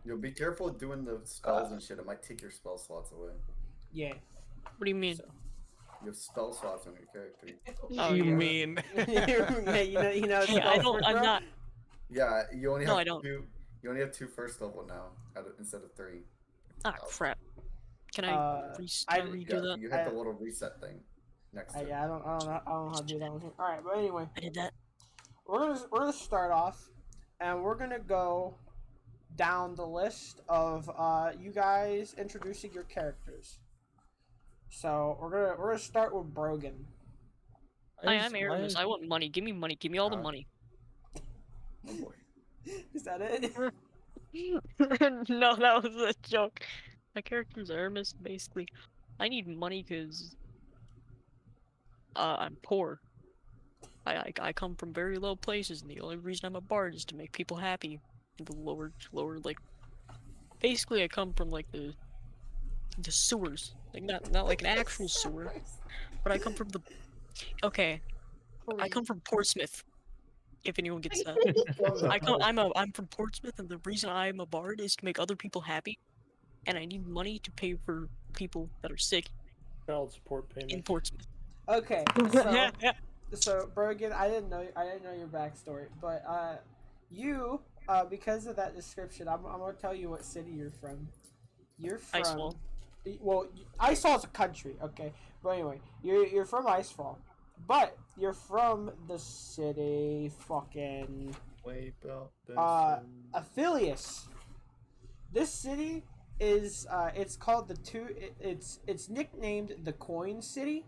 Yo, be careful doing the spells and shit. It might take your spell slots away. Yeah. What do you mean? So. You have spell slots on your character. Oh, you yeah. mean? Yeah, you know. Hey, I don't. I'm not. Yeah, you only No, have I don't. two. You only have 2 first level now, instead of 3. Ah, crap. Can I, I redo Yeah, that? you hit the little reset thing next to it. Yeah, I don't know how to do that one here. All right, but anyway, I did that. we're gonna start off, and we're gonna go down the list of you guys introducing your characters. So we're gonna start with Brogan. Hi, I'm Aramis. I want money. Give me money. Give me all the money. Oh boy. Is that it? No, that was a joke. My character's Aramis, basically. I need money because I'm poor. I come from very low places, and the only reason I'm a bard is to make people happy. The lower, like, basically I come from like the sewers, like not like an actual sewer, but I come from the. Okay, I come from Portsmouth. If anyone gets that, I'm from Portsmouth, and the reason I'm a bard is to make other people happy, and I need money to pay for people that are sick Child support payment in Portsmouth. Okay, so Brogan, I didn't know your backstory, but you because of that description, I'm gonna tell you what city you're from. You're from Icefall. Well, Icefall is a country, okay, but anyway, you're from Icefall, but you're from the city fucking Aphelios. This city is it's called it's nicknamed the Coin City.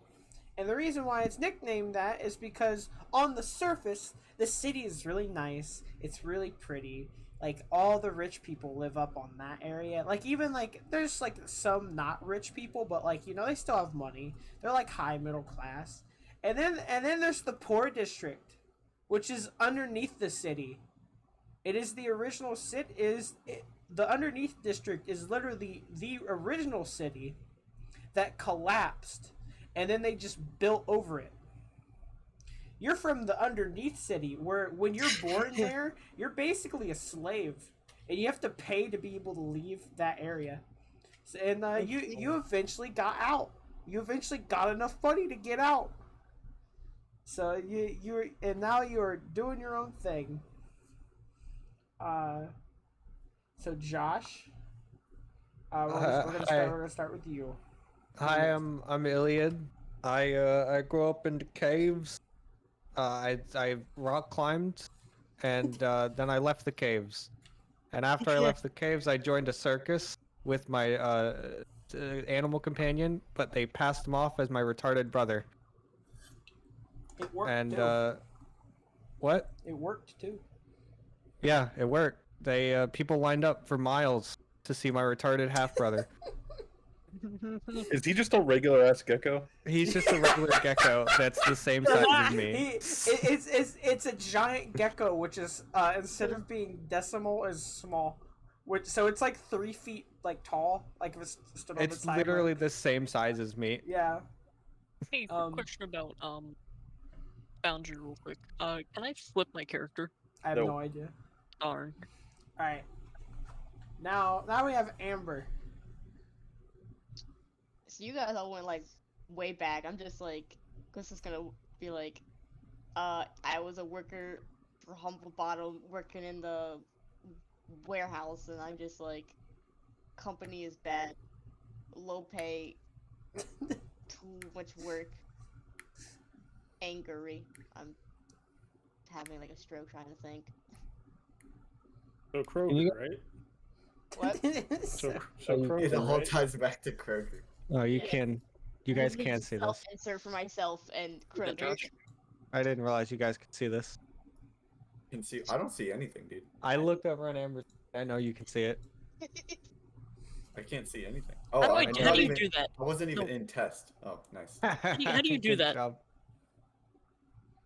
And the reason why it's nicknamed that is because on the surface, the city is really nice. It's really pretty. Like, all the rich people live up on that area. Like, even, like, there's, like, some not rich people, but, like, you know, they still have money. They're, like, high middle class. And then there's the poor district, which is underneath the city. It is the original the underneath district is literally the original city that collapsed. And then they just built over it. You're from the underneath city, where when you're born there, you're basically a slave, and you have to pay to be able to leave that area. So, and you eventually got out. You eventually got enough money to get out. So and now you're doing your own thing. So Josh, we're gonna start with you. Hi, I'm Iliad. I grew up in the caves. I rock climbed, and then I left the caves. And after I left the caves, I joined a circus with my animal companion, but they passed him off as my retarded brother. It worked. And too. what? It worked too. Yeah, it worked. They people lined up for miles to see my retarded half brother. Is he just a regular ass gecko? He's just a regular gecko that's the same size as me. It's a giant gecko, which is instead of being decimal is small, so it's like 3 feet like tall, like if it's stood on the It's side, literally like, the same size as me. yeah. Hey, quick question about Boundary real quick. Can I flip my character? I have no idea. Darn. All right. Now we have Amber. So you guys all went like way back. I'm just like, this is gonna be like, I was a worker for HummbleBottom working in the warehouse, and I'm just like, company is bad, low pay, too much work, angry. I'm having like a stroke trying to think. So Kroger, right? What? So It Kroger, all right? ties back to Kroger. Oh, you guys can't see this. Insert for myself and Kroger. Josh. I didn't realize you guys could see this. Can see. I don't see anything, dude. I looked over on Amber. I know you can see it. I can't see anything. Oh, How I'm do not you even, do that? I wasn't even in test. Oh, nice. How do you do that?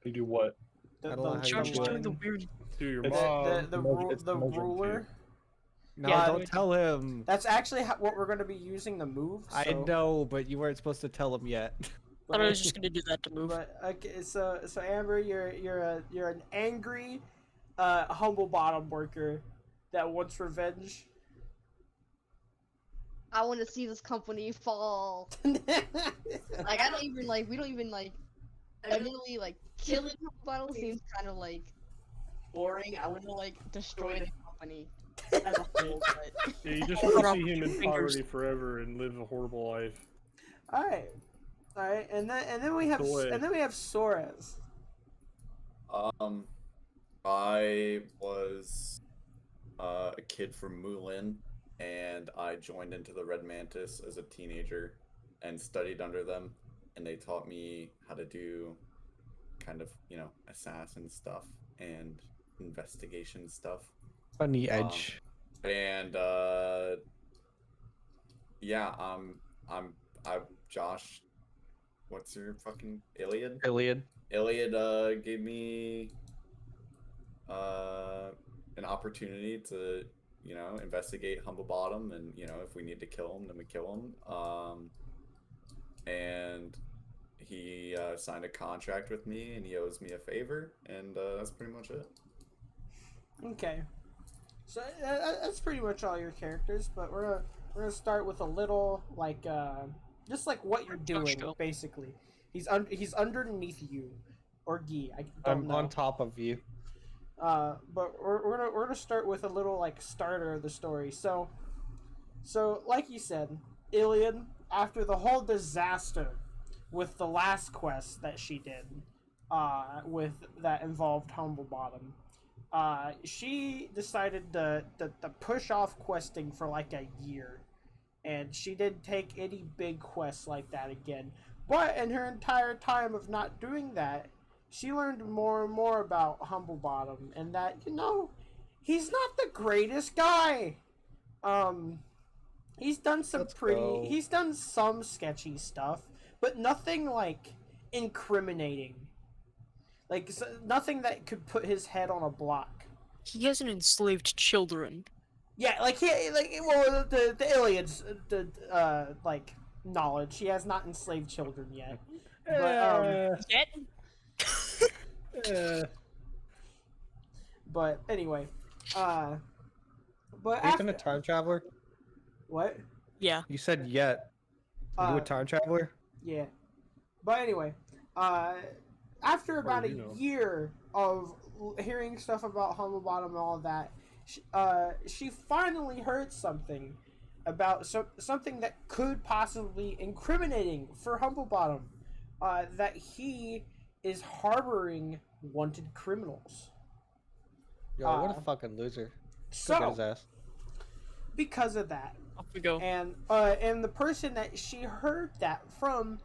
You do what? I don't know how you Josh is do doing it. the weird. Do your The mom. ruler. No, Yeah, don't tell him. That's actually what we're going to be using to move. So. I know, but you weren't supposed to tell him yet. I thought I was just gonna do that to move. But okay, so Amber, you're an angry, HummbleBottom worker that wants revenge. I want to see this company fall. Like I don't even like. We don't even like. Admittedly, like killing HummbleBottom seems kind of like boring. I want to like destroy the company as a whole. But Yeah, you just want to Crop see him in fingers. poverty forever and live a horrible life. All right, and then we have Soares. I was a kid from Moulin, and I joined into the Red Mantis as a teenager and studied under them, and they taught me how to do kind of, assassin stuff and investigation stuff. Funny edge. And yeah, I'm Josh. What's your fucking Iliad? Iliad gave me an opportunity to, investigate HummbleBottom, and if we need to kill him, then we kill him. And he signed a contract with me, and he owes me a favor, and that's pretty much it. Okay, so that's pretty much all your characters, but we're gonna start with a little like just like what you're doing basically. He's underneath you, or Guy. I'm on top of you. But we're gonna start with a little like starter of the story. So like you said, Iliad, after the whole disaster with the last quest that she did, with that involved HummbleBottom, she decided to push off questing for like a year, and she didn't take any big quests like that again. But in her entire time of not doing that, she learned more and more about HummbleBottom, and that, he's not the greatest guy. He's done he's done some sketchy stuff, but nothing like incriminating. Like nothing that could put his head on a block. He hasn't enslaved children. Yeah, the Iliad's like knowledge. He has not enslaved children yet. But Yet? But anyway, but Are you a time traveler? What? Yeah. You said yet. Are you a time traveler? Yeah. But anyway, after about a year of hearing stuff about HummbleBottom and all that, she finally heard something about something that could possibly be incriminating for HummbleBottom, that he is harboring wanted criminals. Yo, what a fucking loser. So, his ass. because of that, Off we go. and the person that she heard that from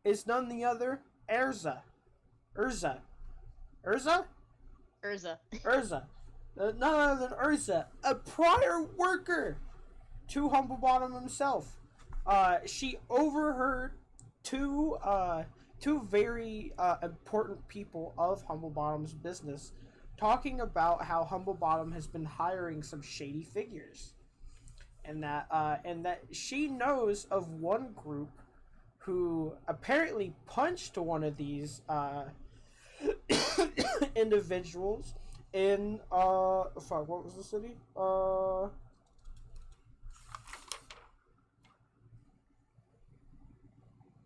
is none other Urza. None other than Urza, a prior worker to HummbleBottom himself. She overheard two very important people of HummbleBottom's business talking about how HummbleBottom has been hiring some shady figures, and that she knows of one group who apparently punched one of these individuals in what was the city?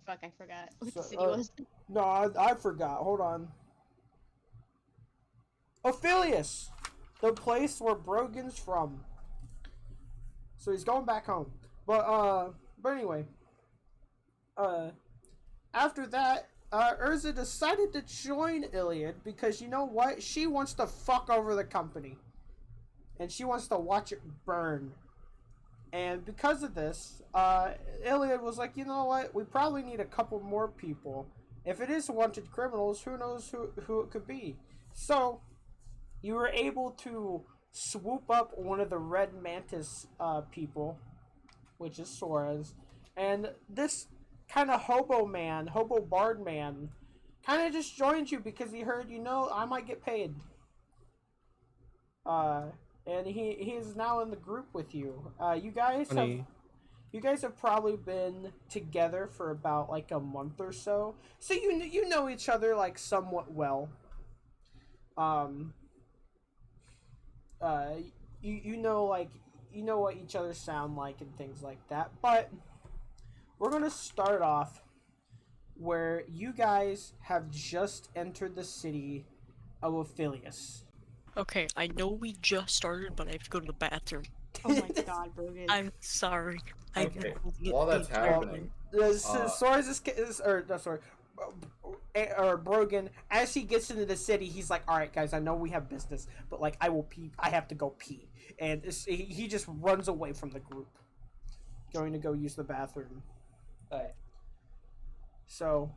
Fuck, I forgot what the city was. No, I forgot. Hold on. Ophelius, the place where Brogan's from. So he's going back home. But anyway. After that, Urza decided to join Iliad because you know what? She wants to fuck over the company. And she wants to watch it burn. And because of this, Iliad was like, you know what? We probably need a couple more people. If it is wanted criminals, who knows who it could be? So, you were able to swoop up one of the Red Mantis people, which is Soares, and this kind of hobo bard man, kind of just joined you because he heard, I might get paid. And he is now in the group with you. You guys have probably been together for about like a month or so, so you know each other like somewhat well. you know what each other sound like and things like that. But we're gonna start off where you guys have just entered the city of Ophilius. Okay, I know we just started, but I have to go to the bathroom. Oh my god, Brogan. I'm sorry. Okay, I while that's happening, Or Brogan, as he gets into the city, he's like, "All right, guys, I know we have business, but like, I will pee. I have to go pee," and he just runs away from the group, going to go use the bathroom. So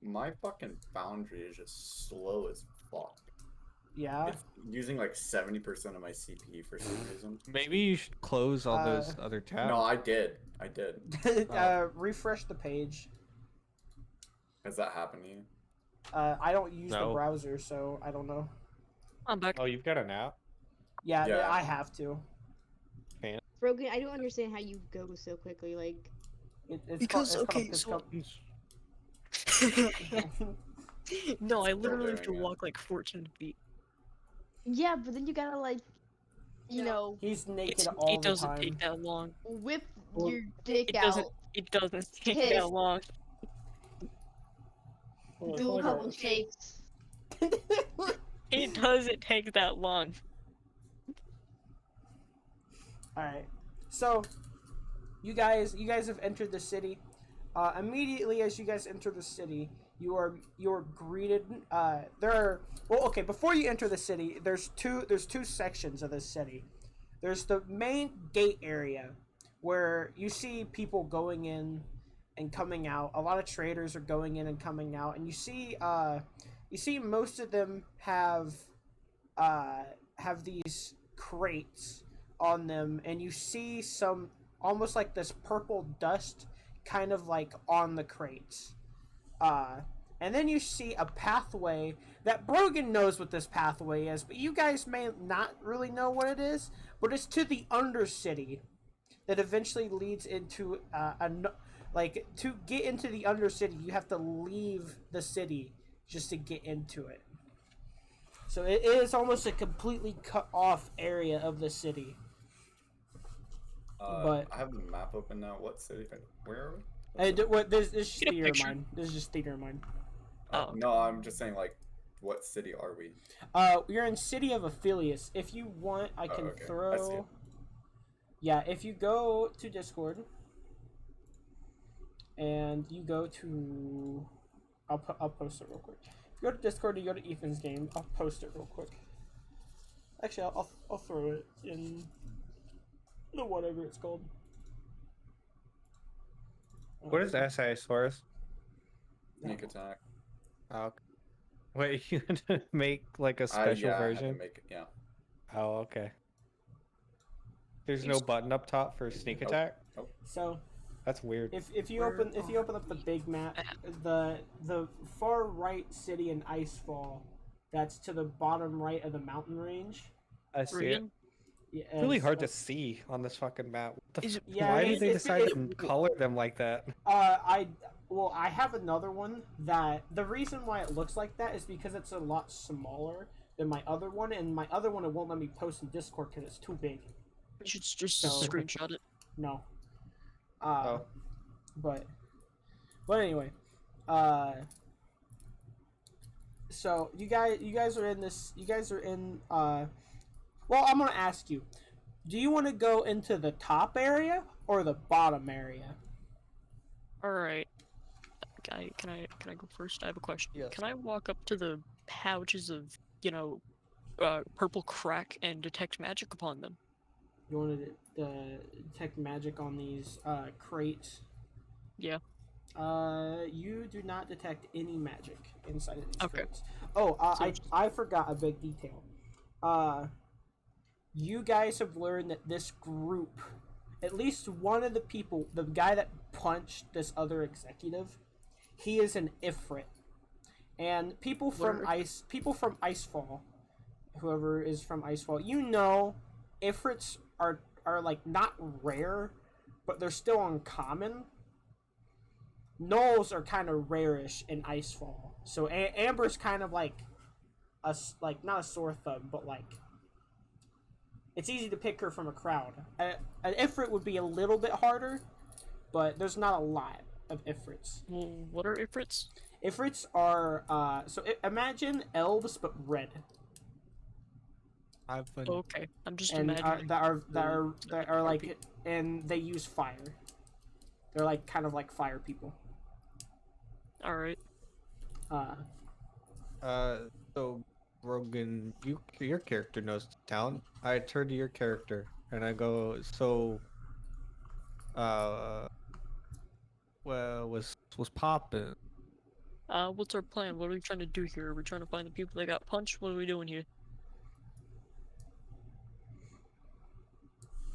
my fucking foundry is just slow as fuck. yeah, It's using like 70% of my CPU for some reason. Maybe you should close all those other tabs. No, I did. refresh the page. Has that happened to you? I don't use the No. browser, so I don't know. I'm back. Oh, you've got an app? Yeah, Yeah. I have to. Brogan, I don't understand how you go so quickly. Like, It's Because, called, okay, it's so- called- No, I Still literally have to doing it. walk like 14 feet. yeah, but then you gotta like, you know, he's naked It's, all it the doesn't time. take that long. whip Well, your dick It out. doesn't. It doesn't take Piss. that long. Do a couple shakes. It doesn't take that long. All right. So, you guys have entered the city. Immediately as you guys enter the city, you're greeted. Before you enter the city, there's two sections of this city. There's the main gate area where you see people going in and coming out. A lot of traders are going in and coming out, and you see most of them have these crates on them, and you see some almost like this purple dust kind of like on the crates. And then you see a pathway that Brogan knows what this pathway is, but you guys may not really know what it is, but it's to the Undercity that eventually leads into to get into the Undercity, you have to leave the city just to get into it. So it is almost a completely cut off area of the city. But I have the map open now. What city? Where are we? This is just Get a theater of picture. mine. This is just theater of mine. Oh. No, I'm just saying, like, what city are we? You're in City of Ophilius. If you want, I can okay. I see throw. it. Yeah, if you go to Discord and you go to, I'll post it real quick. If you go to Discord and you go to Ethan's game, I'll post it real quick. Actually, I'll throw it in the whatever it's called. What is SI source? Sneak attack. Oh, okay. Wait, you had to make like a special I had to version? make it, yeah. Oh, okay. There's no button up top for sneak Nope. attack? So That's weird. if you open up the big map, the far right city in Icefall, that's to the bottom right of the mountain range. I see it. Regan? Yeah, It's really hard to see on this fucking map. What the Is f- it- Yeah, Why it's- did they it's- decide it- to color them like that? I have another one that the reason why it looks like that is because it's a lot smaller than my other one, and my other one it won't let me post in Discord because it's too big. You should just So- screenshot it. No. Oh. But anyway, so you guys are in this. You guys are in. Well, I'm gonna ask you. Do you want to go into the top area or the bottom area? All right. Can I go first? I have a question. Yes. Can I walk up to the pouches of purple crack and detect magic upon them? You want to detect magic on these crates? Yeah. You do not detect any magic inside of these Okay. crates. Oh, So- I forgot a big detail. You guys have learned that this group, at least one of the people, the guy that punched this other executive, he is an Ifrit. And people from Icefall, whoever is from Icefall, you know, Ifrits are like not rare, but they're still uncommon. Gnolls are kind of rarish in Icefall, so Amber's kind of like not a sore thumb, but like It's easy to pick her from a crowd. An Ifrit would be a little bit harder, but there's not a lot of Ifrits. Well, what are Ifrits? Ifrits are imagine elves but red, I've been. Okay, I'm just and imagining. that are like, and they use fire. They're like kind of like fire people. All right. So Rogan, your character knows the town. I turn to your character and I go, so, well, was poppin'? What's our plan? What are we trying to do here? Are we trying to find the people that got punched? What are we doing here?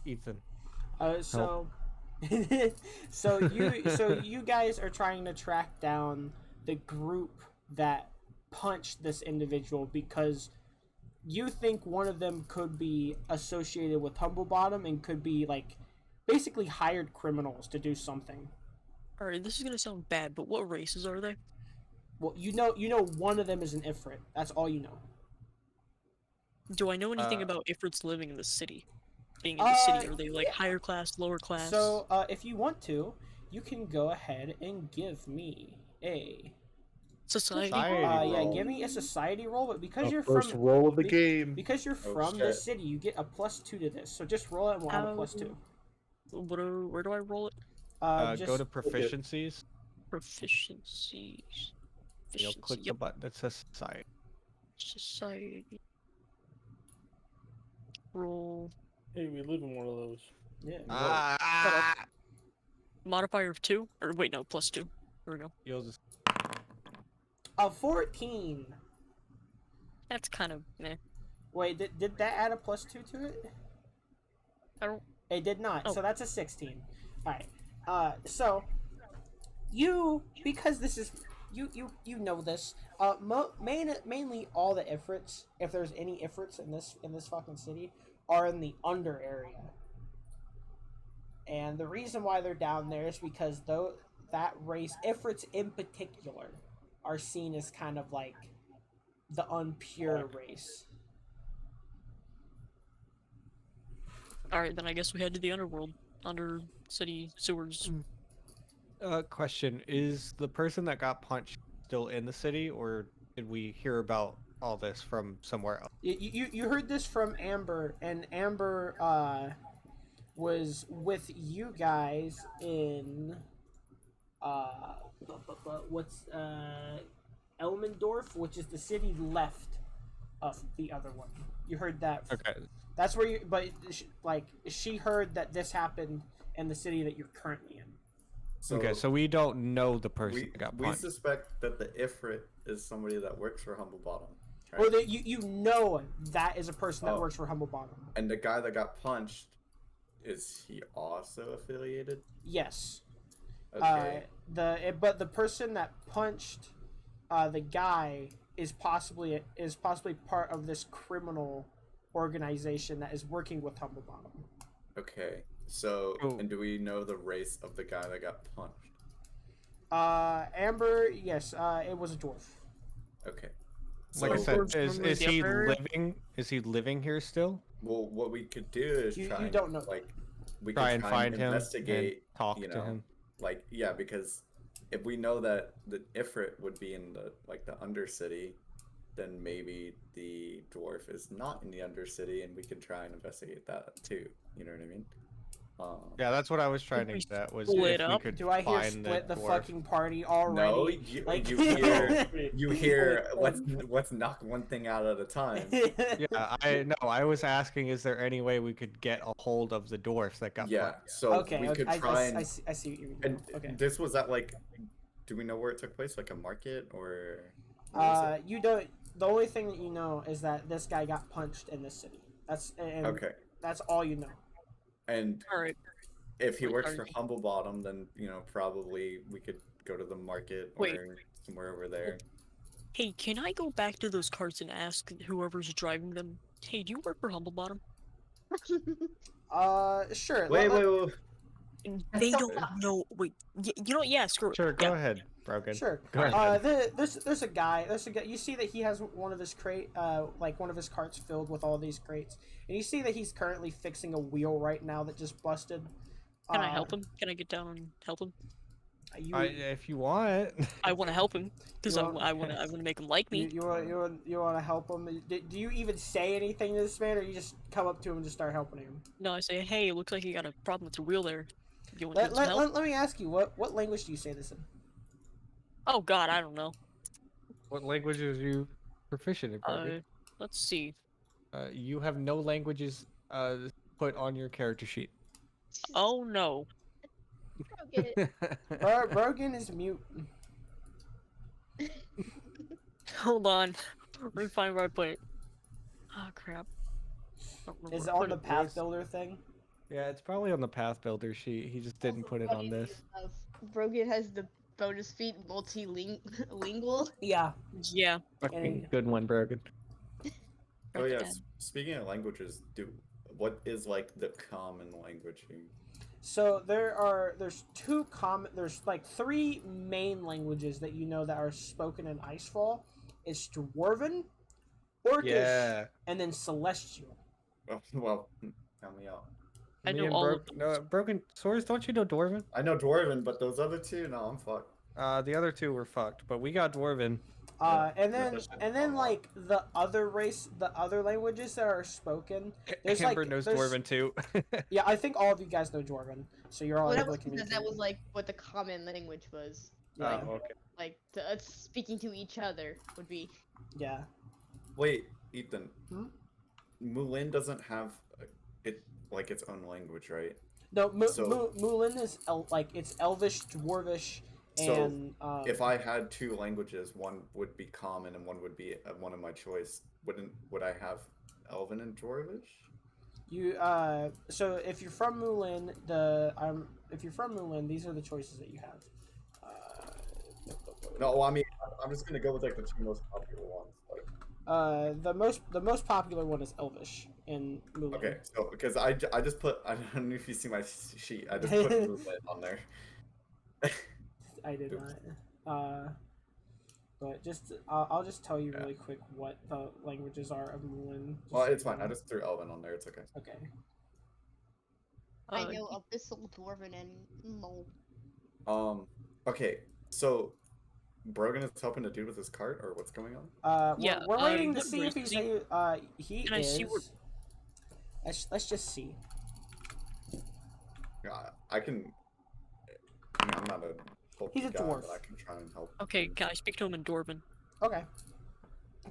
Ethan. So you guys are trying to track down the group that punched this individual because you think one of them could be associated with HummbleBottom and could be like basically hired criminals to do something. All right, this is gonna sound bad, but what races are they? Well, you know one of them is an Ifrit. That's all you know. Do I know anything about Ifrits living in the city? Being in the city, are they like higher class, lower class? So, if you want to, you can go ahead and give me a Society. yeah, give me a society roll. But because you're First from roll of the game. because you're from the city, you get a +2 to this. So just roll it, and we'll add a +2. Where do I roll it? Just Go to proficiencies. Proficiencies. You'll click the button that says society. Society. Roll. Hey, we live in one of those. yeah. Modifier of 2? Or wait, no, +2. There we go. You'll just. A 14. That's kind of meh. Wait, did that add a +2 to it? I don't. It did not. Oh. So that's a 16. All right. So because this is you know this. Mainly all the Ifrits, if there's any Ifrits in this fucking city, are in the under area. And the reason why they're down there is because that race, Ifrits in particular, are seen as kind of like the unpure race. Alright, then I guess we head to the underworld. Under city sewers. Question: is the person that got punched still in the city, or did we hear about all this from somewhere else? You heard this from Amber, and Amber was with you guys in what's Elmendorf, which is the city left of the other one. You heard that. Okay. That's where you. But she heard that this happened in the city that you're currently in. So we don't know the person that got we punched. suspect that the Ifrit is somebody that works for HummbleBottom. Right? Or that you know that is a person that works for HummbleBottom. And the guy that got punched, is he also affiliated? Yes. Okay. But the person that punched the guy is possibly part of this criminal organization that is working with HummbleBottom. Okay. So, and do we know the race of the guy that got punched? Amber, yes, it was a dwarf. Okay. Like I So, said, is he living? Is he living here still? well, what we could do is You try don't know. we Try could and find him and investigate, talk you to know, him. because if we know that the Ifrit would be in the Undercity, then maybe the dwarf is not in the Undercity, and we can try and investigate that too. You know what I mean? Yeah, that's what I was trying to we get at. Was split if we up? could Do I hear find split the dwarf. fucking party already? No, you hear Wait, let's knock one thing out at a time. Yeah, I was asking, is there any way we could get a hold of the dwarfs that got Yeah, punched? so Okay, we could try and I see what you mean. and Okay. this was at do we know where it took place? Like a market or? what was it? You don't. The only thing that you know is that this guy got punched in this city. Okay. That's all you know. And Alright. if he Wait, works are for you- HummbleBottom, then probably we could go to the market Wait. or somewhere over there. Hey, can I go back to those carts and ask whoever's driving them, hey, do you work for HummbleBottom? Sure. Wait. They don't know. Wait, you know what? Yeah, screw it. Sure, go Yeah. ahead, Brogan. Sure. Go ahead. There's a guy. You see that he has one of his one of his carts filled with all these crates, and you see that he's currently fixing a wheel right now that just busted. Can I help him? Can I get down and help him? If you want. I want to help him because You I want- want to make him like me. You want to help him? Do you even say anything to this man, or you just come up to him and just start helping him? No, I say, hey, it looks like you got a problem with the wheel there. You want some help? Let me ask you, what language do you say this in? Oh God, I don't know. What languages are you proficient in, Brogan? Let's see. You have no languages put on your character sheet. Oh no. Brogan is mute. Hold on. Let me find where I put it. Oh crap. Is it on the path builder thing? Yeah, it's probably on the path builder sheet. He just didn't put it on this. Brogan has the bonus feat multilingual. Yeah. Yeah. Fucking good one, Brogan. Oh yes. Speaking of languages, what is like the common language here? So there's like 3 main languages that you know that are spoken in Icefall. It's Dwarven, Orcish, and then Celestial. Well, help me out. I Me know and all of them. No, Brogan Swords, don't you know Dwarven? I know Dwarven, but those other two, no, I'm fucked. The other 2 were fucked, but we got Dwarven. And then like the other languages that are spoken. There's Amber knows Dwarven too. Yeah, I think all of you guys know Dwarven, so you're all Well, able that to was communicate. that was like what the common language was. Yeah. Oh, okay. Like speaking to each other would be. Yeah. Wait, Ethan. Hmm? Mullin doesn't have its own language, right? No, Mullin is it's Elvish, Dwarvish, and if I had 2 languages, one would be common and one would be one of my choice. Would I have Elven and Dwarvish? So if you're from Mullin, these are the choices that you have. No, I mean I'm just gonna go with like the 2 most popular ones. Like, the most popular one is Elvish in Mullin. okay, so because I just put, I don't know if you see my sheet, I just put Mullin on there. I did not. But I'll just tell you really quick what the languages are of Mullin. Well, it's fine. I just threw Elven on there. It's okay. Okay. I know Abyssal, Dwarven, and Mole. Okay. So, Brogan is helping a dude with his cart, or what's going on? We're waiting to what see if he's he Can I is. see where- Let's just see. Yeah, I can. I'm not a. He's a guy, dwarf. But I can try and help. Okay, can I speak to him in Dwarven? Okay.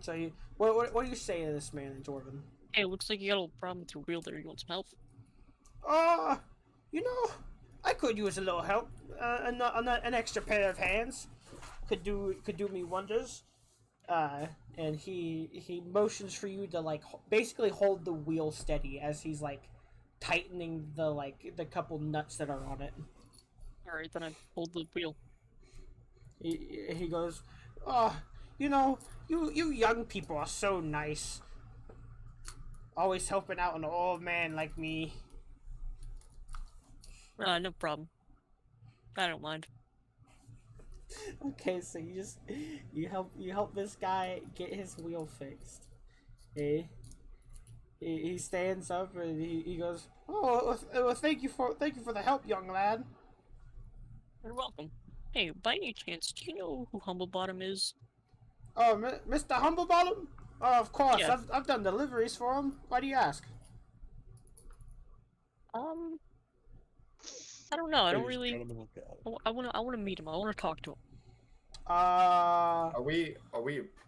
So what do you say to this man in Dwarven? Hey, it looks like you got a little problem with your wheel there. You want some help? I could use a little help. An extra pair of hands could do me wonders. And he motions for you to like basically hold the wheel steady as he's like tightening the couple nuts that are on it. Alright, then I hold the wheel. He goes, "Oh, you young people are so nice. Always helping out an old man like me." No problem. I don't mind. Okay, so you help this guy get his wheel fixed. He stands up and he goes, "Oh, well, thank you for the help, young lad." You're welcome. Hey, by any chance, do you know who HummbleBottom is? Oh, Mr. HummbleBottom? Oh, of course. Yeah. I've done deliveries for him. Why do you ask? I don't know. I don't Ladies and really. gentlemen, look at it. I wanna meet him. I wanna talk to him. Are we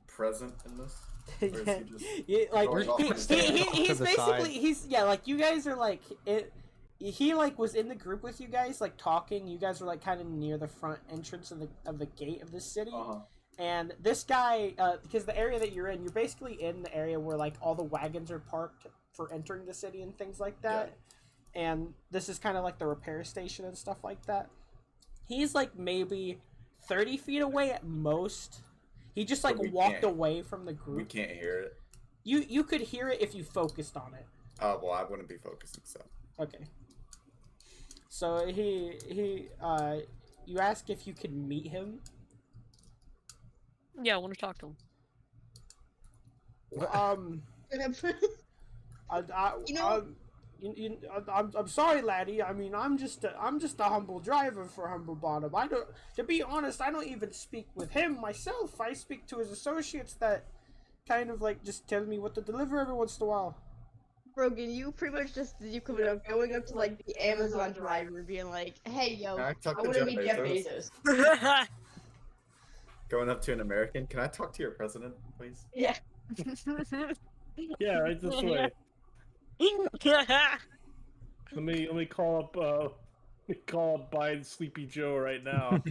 present in this? Or is Yeah, he just yeah, like going off on his own? he's To the basically side. like you guys are like it. He like was in the group with you guys like talking. You guys were like kind of near the front entrance of the gate of the city. Uh-huh. And this guy, because the area that you're in, you're basically in the area where like all the wagons are parked for entering the city and things like that. Yeah. And this is kind of like the repair station and stuff like that. He's like maybe 30 feet away at most. He just like walked away from the group. We can't hear it. You could hear it if you focused on it. Well, I wouldn't be focusing, so. Okay. So you ask if you can meet him. Yeah, I want to talk to him. You know, I'm sorry, laddie. I mean, I'm just a humble driver for HummbleBottom. I don't, to be honest, I don't even speak with him myself. I speak to his associates that kind of like just tell me what to deliver every once in a while. Brogan, you pretty much just did you coming up going up to like the Amazon driver, being like, "Hey, yo, Can I talk I to want to Jeff meet Jeff Bezos? Bezos." Going up to an American, can I talk to your president, please? Yeah. Yeah, right this way. Let me call up Biden Sleepy Joe right now.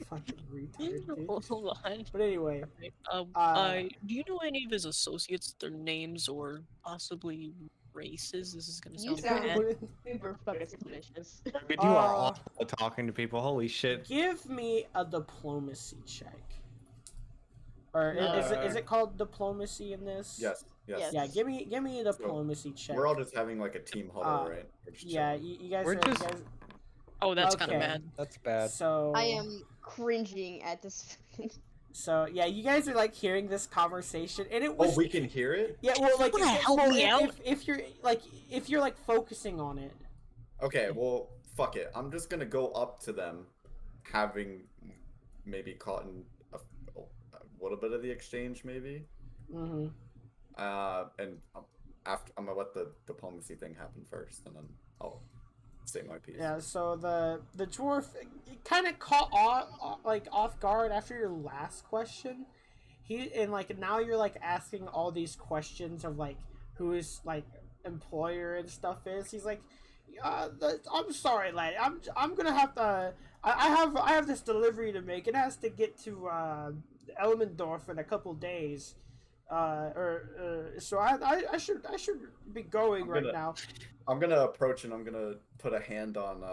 Fucking retard, dude. Hold on. But anyway, Do you know any of his associates, their names, or possibly races? This is gonna You sound sound bad. super fucking suspicious. You are awful at talking to people. Holy shit. give me a diplomacy check. Or is it called diplomacy in this? Yes. Yes. Yeah, give me a diplomacy check. We're all just having like a team huddle, right? We're just Yeah, chilling. you guys We're are. just- You guys, Oh, that's kind Okay. of bad. That's bad. so I am cringing at this. So yeah, you guys are like hearing this conversation, and it was. Oh, we can hear it? Yeah, well, like Wanna help me out? if you're like focusing on it. Okay, well, fuck it. I'm just gonna go up to them, having maybe caught in a little bit of the exchange, maybe. Mm-hmm. And after I'm gonna let the diplomacy thing happen first, and then I'll say my piece. Yeah. So the dwarf kind of caught off guard after your last question. Now you're like asking all these questions of like who his like employer and stuff is. He's like, I'm sorry, lad. I'm gonna have to. I have this delivery to make. It has to get to Elmendorf in a couple days. So I should be going right now. I'm gonna approach and I'm gonna put a hand on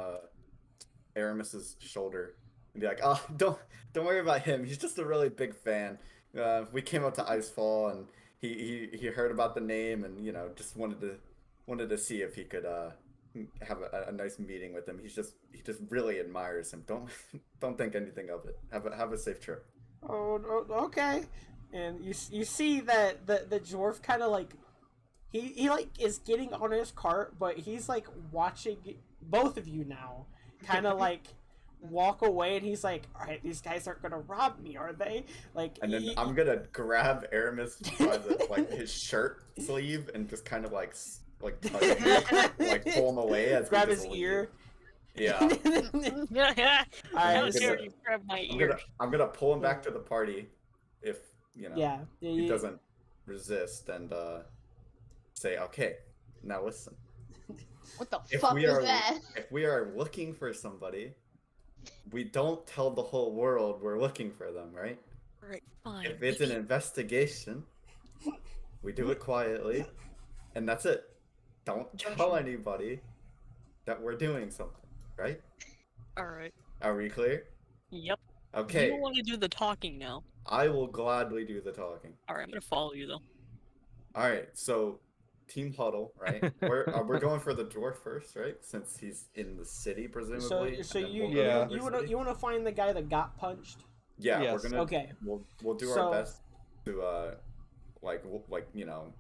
Aramis's shoulder and be like, "Oh, don't worry about him. He's just a really big fan. We came up to Icefall and he heard about the name and just wanted to see if he could have a nice meeting with him. He just really admires him. Don't think anything of it. Have a safe trip." Oh, okay. And you see that the dwarf kind of like he like is getting on his cart, but he's like watching both of you now, kind of like walk away, and he's like, "All right, these guys aren't gonna rob me, are they?" Like, and then I'm gonna grab Aramis by the his shirt sleeve and just kind of like tug him, like pull him away as grab he his just ear. Yeah. Yeah. Alright, How dare you grab my ear? I'm gonna pull him back to the party if Yeah. he doesn't resist and say, "Okay, now listen. What the fuck was that? If we are looking for somebody, we don't tell the whole world we're looking for them, right? Alright, fine. If it's an investigation, we do it quietly, and that's it. Don't tell anybody that we're doing something, right? Alright. Are we clear? Yep. Okay. You want to do the talking now. I will gladly do the talking. Alright, I'm gonna follow you though. All right, so team huddle, right? We're going for the dwarf first, right? Since he's in the city, presumably. So and then you we'll go to you Undercity. want to find the guy that got punched? Yeah, Yes. we're gonna. Okay. We'll do So- our best to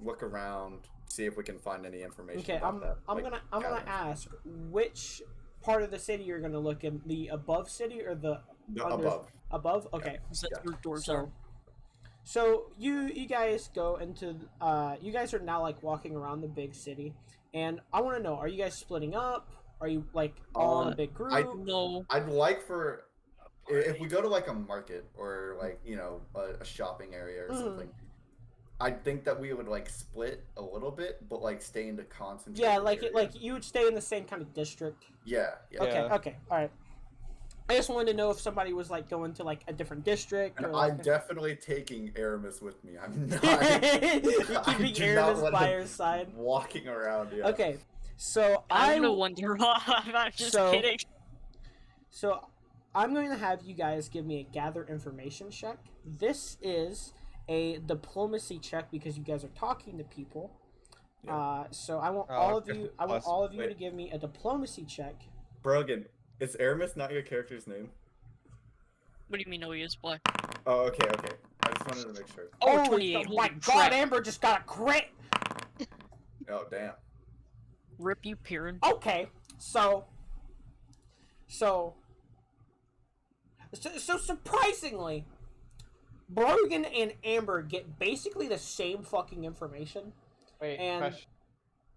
look around, see if we can find any information. Okay, about that, I'm like, gonna gathering. ask which part of the city you're gonna look in, the above city or the No, under- above. Above? Okay. Is that Yeah. where doors So, are? so you guys go into you guys are now like walking around the big city, and I want to know: are you guys splitting up? Are you like all in a big group? No. I'd like for if we go to like a market or like a shopping area or Mhm. something. I think that we would like split a little bit, but like stay into concentrated. Yeah, like area. you would stay in the same kind of district. Yeah. Okay, Yeah. okay, all right. I just wanted to know if somebody was like going to like a different district. And or, I'm like, definitely taking Aramis with me. I'm not. You're I keeping do not Aramis want by him your side. walking around. Yeah. Okay, so I'm gonna wonder. I'm just So- kidding. So I'm going to have you guys give me a gather information check. This is a diplomacy check because you guys are talking to people. Yeah. So I want Oh, all of 50 you. I want plus. all of you to Wait. give me a diplomacy check. Brogan, is Aramis not your character's name? What do you mean, no, he is? Why? Oh, okay. I just wanted to make sure. Oh, Holy 28. my Holy God! crap. Amber just got a crit. Oh, damn. Rip you, Piran. Okay, so surprisingly, Brogan and Amber get basically the same fucking information. Wait, And- question.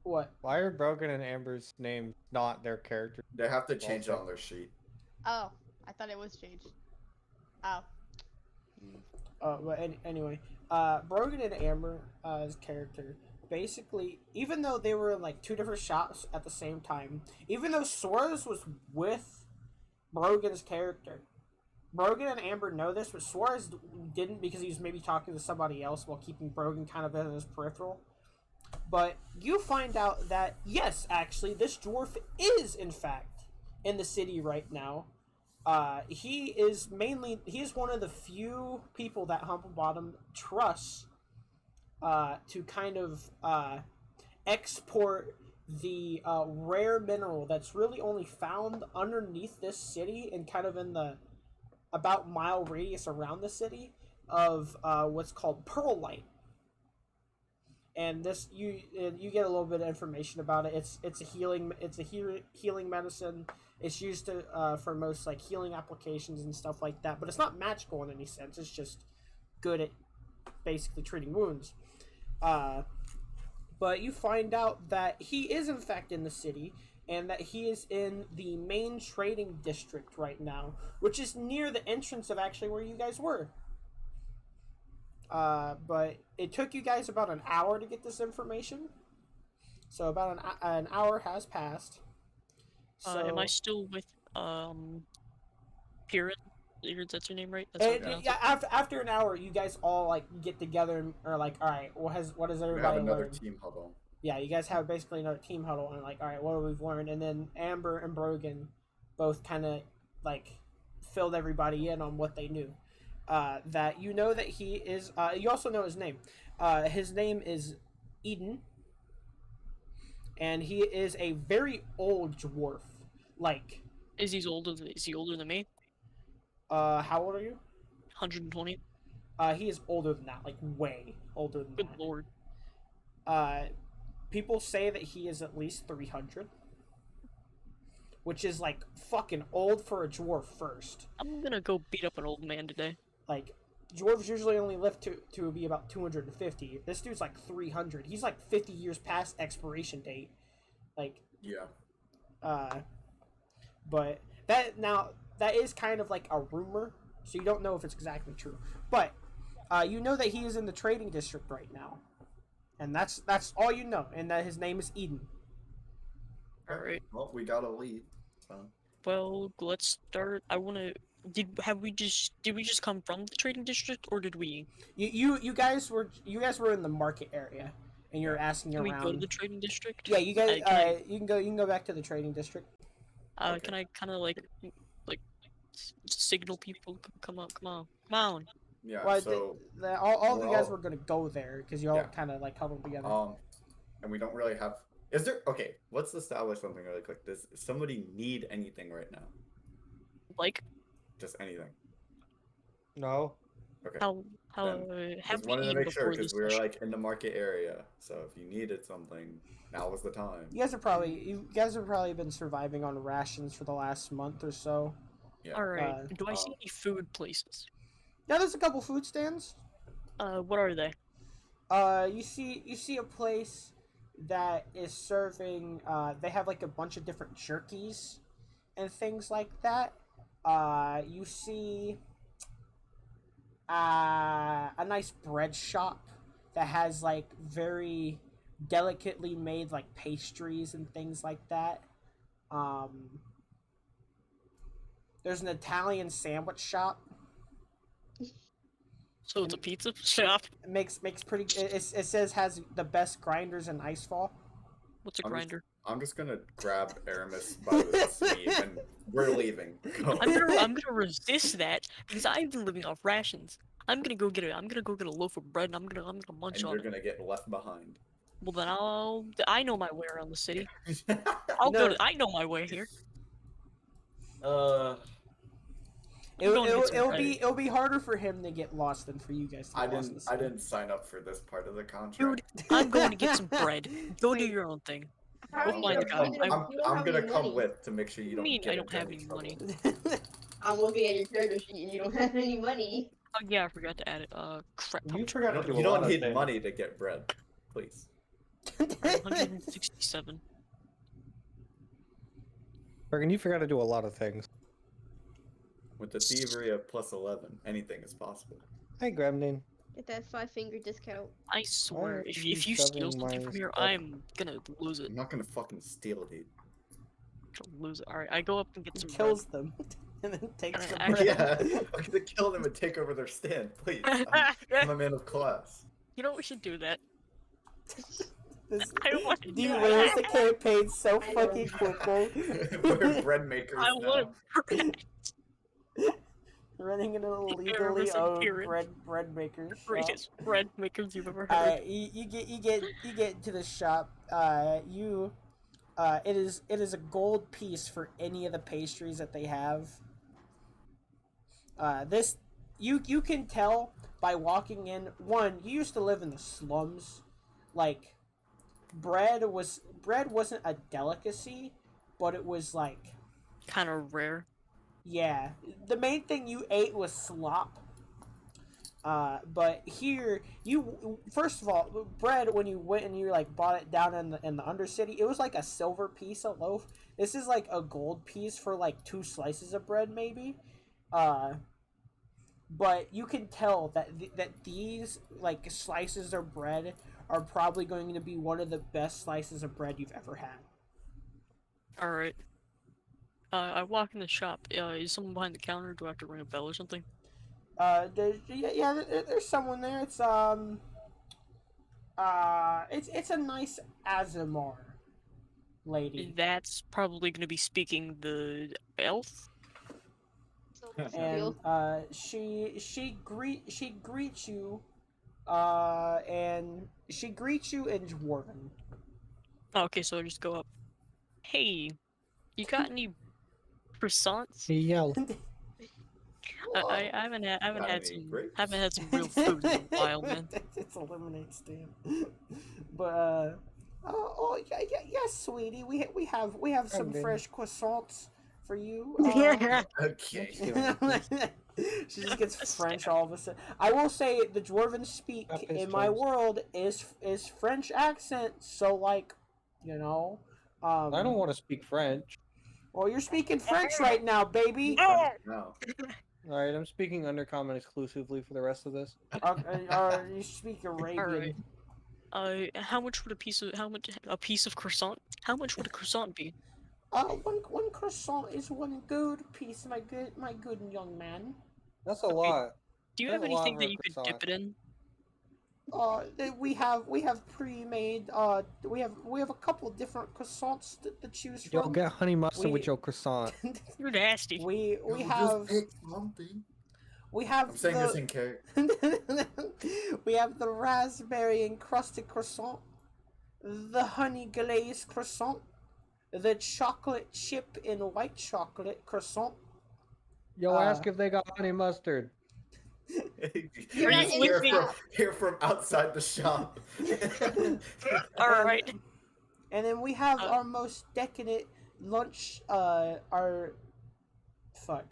What? Why are Brogan and Amber's names not their character? They have to change it on their sheet. Oh, I thought it was changed. Oh. But anyway, Brogan and Amber's character basically, even though they were in like two different shops at the same time, even though Suarez was with Brogan's character, Brogan and Amber know this, but Suarez didn't because he was maybe talking to somebody else while keeping Brogan kind of in his peripheral. But you find out that, yes, actually, this dwarf is, in fact, in the city right now. He is one of the few people that HummbleBottom trusts to kind of export the rare mineral that's really only found underneath this city and kind of in the about mile radius around the city of what's called pearlite. And this you get a little bit of information about it. It's a healing medicine. It's used to for most like healing applications and stuff like that. But it's not magical in any sense. It's just good at basically treating wounds. But you find out that he is in fact in the city, and that he is in the main trading district right now, which is near the entrance of actually where you guys were. But it took you guys about an hour to get this information. So about an hour has passed. So, Am I still with, Piran? That's your name, right? That's how you pronounce yeah, after an hour, you guys all like get together and are like, all right, what has We have everybody another learned? team huddle. Yeah, you guys have basically another team huddle and like, all right, what have we learned? And then Amber and Brogan both kind of like filled everybody in on what they knew. That you know that he is. You also know his name. His name is Eden, and he is a very old dwarf. Like, Is he older than me? how old are you? 120? He is older than that, like way older than Good that. lord. People say that he is at least 300, which is like fucking old for a dwarf first. I'm gonna go beat up an old man today. Like, dwarves usually only live to be about 250. This dude's like 300. He's like 50 years past expiration date. Like, Yeah. but that is kind of like a rumor, so you don't know if it's exactly true. But you know that he is in the trading district right now, and that's all you know, and that his name is Eden. Alright. Well, we got a lead. So. Well, let's start. Did we just come from the trading district, or did we? You guys were in the market area, and you're asking Can we around. go to the trading district? Yeah, you guys. Can You can go back to the trading district. Okay. Can I kind of like signal people? Come on. Yeah. Well, so all of we're you guys all- were gonna go there because you all Yeah. kind of like huddled together. and we don't really have. Is there? Okay, let's establish something really quick. Does somebody need anything right now? Like Just anything. No. Okay. how Then have Just we wanted to eaten make sure before because this we were session? like in the market area. So if you needed something, now was the time. You guys have probably been surviving on rations for the last month or so. Yeah. Alright. Do I see any food places? Yeah, there's a couple food stands. What are they? You see a place that is serving. They have like a bunch of different jerkies and things like that. You see a nice bread shop that has like very delicately made like pastries and things like that. There's an Italian sandwich shop. So it's a pizza shop. It makes pretty. It says has the best grinders in Icefall. What's a I'm grinder? I'm just gonna grab Aramis by the sleeve and we're leaving. Go. I'm gonna resist that because I've been living off rations. I'm gonna go get a loaf of bread and I'm gonna munch And on you're it. gonna get left behind. Well, then I know my way around the city. I'll No. go to. I know my way here. It'll be harder for him to get lost than for you guys to I get lost in the didn't. I city. didn't sign up for this part of the contract. Dude, I'm going to get some bread. Go do Wait. your own thing. How Go are you find the gonna guy. find it? I'm- You don't I'm have gonna any come money. with to make sure you What don't do you mean get I don't into have any any trouble. money? I'm looking at your character sheet and you don't have any money. Oh yeah, I forgot to add it. Crap. How You much? forgot to do You a don't lot of need things. money to get bread, please. 167. Bergen, you forgot to do a lot of things. With the thievery of +11, anything is possible. Hey, Gremlin. Get that 5-finger discount. I swear, are if you you steal shoving something my from here, stuff? I'm gonna lose it. I'm not gonna fucking steal, dude. Gonna lose it. All right, I go up and get some Kills them and then takes the I- bread. Yeah, I'm gonna kill them and take over their stand, please. I'm a man of class. You know we should do that. This I want to do derails the that. campaign so I fucking know. quickly. We're bread makers I now. want bread. Running an illegally Errors owned appearance. bread maker shop. Greatest bread makers you've ever heard. Alright, you get into the shop. It is a gold piece for any of the pastries that they have. This you can tell by walking in. One, you used to live in the slums. Like, bread wasn't a delicacy, but it was like, Kind of rare. yeah, the main thing you ate was slop. But here, first of all, bread, when you went and you like bought it down in the Undercity, it was like a silver piece of loaf. This is like a gold piece for like 2 slices of bread, maybe. But you can tell that that these like slices of bread are probably going to be one of the best slices of bread you've ever had. All right. I walk in the shop. Is someone behind the counter? Do I have to ring a bell or something? There's someone there. It's a nice Azamar lady, That's probably going to be speaking the elf. and she greets you, and she greets you in Dwarven. Oh, okay, so I just go up. Hey, you got any croissants? He yelled. I haven't had Got any some grapes? haven't had some real food in a while, man. It's a lemonade stand, but yes, sweetie, we have some Okay. fresh croissants for you. Okay. She just gets French all of a sudden. I will say the Dwarven speak Up his in my toes. world is French accent. So like, I I don't want to speak French. Well, you're speaking French right now, baby. No. Alright, I'm speaking Undercommon exclusively for the rest of this. Or you speak Arabian. Alright. How much would a piece of croissant? How much would a croissant be? One croissant is one good piece, my good young man. That's a Okay. lot. Do you That's have a lot anything for that a you could croissant. dip it in? We have pre-made. We have a couple different croissants to choose Yo, from. get honey mustard We- with your croissant. You're nasty. we No, have just pick something. we have I'm saying the, this in character. we have the raspberry encrusted croissant, the honey glazed croissant, the chocolate chip in white chocolate croissant. Yo, Uh, ask if they got honey mustard. You're not in Hear the from, shop. hear from outside the shop. Alright. And then we have Uh, our most decadent lunch.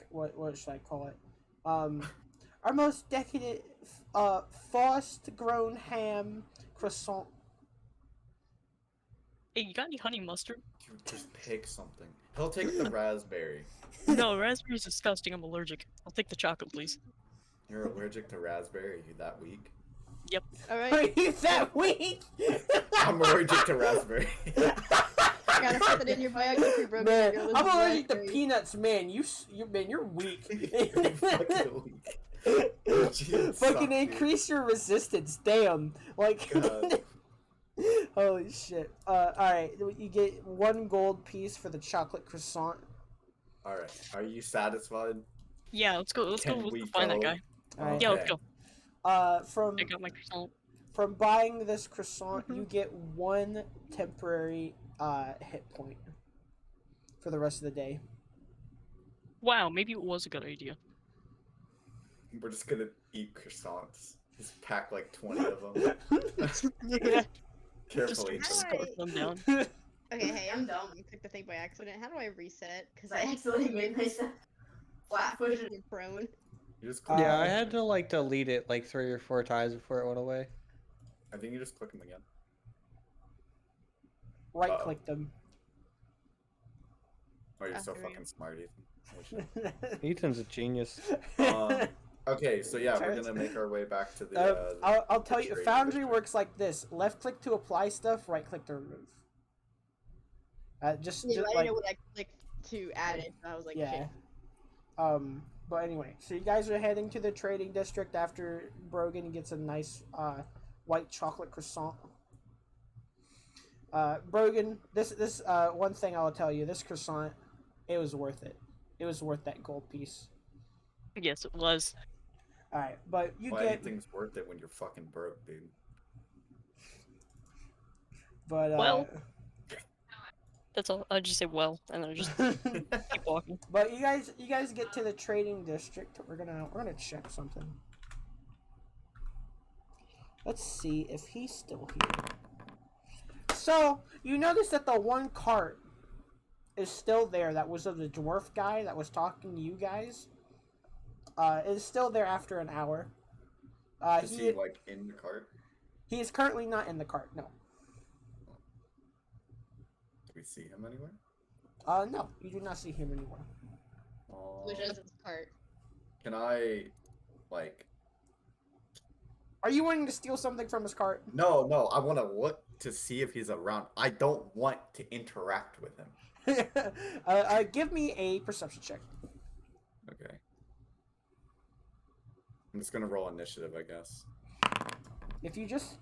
What should I call it? Our most decadent fast-grown ham croissant. Hey, you got any honey mustard? You just pick something. He'll take the raspberry. No, raspberry's disgusting. I'm allergic. I'll take the chocolate, please. You're allergic to raspberry? Are you that weak? All Are right. you that weak? I'm allergic to raspberry. I gotta put that in your biography, bro. Man, You're I'm allergic to raspberry. peanuts, man. You're weak. You're fucking weak. Jesus, Fucking dude. increase your resistance, damn. Like, God. holy shit. Alright, you get 1 gold piece for the chocolate croissant. Alright, are you satisfied? Yeah, let's go. Let's Can go we find that go? guy. Alright. Yeah, Okay. let's go. From I got my croissant. from buying this croissant, you get 1 temporary hit point for the rest of the day. Wow, maybe it was a good idea. We're just gonna eat croissants. Just pack like 20 of them. Yeah. Carefully. How do Scarf them down. Okay, hey, I'm dumb. I clicked the thing by accident. How do I reset? Because I accidentally made myself flat-footed and prone. You just click Yeah, them I again. had to like delete it like 3 or 4 times before it went away. I think you just click them again. Right click them. Oh, you're Oh, so there we fucking smart, Ethan. Holy shit. Ethan's a genius. Okay, so yeah, we're gonna make our way back to the. I'll tell you, trading Foundry district. works like this: left click to apply stuff, right click to remove. Just Yeah, I didn't like know what I clicked to add it. So I was like, yeah. shit. But anyway, so you guys are heading to the trading district after Brogan gets a nice white chocolate croissant. Brogan, this one thing I'll tell you: this croissant, it was worth it. It was worth that gold piece. Yes, it was. All right, but you Well, get. anything's worth it when you're fucking broke, dude. But Well. That's all. I just say well, and then I just keep walking. But you guys get to the trading district. We're gonna check something. Let's see if he's still here. So you notice that the one cart is still there. That was of the dwarf guy that was talking to you guys. Is still there after an hour. Is he like in the cart? He is currently not in the cart. No. Do we see him anywhere? No, you do not see him anymore. Which is its cart. Can I, like? Are you wanting to steal something from his cart? No, I want to look to see if he's around. I don't want to interact with him. Give me a perception check. Okay. I'm just gonna roll initiative, I guess. If you just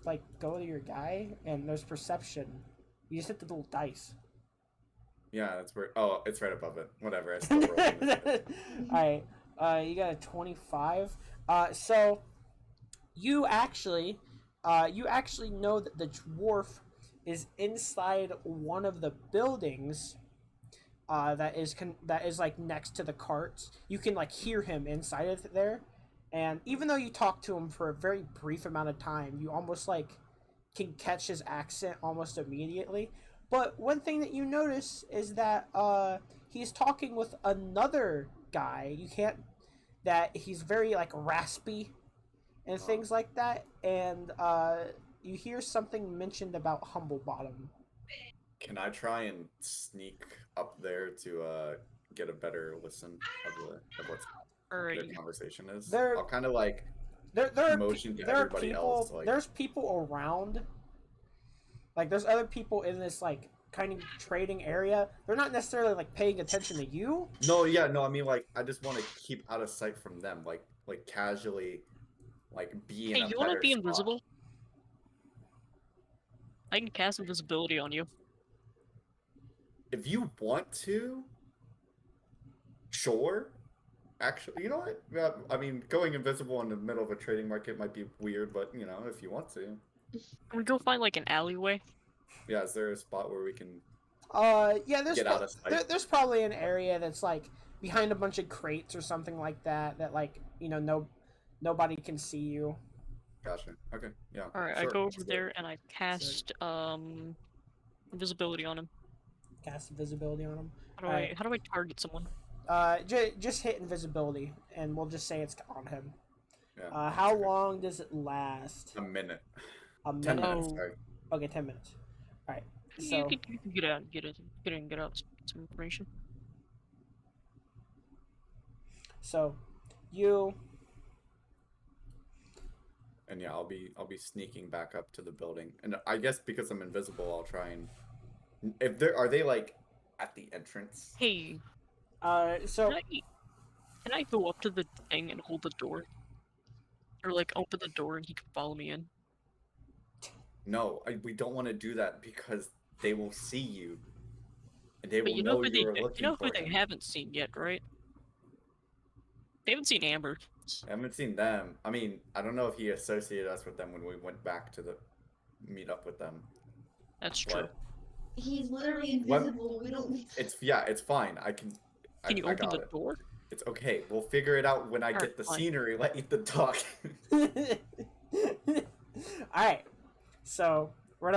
like go to your guy and there's perception, you just hit the little dice. Yeah, that's where. Oh, it's right above it. Whatever. I still roll initiative. All right. You got a 25. So you actually know that the dwarf is inside one of the buildings. That is like next to the carts. You can like hear him inside of there, and even though you talk to him for a very brief amount of time, you almost like can catch his accent almost immediately. But one thing that you notice is that he's talking with another guy. That he's very like raspy and things like that, and you hear something mentioned about HummbleBottom. Can I try and sneak up there to get a better listen of what their Alright. conversation is? They're- I'll kind of like There are motion to there are everybody people. else. Like, There's people around. Like there's other people in this like kind of trading area. They're not necessarily like paying attention to you. no, yeah, no. I mean, like, I just want to keep out of sight from them. Like casually, like be in Hey, a you want to better be spot. invisible? I can cast invisibility on you. If you want to, sure. Actually, you know what? Yeah, I mean, going invisible in the middle of a trading market might be weird, but you know, if you want to. Can we go find like an alleyway? Yeah, is there a spot where we can Yeah, there's get out of sight? there's probably an area that's like behind a bunch of crates or something like that. That like nobody can see you. Gotcha. Okay. Yeah. Alright, I sure, go let's over do there it. and I cast invisibility on him. Cast invisibility on him. How do I target someone? Just hit invisibility, and we'll just say it's on him. Yeah. How okay. long does it last? A minute. A 10 minute. minutes. Oh. Sorry. Okay, 10 minutes. All right. You So can get out and get out some information. so you And yeah, I'll be sneaking back up to the building, and I guess because I'm invisible, I'll try and if are they like at the entrance? Hey, so can I go up to the thing and hold the door? Or like open the door and he can follow me in? No, we don't want to do that because they will see you, and they But will you know know who you are they looking you know for who they him. haven't seen yet, right? They haven't seen Amber. I haven't seen them. I mean, I don't know if he associated us with them when we went back to the meet up with them. That's true. But He's literally What- invisible. We don't. it's fine. I can. Can you I open got the it. door? It's okay. We'll figure it out when I Alright, get the fine. scenery. Let Ethan talk. Alright. So we're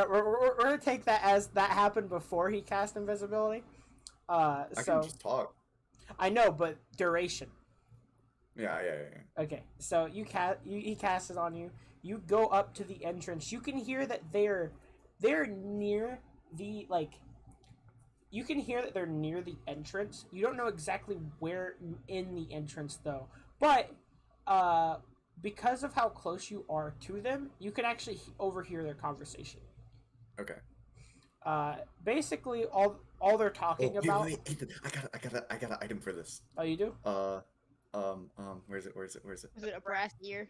gonna take that as that happened before he cast invisibility. I So can just talk. I know, but duration. Yeah. Okay, so he casts it on you. You go up to the entrance. You can hear that they're near the You can hear that they're near the entrance. You don't know exactly where in the entrance though, but because of how close you are to them, you can actually overhear their conversation. Okay. Basically, all they're talking about. Wait, Ethan, I got an item for this. Oh, you do? Where is it? Is it a brass ear?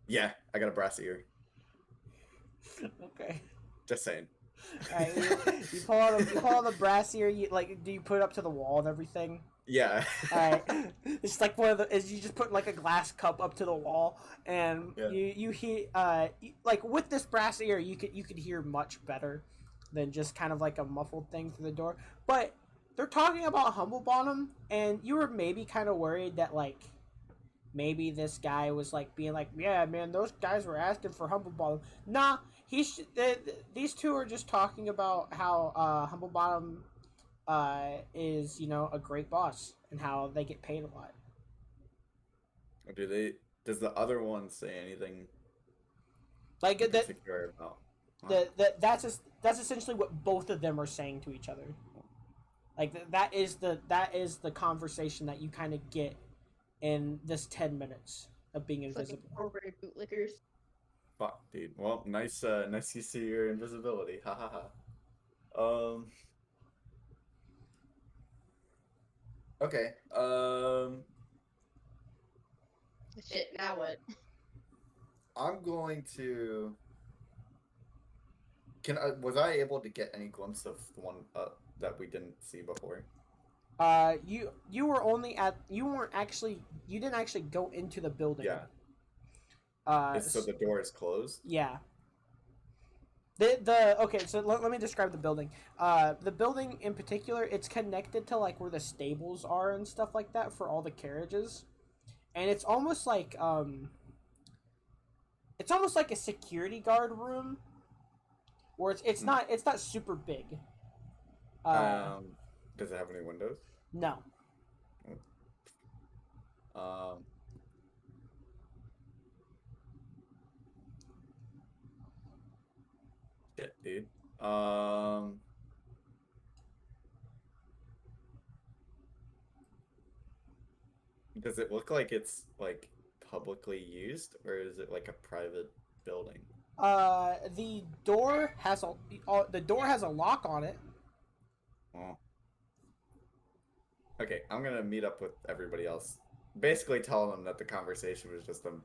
Yeah, I got a brass ear. Okay. Just saying. Alright, you pull out the brass ear. Do you put it up to the wall and everything? Yeah. Alright, it's like one of the is you just put like a glass cup up to the wall, and Yeah. you hear with this brass ear you could hear much better than just kind of like a muffled thing through the door. But they're talking about HummbleBottom, and you were maybe kind of worried that maybe this guy was being yeah, man, those guys were asking for HummbleBottom. Nah, these two are just talking about how HummbleBottom is a great boss and how they get paid a lot. Does the other one say anything Like in that particular about? that's essentially what both of them are saying to each other. That is the conversation that you kind of get in this 10 minutes of being invisible. Corporate bootlickers. Fuck, dude. Well, nice you see your invisibility. Ha ha ha. Okay. Shit. Now what? I'm going to. Was I able to get any glimpse of the one that we didn't see before? You were only you didn't actually go into the building. Yeah. So the door is closed? Yeah. Okay, so let me describe the building. The building in particular, it's connected to where the stables are and stuff like that for all the carriages, and it's almost like a security guard room, where it's not super big. Does it have any windows? No. Shit, dude. Does it look like it's publicly used, or is it like a private building? The door has a lock on it. Oh. Okay, I'm gonna meet up with everybody else. Basically tell them that the conversation was just them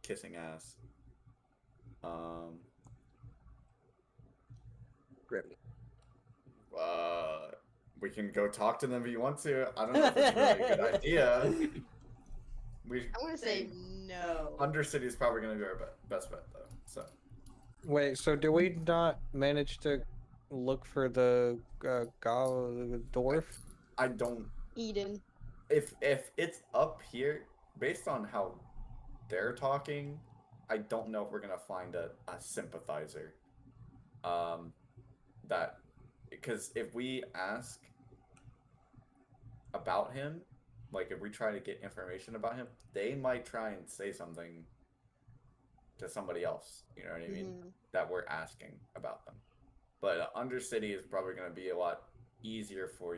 kissing ass. Grim. We can go talk to them if you want to. I don't know if it's really a good idea. I want to say no. Undercity is probably gonna be our best bet, though. So. Wait, so did we not manage to look for the dwarf? I don't. Eden. If it's up here, based on how they're talking, I don't know if we're gonna find a sympathizer. Because if we ask about him, if we try to get information about him, they might try and say something to somebody else. You know what I mean? Mm-hmm. That we're asking about them. But Undercity is probably gonna be a lot easier for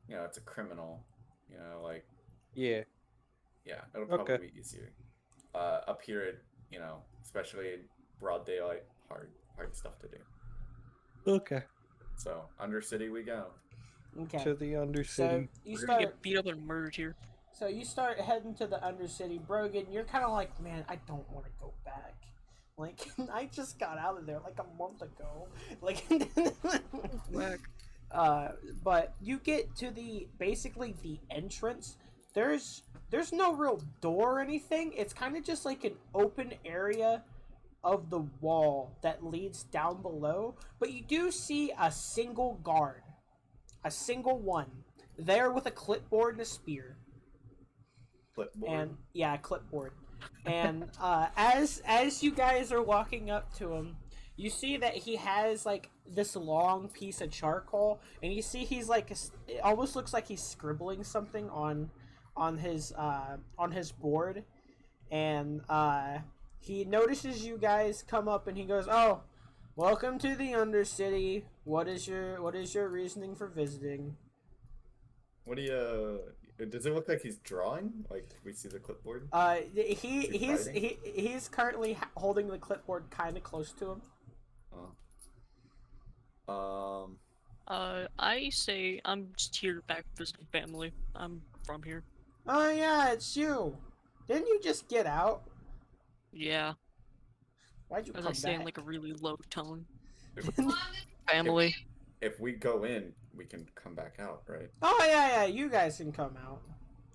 it's a criminal. Yeah. Yeah, it'll probably Okay. be easier. Up here, especially in broad daylight, hard stuff to do. Okay. So Undercity we go. Okay. To the So Undercity. you We're gonna start. get beat up and murdered here. So you start heading to the Undercity. Brogan, you're kind of like, man, I don't want to go back. I just got out of there a month ago. Whack. But you get to basically the entrance there's no real door or anything. It's kind of just like an open area of the wall that leads down below, but you do see a single guard, a single one, there with a clipboard and a spear. Clipboard. And yeah, clipboard. And as you guys are walking up to him, you see that he has like this long piece of charcoal, and you see he's like it almost looks like he's scribbling something on his board, and he notices you guys come up, and he goes, "Oh, welcome to the Undercity. What is your reasoning for visiting?" What do you? Does it look like he's drawing? Like we see the clipboard? He's currently holding the clipboard kind of close to him. I say I'm just here back visiting family. I'm from here. Oh yeah, it's you. Didn't you just get out? Yeah, Why'd you as come I say in back? like a really low tone. If, Family. if we go in, we can come back out, right? Oh yeah, you guys can come out.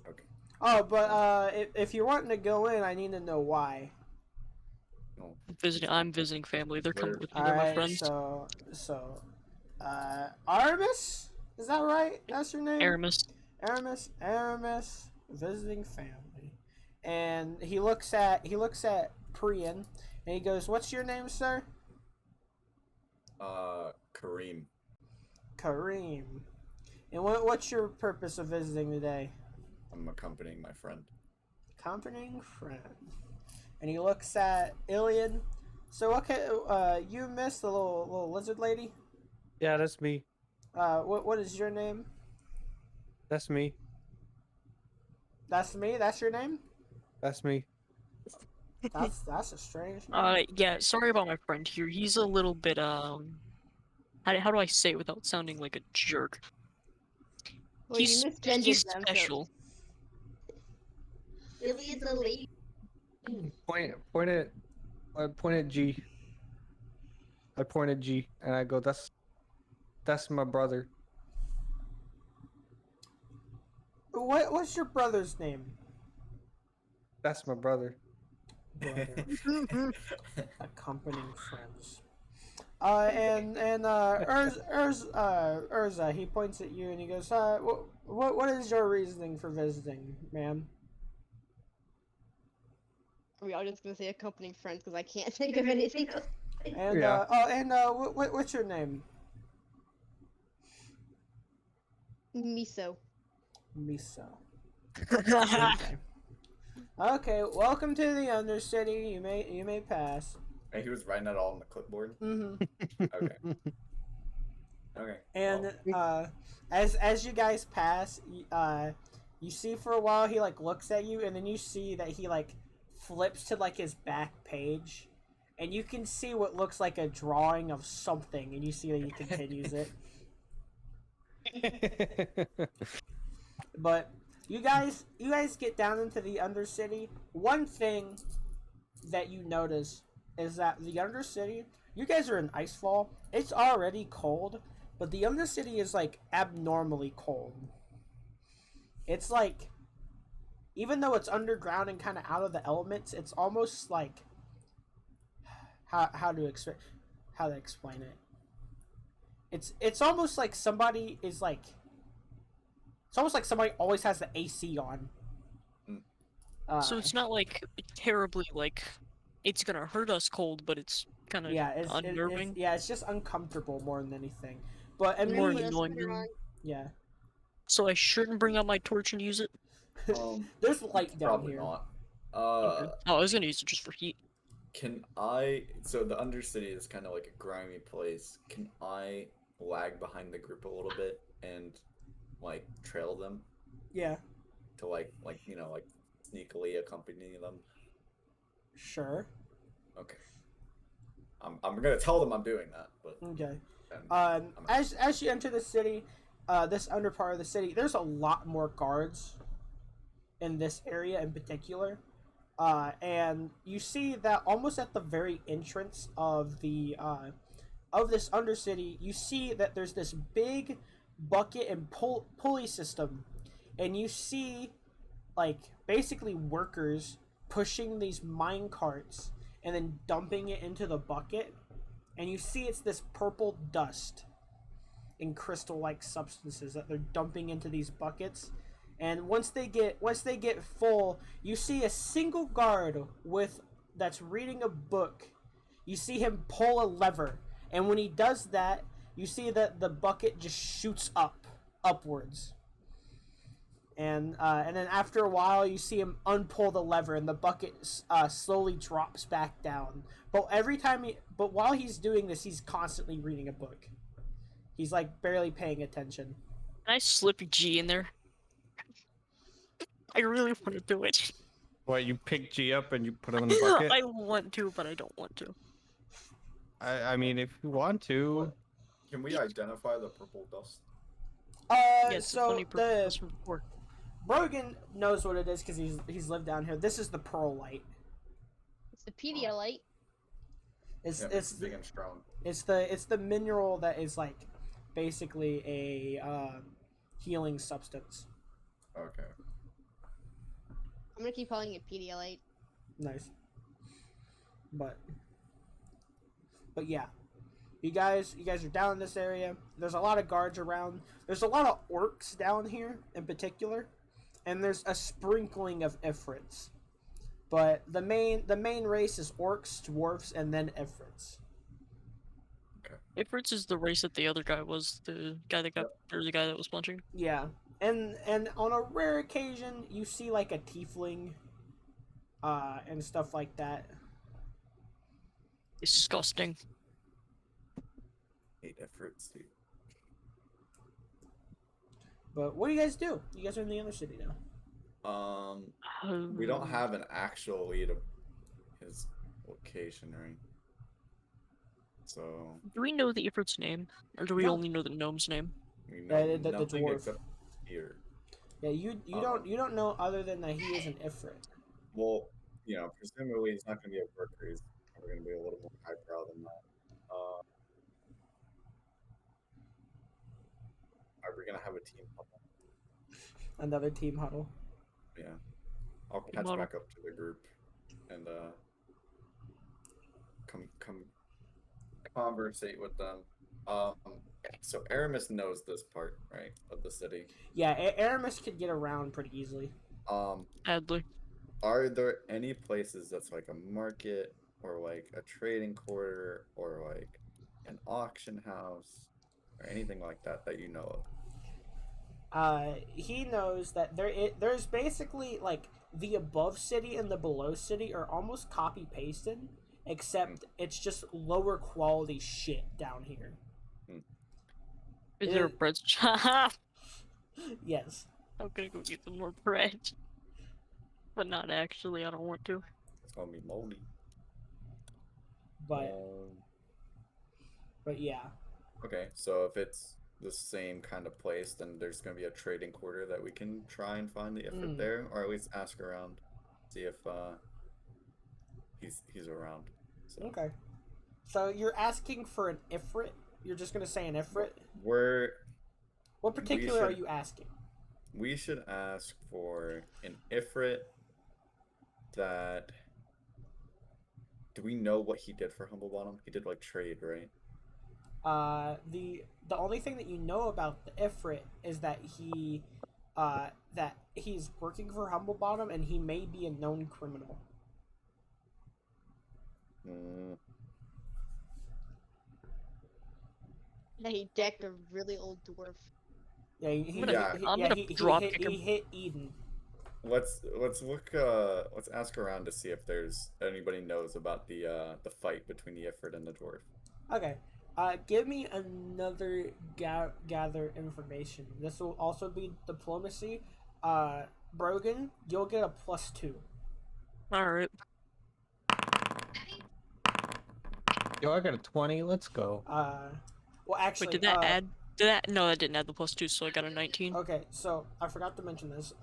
Okay. Oh, but if you're wanting to go in, I need to know why. No. I'm visiting family. They're coming Where- with me. They're my Alright, friends. so, Aramis? Is that right? That's your name? Aramis. Aramis, visiting family. And he looks at Priyan, and he goes, "What's your name, sir?" Kareem. Kareem. And what's your purpose of visiting today? I'm accompanying my friend. Accompanying friend. And he looks at Iliad. So okay, you missed the little lizard lady. Yeah, that's me. What is your name? That's me. That's me. That's your name. That's me. That's a strange name. Yeah, sorry about my friend here. He's a little bit, how do I say it without sounding like a jerk? Well, he's you misgendered he's them, special. So Iliad's a lady. Point at G. I point at G and I go, that's my brother. What's your brother's name? That's my brother. Brother. Accompanying friends. Urza, he points at you and he goes, what is your reasoning for visiting, ma'am? We are just gonna say accompanying friends because I can't think of anything else. And Yeah. what's your name? Miso. Miso. Okay. Okay, welcome to the Undercity. You may pass. And he was writing that all on the clipboard. Mm-hmm. Okay. Okay. And well, as you guys pass, you see for a while he like looks at you, and then you see that he like flips to like his back page, and you can see what looks like a drawing of something, and you see that he continues it. But you guys get down into the Undercity. One thing that you notice is that the Undercity, you guys are in Icefall. It's already cold, but the Undercity is like abnormally cold. It's like, even though it's underground and kind of out of the elements, it's almost like how to explain it. It's almost like somebody is like. It's almost like somebody always has the AC on. So it's not like terribly like it's gonna hurt us cold, but it's kind of unnerving. It's just uncomfortable more than anything. But and More me, annoying. yeah. So I shouldn't bring out my torch and use it. There's light down probably here. not. Okay. Oh, I was gonna use it just for heat. Can I? So the Undercity is kind of like a grimy place. Can I lag behind the group a little bit and like trail them Yeah, to like sneakily accompany them? sure. Okay. I'm gonna tell them I'm doing that, but Okay. then As you enter the city, this under part of the city, there's a lot more guards in this area in particular. And you see that almost at the very entrance of the of this Undercity, you see that there's this big bucket and pulley system, and you see like basically workers pushing these mine carts and then dumping it into the bucket, and you see it's this purple dust in crystal-like substances that they're dumping into these buckets. And once they get full, you see a single guard that's reading a book. You see him pull a lever, and when he does that, you see that the bucket just shoots upwards. And then after a while, you see him unpull the lever, and the bucket slowly drops back down. But while he's doing this, he's constantly reading a book. He's like barely paying attention. Can I slip a G in there? I really want to do it. What, you pick G up and you put him in the bucket? I want to, but I don't want to. I mean, if you want to. Can we identify the purple dust? Yes, So funny purpose from before. Brogan knows what it is because he's lived down here. This is the pearl light. It's the Pedialyte. It's big and strong. It's the mineral that is like basically a healing substance. Okay. I'm gonna keep calling it Pedialyte. Nice. But yeah. You guys are down in this area. There's a lot of guards around. There's a lot of orcs down here in particular. And there's a sprinkling of Ifrits. But the main race is orcs, dwarves, and then Ifrits. Ifrits is the race that the other guy was, the guy that was punching. Yeah. And on a rare occasion you see like a tiefling and stuff like that. Disgusting. Hate efforts, dude. But what do you guys do? You guys are in the other city now. We don't have an actual lead of his location, right? So. Do we know the Ifrit's name, or do we No. only know the gnome's name? We know the nothing dwarf. except here. Yeah, you don't know other than that he is an Ifrit. Well, presumably he's not going to be a worker. He's probably going to be a little more highbrow than that. Are we going to have a team huddle? Another team huddle. Yeah. I'll catch Huddle. back up to the group and come conversate with them. So Aramis knows this part, right, of the city. Yeah, Aramis could get around pretty easily. Adley. Are there any places that's like a market or like a trading quarter or like an auction house or anything like that that you know of? He knows that there's basically like the above city and the below city are almost copy pasted, except it's just lower quality shit down here. Is there a bread shop? Yes. I'm gonna go get some more bread. But not actually, I don't want to. It's gonna be moldy. But yeah. Okay, so if it's the same kind of place, then there's gonna be a trading quarter that we can try and find the Ifrit there, or at least ask around, see if he's around. So. Okay. So you're asking for an Ifrit? You're just gonna say an Ifrit? What particular are you asking? We should ask for an Ifrit that. Do we know what he did for HummbleBottom? He did like trade, right? The only thing that you know about the Ifrit is that he's working for HummbleBottom and he may be a known criminal. That he decked a really old dwarf. Yeah, he hit Eden. Let's look. Let's ask around to see if there's anybody knows about the fight between the Ifrit and the dwarf. Okay. Give me another gather information. This will also be diplomacy. Brogan, you'll get a +2. Alright. Yo, I got a 20. Let's go. Well, actually, Wait, did that add? No, that didn't add the +2, so I got a 19. Okay, so I forgot to mention this.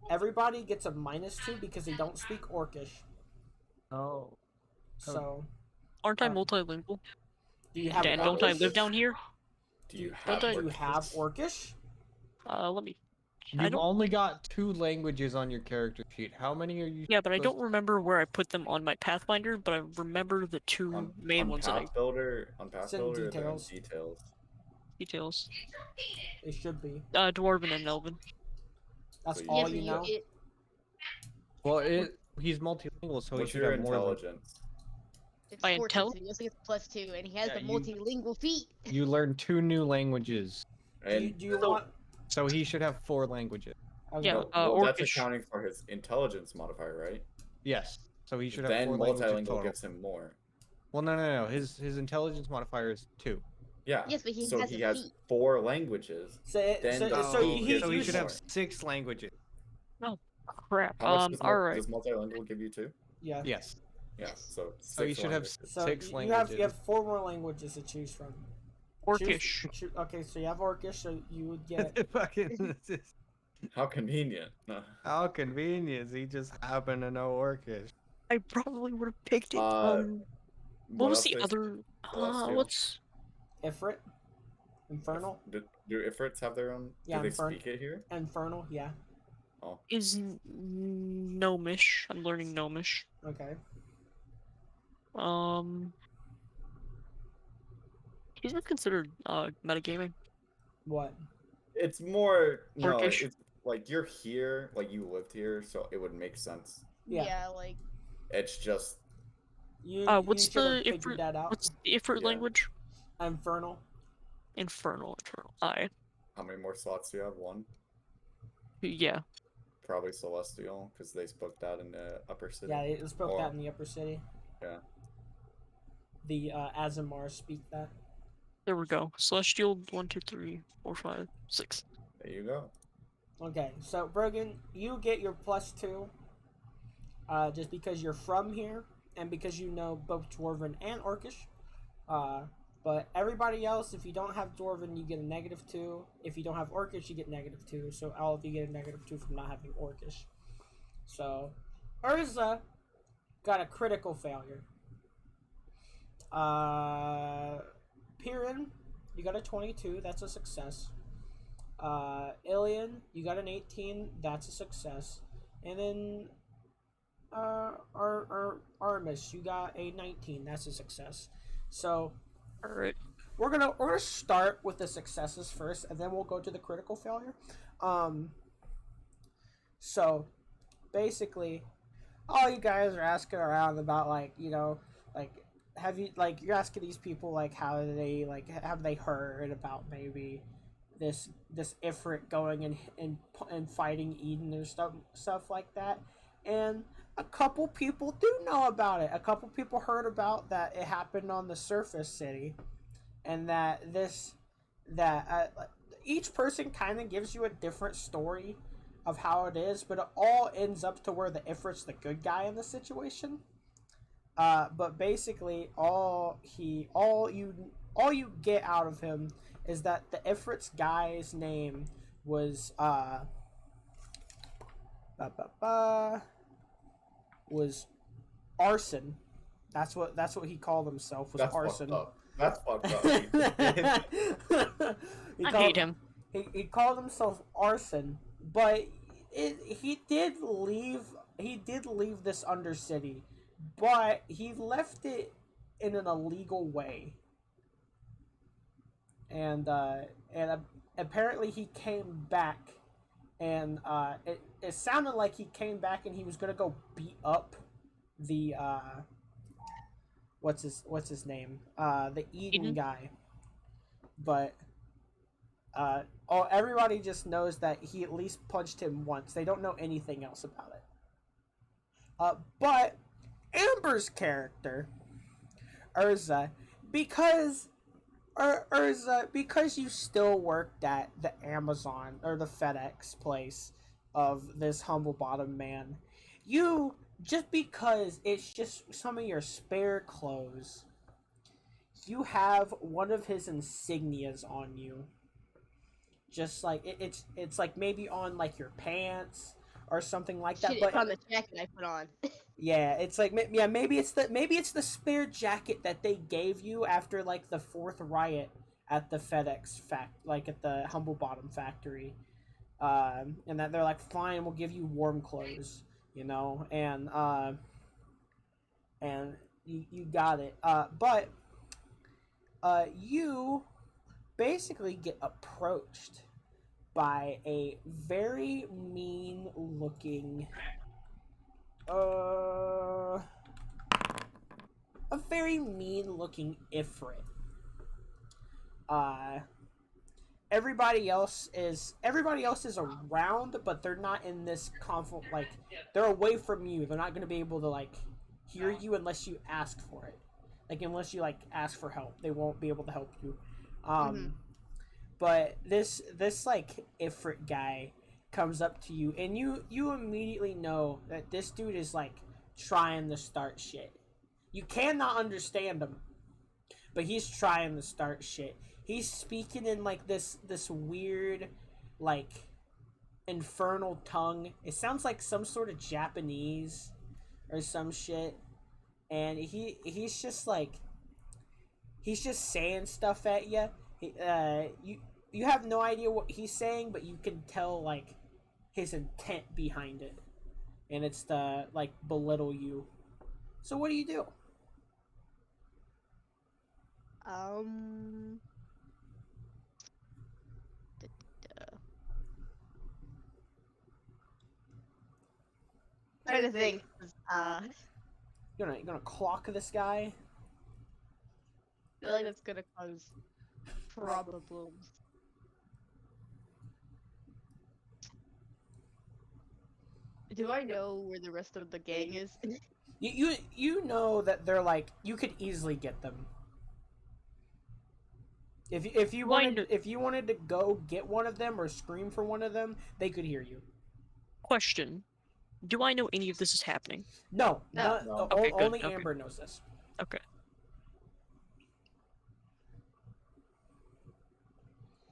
Everybody gets a -2 because they don't speak Orcish. Oh. So. Aren't I multilingual? Do you have? Dan, don't I live down here? Do you have Orcish? Let me You've only got 2 languages on your character sheet. How many are you? Yeah, but I supposed don't remember where I put them on my Pathfinder, but I remember the two main on ones that I Path Builder, on Path It's in Builder, they're in details. details. details. It should be. Dwarven and Elven. That's So all but you know. Well, he's multilingual, so What's he should your have more than. intelligence? It's My 14, intel? so he also gets +2, and he has Yeah, the you- multilingual feat. You learn 2 new languages, And Do you want? so he should have 4 languages. Okay. Yeah, well, that's Orcish. accounting for his intelligence modifier, right? Yes. So he should have Then 4 languages multilingual total. gives him more. Well, no. His intelligence modifier is 2. Yeah. Yes, but he so has he a has feat. 4 languages. So, Then so, the so feat he, gives so you he should more. have 6 languages. Crap. How much does, Alright. does multilingual give you 2? yeah. Yes. Yeah. Yes. So So you six should have languages. So 6 you languages. have 4 more languages to choose from. Orcish. Okay, so you have Orcish, so you would get. Fucking. How convenient. No. How convenient. He just happened to know Orcish. I probably would have picked it. What What was else the is other? Celestial? What's Ifrit, Infernal, Do Ifrits have their own? Yeah, Do they Infern- speak it here? Infernal. Yeah. Oh. is Gnomish? I'm learning Gnomish. Okay. Is it considered metagaming? What? It's more no. Orcish? It's like you're here, like you lived here, so it would make sense. Yeah. Like It's just You. What's you should have the figured Ifrit? that out. What's the Ifrit Yeah. language? Infernal. Infernal. Aye. how many more slots do you have? 1. Yeah. Probably Celestial, because they spoke that in the Upper City. Yeah, it spoke Or- that in the Upper City. Yeah. The Azamar speak that. There we go. Celestial 1, 2, 3, 4, 5, 6. There you go. Okay, so Brogan, you get your +2, just because you're from here and because you know both Dwarven and Orcish. But everybody else, if you don't have Dwarven, you get a -2. If you don't have Orcish, you get -2. So all of you get a -2 from not having Orcish. So Urza got a critical failure. Piran, you got a 22. That's a success. Ilian, you got an 18. That's a success. And then Armis, you got a 19. That's a success. So Alright. we're gonna start with the successes first, and then we'll go to the critical failure. So basically, all you guys are asking around about, like, you know, like, have you, like, you're asking these people, like, how do they, like, have they heard about maybe this Ifrit going and fighting Eden or stuff like that. And a couple people do know about it. A couple people heard about that it happened on the surface city, and that each person kind of gives you a different story of how it is, but it all ends up to where the Ifrit's the good guy in the situation. But basically, all you get out of him is that the Ifrit's guy's name was was Arson. That's what he called himself, was That's Arson. fucked up. That's fucked up. I hate him. He called himself Arson, but he did leave this Undercity, but he left it in an illegal way. And apparently he came back, and it sounded like he came back and he was gonna go beat up the what's his name, the Eden guy, but everybody just knows that he at least punched him once. They don't know anything else about it. But Amber's character, Urza, because you still worked at the Amazon or the FedEx place of this HummbleBottom man, you, just because it's just some of your spare clothes, you have one of his insignias on you. Just like it's like maybe on like your pants or something like that. shit, But it's on the jacket I put on. yeah, it's like, yeah, maybe it's the spare jacket that they gave you after like the 4th riot at the FedEx at the HummbleBottom factory. and that they're like, fine, we'll give you warm clothes, and you got it. But you basically get approached by a very mean looking Ifrit. Uh everybody else is around, but they're not in this conflict. Like, they're away from you. They're not going to be able to like hear you unless you ask for it. Like, unless you like ask for help, they won't be able to help you. But this like Ifrit guy comes up to you, and you immediately know that this dude is like trying to start shit. You cannot understand him, but he's trying to start shit. He's speaking in like this weird, like, infernal tongue. It sounds like some sort of Japanese or some shit. And he's just saying stuff at you. You have no idea what he's saying, but you can tell like his intent behind it, and it's to like belittle you. So what do you do? Trying to think. You're gonna clock this guy? I feel like that's gonna cause problems. Do I know where the rest of the gang is? You know that they're like, you could easily get them. If you wanted to go get one of them or scream for one of them, they could hear you. Question: do I know any of this is happening? No. Okay, good. Only Okay. Amber knows this. Okay.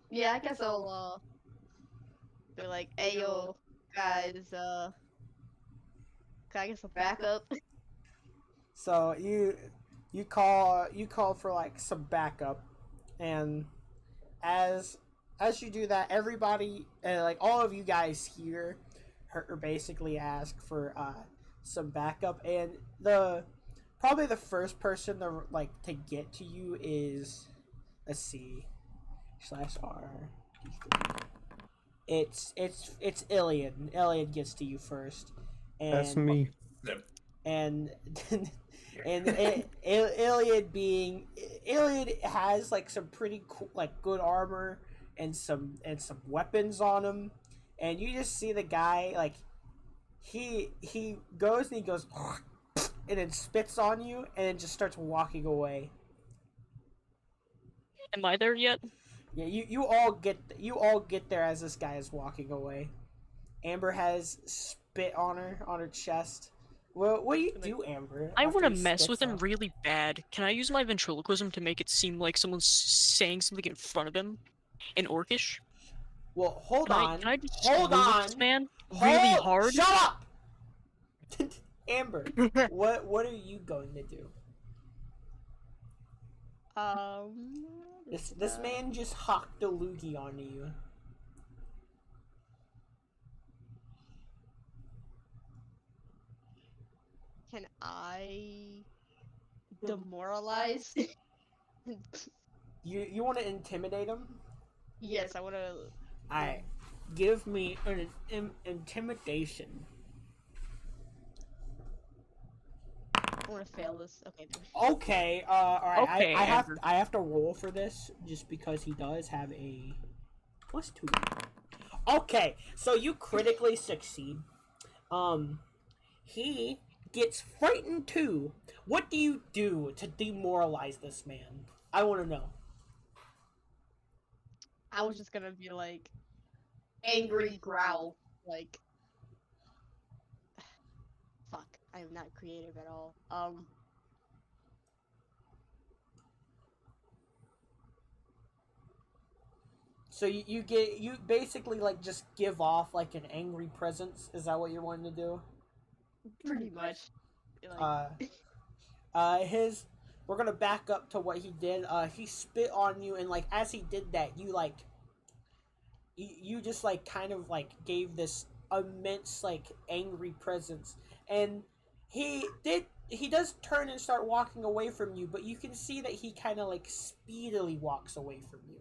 Yeah, I guess I'll be like, hey yo, guys, can I get some backup? So you call for like some backup, and as you do that, everybody, like all of you guys here, basically ask for some backup, and probably the first person to get to you is, let's see, /R. It's Iliad. Iliad gets to you first, and That's me. and Iliad has like some pretty cool, like, good armor and some weapons on him, and you just see the guy like he goes and he goes and then spits on you and then just starts walking away. Am I there yet? Yeah, you all get there as this guy is walking away. Amber has spit on her chest. Well, what do you do, Amber? I want to he mess spits with him on- really bad. Can I use my ventriloquism to make it seem like someone's saying something in front of him in Orcish? Well, hold Can on. I just Hold screw with on. this man really hard? Shut up, Amber. What are you going to do? This man just hocked a loogie onto you. Can I demoralize? You want to intimidate him? Yes, I want to. Alright, give me an intimidation. I want to fail this. Okay. Okay, alright. Okay, I Amber. have to roll for this just because he does have a +2. Okay, so you critically succeed. He gets frightened too. What do you do to demoralize this man? I want to know. I was just gonna be like, angry growl, like. Fuck, I am not creative at all. So you basically like just give off like an angry presence. Is that what you're wanting to do? Pretty much. Like, We're gonna back up to what he did. He spit on you, and like as he did that, you like you just like kind of like gave this immense like angry presence, and he does turn and start walking away from you, but you can see that he kind of like speedily walks away from you,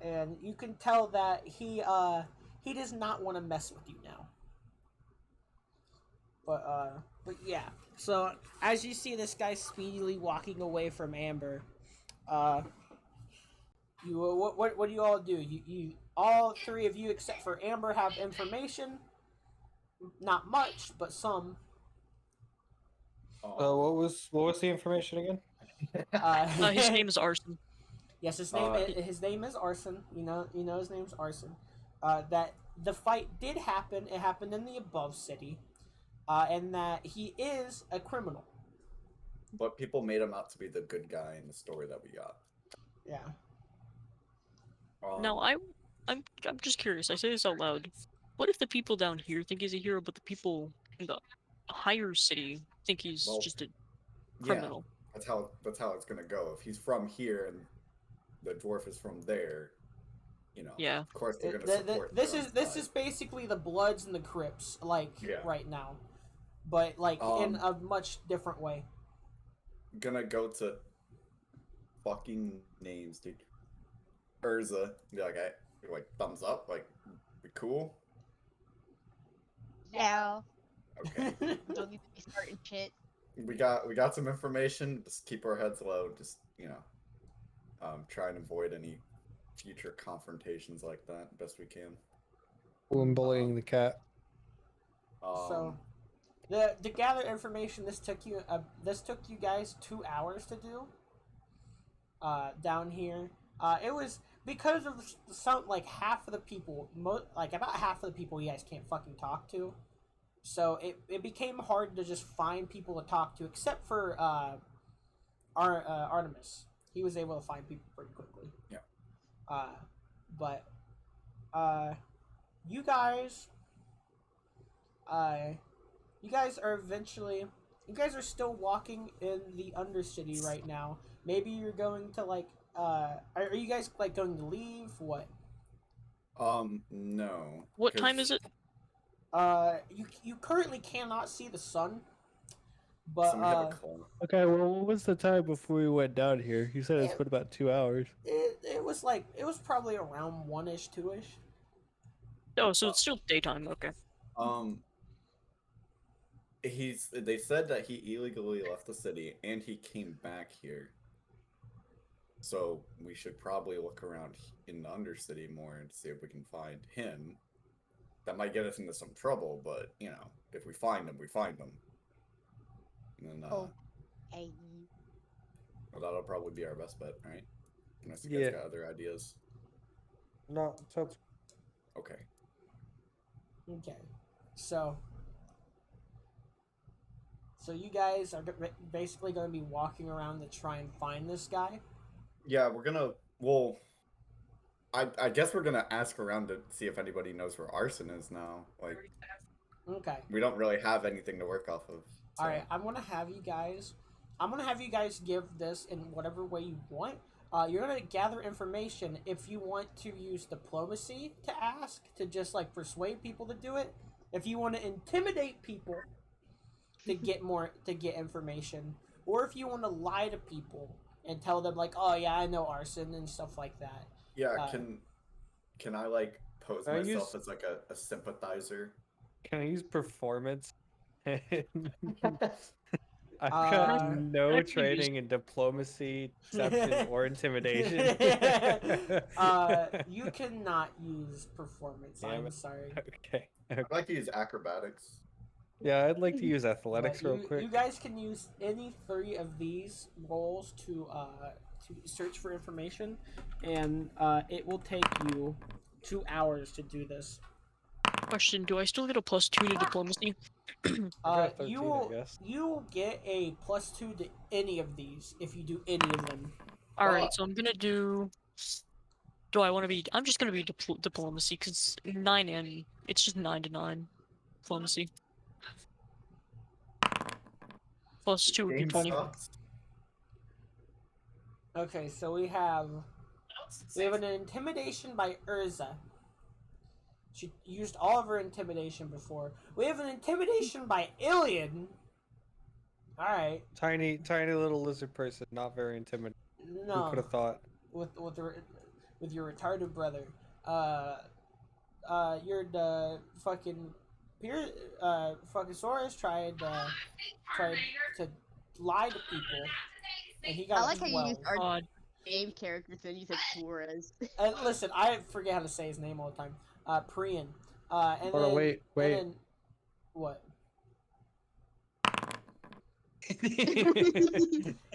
and you can tell that he does not want to mess with you now. But yeah. So as you see this guy speedily walking away from Amber, uh, you what do you all do? You all three of you except for Amber have information. Not much, but some. What was the information again? His name is Arson. Yes, his Uh, name is Arson. You know his name's Arson. That the fight did happen. It happened in the above city, and that he is a criminal. but people made him out to be the good guy in the story that we got. Yeah. Now I'm just curious. I say this out loud. What if the people down here think he's a hero, but the people in the higher city think he's Well, just a yeah, criminal? that's how it's gonna go. If he's from here and the dwarf is from there, Yeah. of course they're gonna support. This their is own this side. is basically the Bloods and the Crips, like Yeah. right now, but like in a much different way. Gonna go to fucking names, dude. Urza, be like, like thumbs up, like we cool. Yeah. Okay, Don't need to be starting shit. we got some information. Just keep our heads low. Just try and avoid any future confrontations like that best we can. I'm bullying the cat. So, to gather information, this took you guys 2 hours to do. Down here, it was because of some like half of the people, like about half of the people you guys can't fucking talk to. So it became hard to just find people to talk to, except for Artemis. He was able to find people pretty quickly. Yeah. But you guys, you guys are still walking in the Undercity right now. Maybe you're going to like, are you guys like going to leave? What? No. What time is it? You currently cannot see the sun, but Somebody have a call. Okay, well, what was the time before we went down here? You said it's been about 2 hours. it was probably around 1-ish, 2-ish. Oh, so it's still daytime. Okay. They said that he illegally left the city and he came back here. So we should probably look around in the Undercity more and see if we can find him. That might get us into some trouble, but if we find him, we find him. And then, Hey. well, that'll probably be our best bet, right? Unless you Yeah. guys got other ideas. No, sounds Okay. Okay, so you guys are basically going to be walking around to try and find this guy. Yeah, we're gonna. Well, I guess we're gonna ask around to see if anybody knows where Arson is now. Like, Okay. we don't really have anything to work off of. So. All right, I'm gonna have you guys give this in whatever way you want. You're gonna gather information. If you want to use diplomacy to ask, to just like persuade people to do it. If you want to intimidate people to get information, or if you want to lie to people and tell them like, oh yeah, I know Arson and stuff like that. Yeah, can I like pose I myself as like a sympathizer? Can I use performance? I've got no training in diplomacy, deception, or intimidation. You cannot use performance. Damn I'm it. sorry. Okay. I'd like to use acrobatics. Yeah, I'd like to use athletics But real quick. You guys can use any 3 of these rolls to search for information, and it will take you 2 hours to do this. Question: do I still get a +2 to diplomacy? I got 13, You I guess. will get a +2 to any of these if you do any of them. All right, so I'm gonna do. Do I want to be? I'm just gonna be diplomacy because 9 and it's just 9 to 9 diplomacy. +2 would be Game 20. sucks. Okay, so we have We have an intimidation by Urza. She used all of her intimidation before. We have an intimidation by Iliad. Alright. Tiny little lizard person, not very intimidating. Who No. could have thought? With your retarded brother. You're the fucking fucking Soros tried to lie to people, and he got I like how you use 12. our God. game characters and you said Torres. Listen, I forget how to say his name all the time. Priyan. And Hold on, then, wait. And then, what?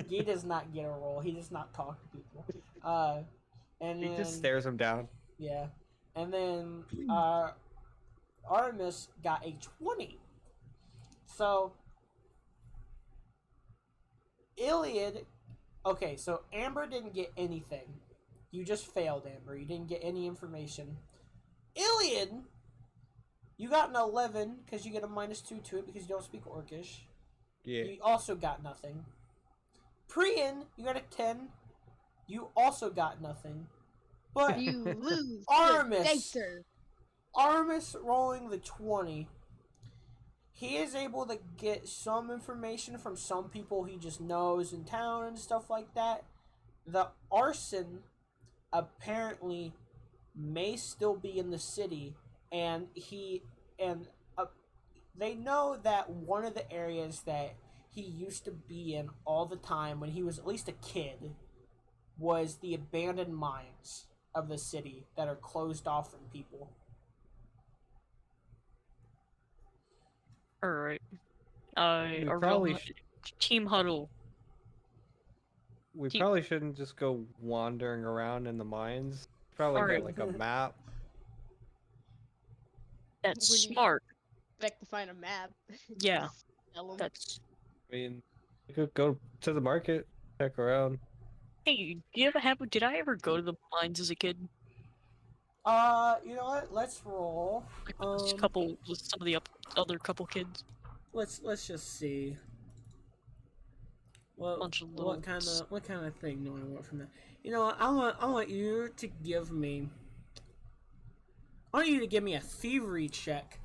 He does not get a role. He does not talk to people. And He then, just stares him down. Yeah. And then Artemis got a 20. So Iliad, okay, so Amber didn't get anything. You just failed, Amber. You didn't get any information. Iliad, you got an 11 because you get a -2 to it because you don't speak Orcish. Yeah. You also got nothing. Priyan, you got a 10. You also got nothing. But You lose. Artemis. Gangster. Artemis rolling the 20. He is able to get some information from some people he just knows in town and stuff like that. The arson apparently may still be in the city, and they know that one of the areas that he used to be in all the time when he was at least a kid was the abandoned mines of the city that are closed off from people. Alright. We Our probably real team huddle. We Keep- probably shouldn't just go wandering around in the mines. Probably Alright. get like a map. That's When you- smart. Expect to find a map. Yeah. Tell 'em. That's. I mean, we could go to the market, check around. Hey, did I ever go to the mines as a kid? You know what? Let's roll. Like with some of the other couple kids. Let's just see. What Bunch of what little kind of thing do I want from that? You know what? I want you to give me. I want you to give me a thievery check.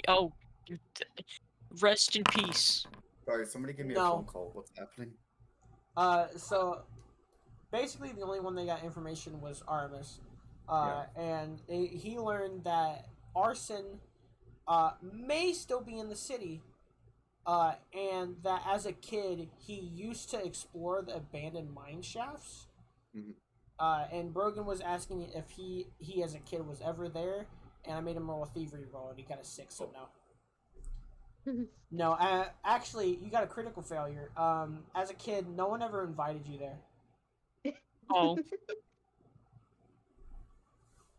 Oh, rest in peace. Sorry, somebody give me a No. phone call. What's happening? So basically the only one that got information was Artemis. And he learned that arson may still be in the city. And that as a kid he used to explore the abandoned mine shafts. Mhm. And Brogan was asking if he as a kid was ever there, and I made him roll a thievery roll, and he got a 6, so no. No, actually, you got a critical failure. As a kid, no one ever invited you there. Oh,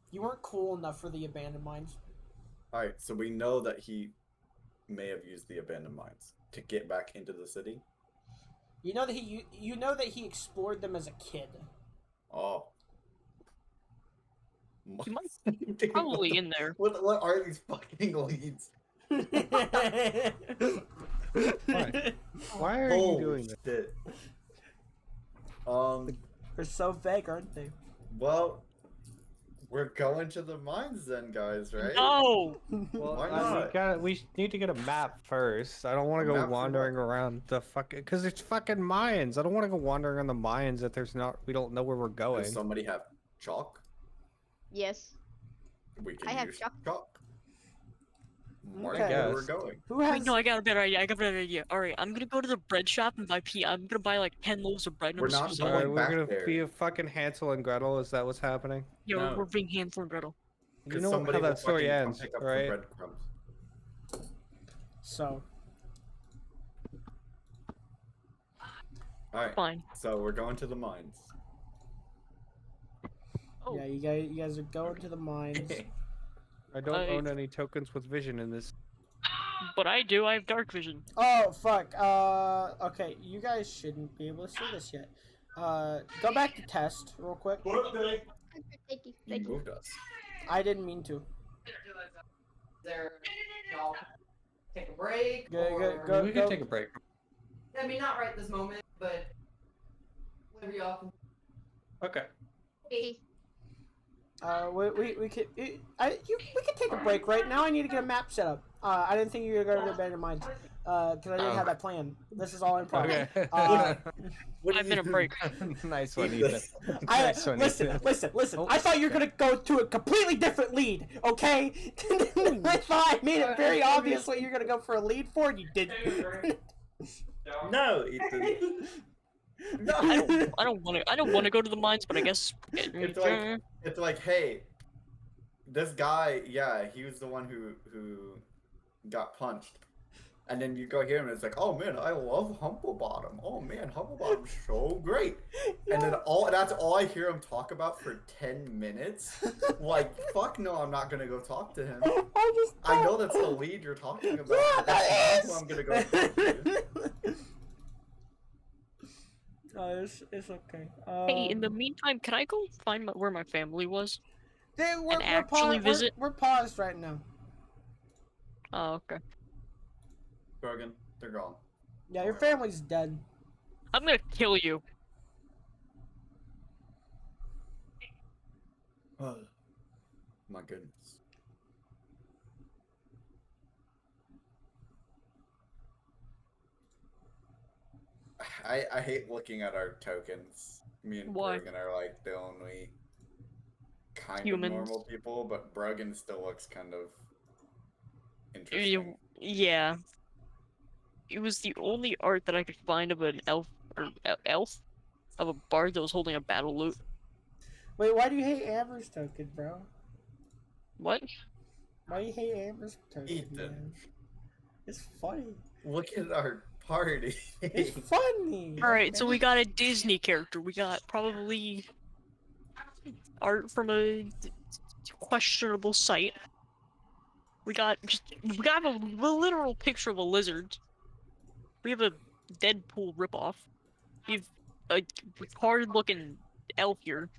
You weren't cool enough for the abandoned mines. Alright, so we know that he may have used the abandoned mines to get back into the city. You know that he explored them as a kid. Oh. He might- probably in there. What are these fucking leads? Why are you doing this? Shit. They're so vague, aren't they? Well, we're going to the mines then, guys, right? No. Well, Why not? we need to get a map first. I don't want A to map go for wandering around the fucking, because it's fucking mines. I don't want to go wandering on the mines if we don't know where we're going. Does somebody have chalk? Yes. We can I have use chalk. chalk. Mark Okay. where we're going. Who has? Wait, no, I got a better idea. Alright, I'm gonna go to the bread shop and I'm gonna buy like 10 loaves of bread. And We're I'm just not gonna going sell Alright, them. we're back gonna there. be a fucking Hansel and Gretel. Is that what's happening? Yeah, No. we're being Hansel and Gretel. You know how somebody will that story fucking come ends, pick up some right? breadcrumbs. So Alright, Fine. so we're going to the mines. Oh. yeah, you guys are going to the mines. I don't own any tokens with vision in this. But I do. I have dark vision. Oh fuck. Okay, you guys shouldn't be able to see this yet. Go back to test real quick. Thank you. You Thank you. moved us. I didn't mean to. There, y'all take a break. Go- or... go- we could take a break. I mean, not right this moment, but whatever y'all can. Okay. Hey. We could we could take a break right now. I need to get a map set up. I didn't think you were gonna go better mines. Because I didn't have that plan. This is all improv. Okay. What 5 minute break. Nice one, Ethan. Ethan. I Nice one, listen. Ethan. Oh, I thought you were okay. gonna go to a completely different lead. Okay. I thought I made it very obvious what you're gonna go for a lead for. And you didn't. No, Ethan. I don't want to go to the mines, but I guess It's like, hey, this guy, yeah, he was the one who got punched. And then you go hear him and it's like, oh man, I love HummbleBottom. Oh man, HummbleBottom's so great. And then that's all I hear him talk about for 10 minutes. Like, fuck no, I'm not gonna go talk to him. I know that's the lead you're talking about. Yeah, but that that's is. who I'm gonna go talk to. It's okay. Hey, in the meantime, can I go find where my family was? we're actually visit? We're paused right now. Oh, okay. Brogan, they're gone. Yeah, your family's dead. I'm gonna kill you. Oh, my goodness. I hate looking at our tokens. Me and Why? Brogan are like the only kind Humans. of normal people, but Brogan still looks kind of interesting. Yeah. It was the only art that I could find of an elf of a bard that was holding a battle lute. Wait, why do you hate Amber's token, bro? What? Why do you hate Amber's token? Ethan. Man? It's funny. Look at our party. It's funny. Alright, so we got a Disney character. We got probably art from a questionable site. We got a literal picture of a lizard. We have a Deadpool ripoff. We have a hard-looking elf here.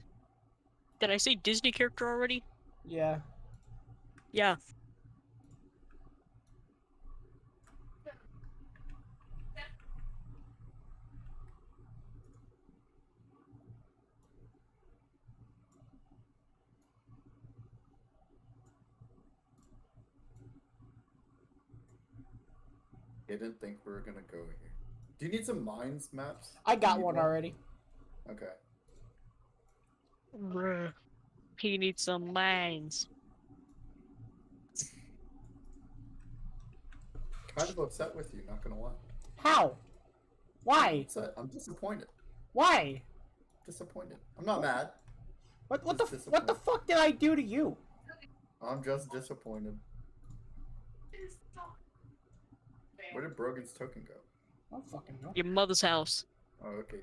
Did I say Disney character already? Yeah. Yeah. I didn't think we were gonna go here. Do you need some mines maps? I got Need one already. Okay. Bruh. He needs some mines. Kind of upset with you, not gonna lie. How? Why? Upset. I'm disappointed. Why? Disappointed. I'm not mad. What Just the disappointed. fuck did I do to you? I'm just disappointed. Where did Brogan's token go? I don't fucking know. Your mother's house. Oh, okay.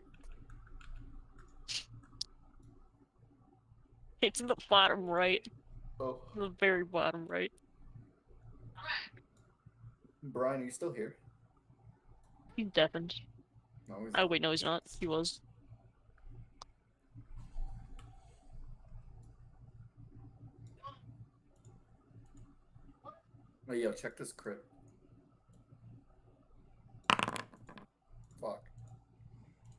It's in the bottom right. Oh, The very bottom right. Brian, are you still here? He's deafened. No, he's Oh not. wait, no he's not. He was. Oh, yo, check this crit. Fuck.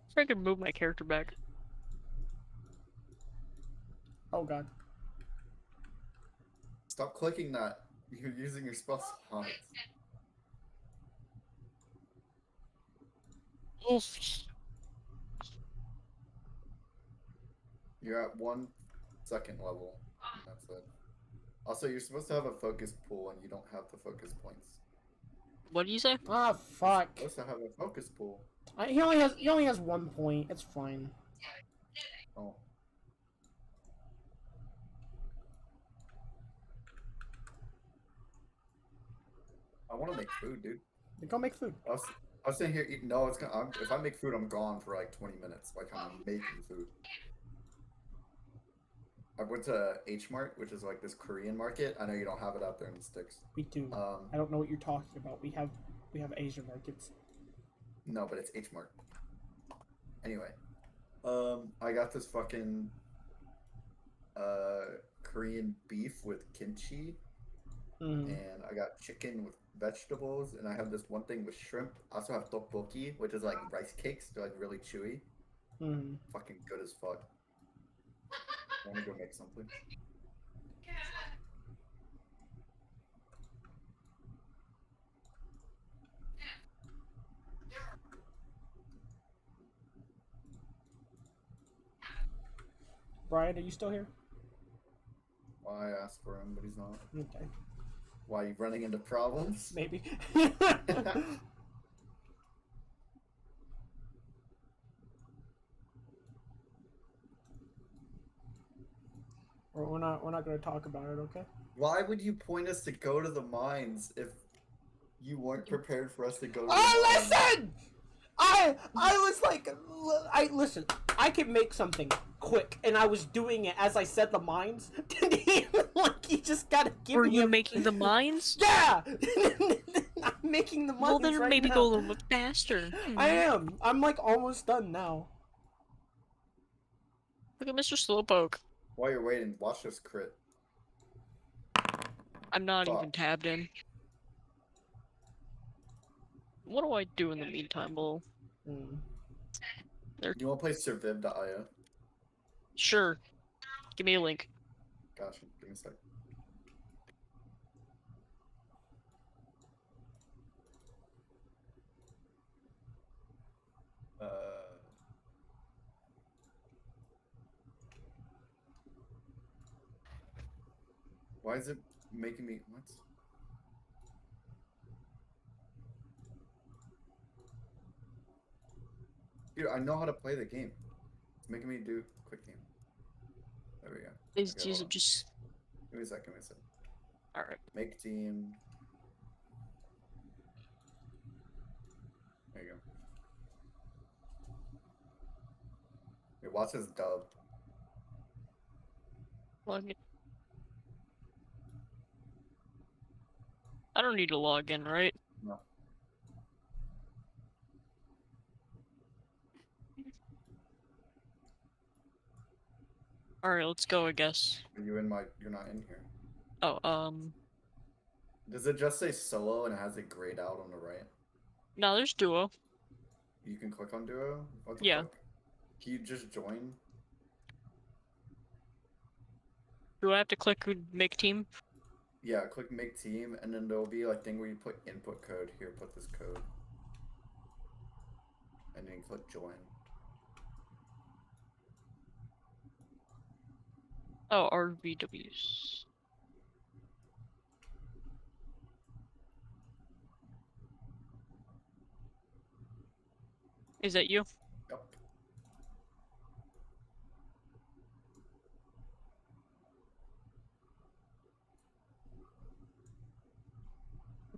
So I could move my character back. Oh god. Stop clicking that. You're using your spell slots. Oof. You're at 1 second level. That's it. Also, you're supposed to have a focus pool, and you don't have the focus points. What do you say? Ah, fuck. You're supposed to have a focus pool. He only has 1 point. It's fine. Oh. I want to make food, dude. Then go make food. I was sitting here eating. No, it's gonna. If I make food, I'm gone for like 20 minutes. Like I'm making food. I went to H Mart, which is like this Korean market. I know you don't have it out there in the sticks. We do. I don't know what you're talking about. We have Asian markets. No, but it's H Mart. Anyway, I got this fucking Korean beef with kimchi, and I got chicken with vegetables, and I have this one thing with shrimp. I also have tteokbokki, which is like rice cakes. They're like really chewy. Fucking good as fuck. Want to go make something? Brian, are you still here? Well, I asked for him, but he's not. Okay. Why, you running into problems? Maybe. We're not going to talk about it, okay? Why would you point us to go to the mines if you weren't prepared for us to go to the Oh, mines? listen! I was like, listen. I can make something quick, and I was doing it as I said the mines. Like you just gotta give Were me. you making the mines? Yeah, I'm making the mines. Well, then right maybe now. go a little bit faster. I am. I'm like almost done now. Look at Mr. Slowpoke. While you're waiting, watch this crit. I'm not Fuck. even tabbed in. What do I do in the meantime, Bull? You want to play surviv.io? Sure. Give me a link. Gotcha. Give me a sec. Why is it making me what? Dude, I know how to play the game. It's making me do quick game. There we go. These Okay, hold are on. just. Give me a sec. Give me a sec. Alright. Make team. There you go. Wait, watch this dub. Log in. I don't need to log in, right? No. Alright, let's go, I guess. Are you in my? You're not in here. Oh, Does it just say solo and it has it grayed out on the right? no, there's duo. You can click on duo? What the Yeah. fuck? Can you just join? Do I have to click make team? Yeah, click make team, and then there'll be like thing where you put input code. Here, put this code. And then click join. Oh, RVWs. Is that you? Yep.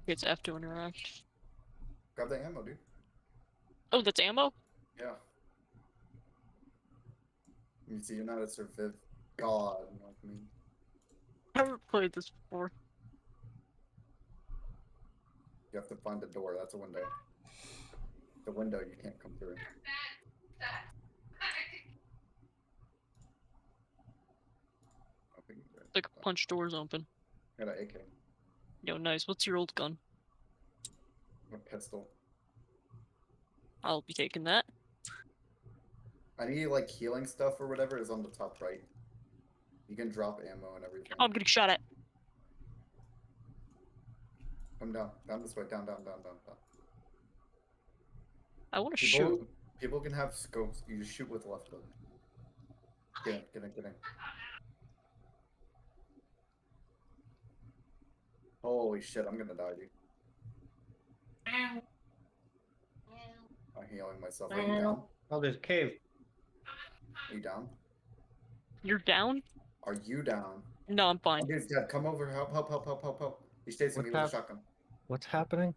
It's F to interact. Grab the ammo, dude. Oh, that's ammo? Yeah. You see, you're not a surviv god like me. I haven't played this before. You have to find the door. That's a window. The window you can't come through. I think you're right. Like punch doors open. Got an AK. Yo, nice. What's your old gun? A pistol. I'll be taking that. I need like healing stuff or whatever is on the top right. You can drop ammo and everything. Oh, I'm getting shot at. Come down. Down this way. Down. I want to shoot. People can have scopes. You just shoot with left click. Get in. Holy shit, I'm gonna die, dude. I'm healing myself. Are you down? Oh, there's a cave. Are you down? You're down? Are you down? No, I'm fine. Oh, dude's dead. Come over. Help. He's chasing me with a shotgun. What's happening?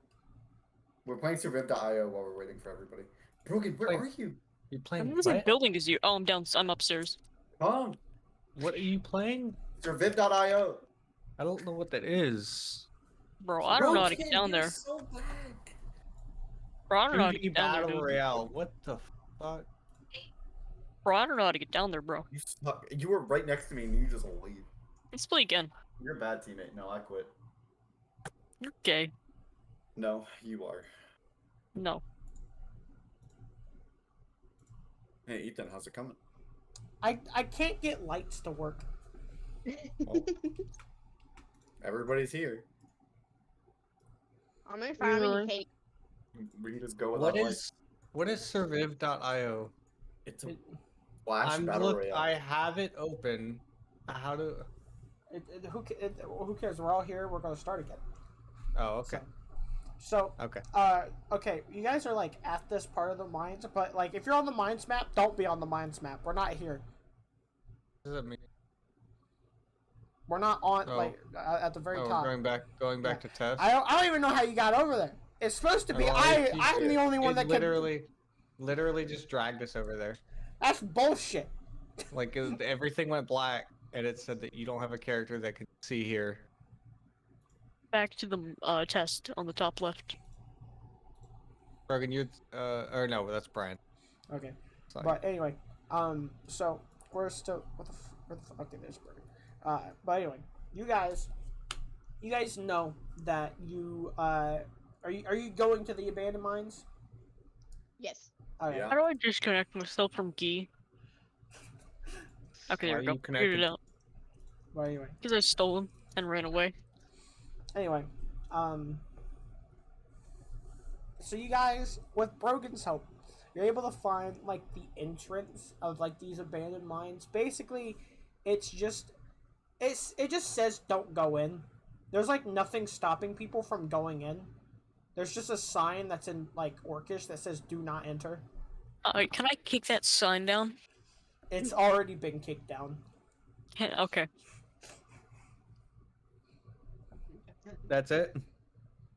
We're playing surviv.io while we're waiting for everybody. Brogan, where are you? You I'm playing in the same what? building as you. Oh, I'm down. I'm upstairs. Come. What are you playing? Surviv.io. I don't know what that is. Bro, I don't know how to get down there. So bad. Bro, I don't know how to 2D get down there, Battle dude. Royale. What the fuck? Bro, I don't know how to get down there, bro. You suck. You were right next to me and you just leave. Let's play again. You're a bad teammate. No, I quit. You're gay. No, you are. No. Hey, Ethan, how's it coming? I can't get lights to work. Well, everybody's here. I'm in farming Really? cake. We can just go What without is Surviv.io? It's a Flash I'm battle royale. I have it open. How do? Who cares? We're all here. We're gonna start again. Oh, okay. So, Okay. okay, you guys are like at this part of the mines, but like if you're on the mines map, don't be on the mines map. We're not here. What does that mean? We're not on Oh. like at the very Oh, top. we're going back to test. I don't even know how you got over there. It's supposed to be. Well, I'm the only one that literally just dragged us over there. That's bullshit. Like everything went black, and it said that you don't have a character that can see here. Back to the test on the top left. Brogan, you or no, that's Brian. Okay, Sorry. but anyway, so we're still where the fuck? Okay, there's Burger. But anyway, you guys know that you are you going to the abandoned mines? Yes. Okay. Yeah. How do I disconnect myself from Gee? Okay, Why there are we go. you Figured connected it to- out. But anyway, Because I stole him and ran away. anyway, so you guys, with Brogan's help, you're able to find like the entrance of like these abandoned mines. Basically, it just says don't go in. There's like nothing stopping people from going in. There's just a sign that's in like Orcish that says do not enter. Can I kick that sign down? It's already been kicked down. Okay. That's it.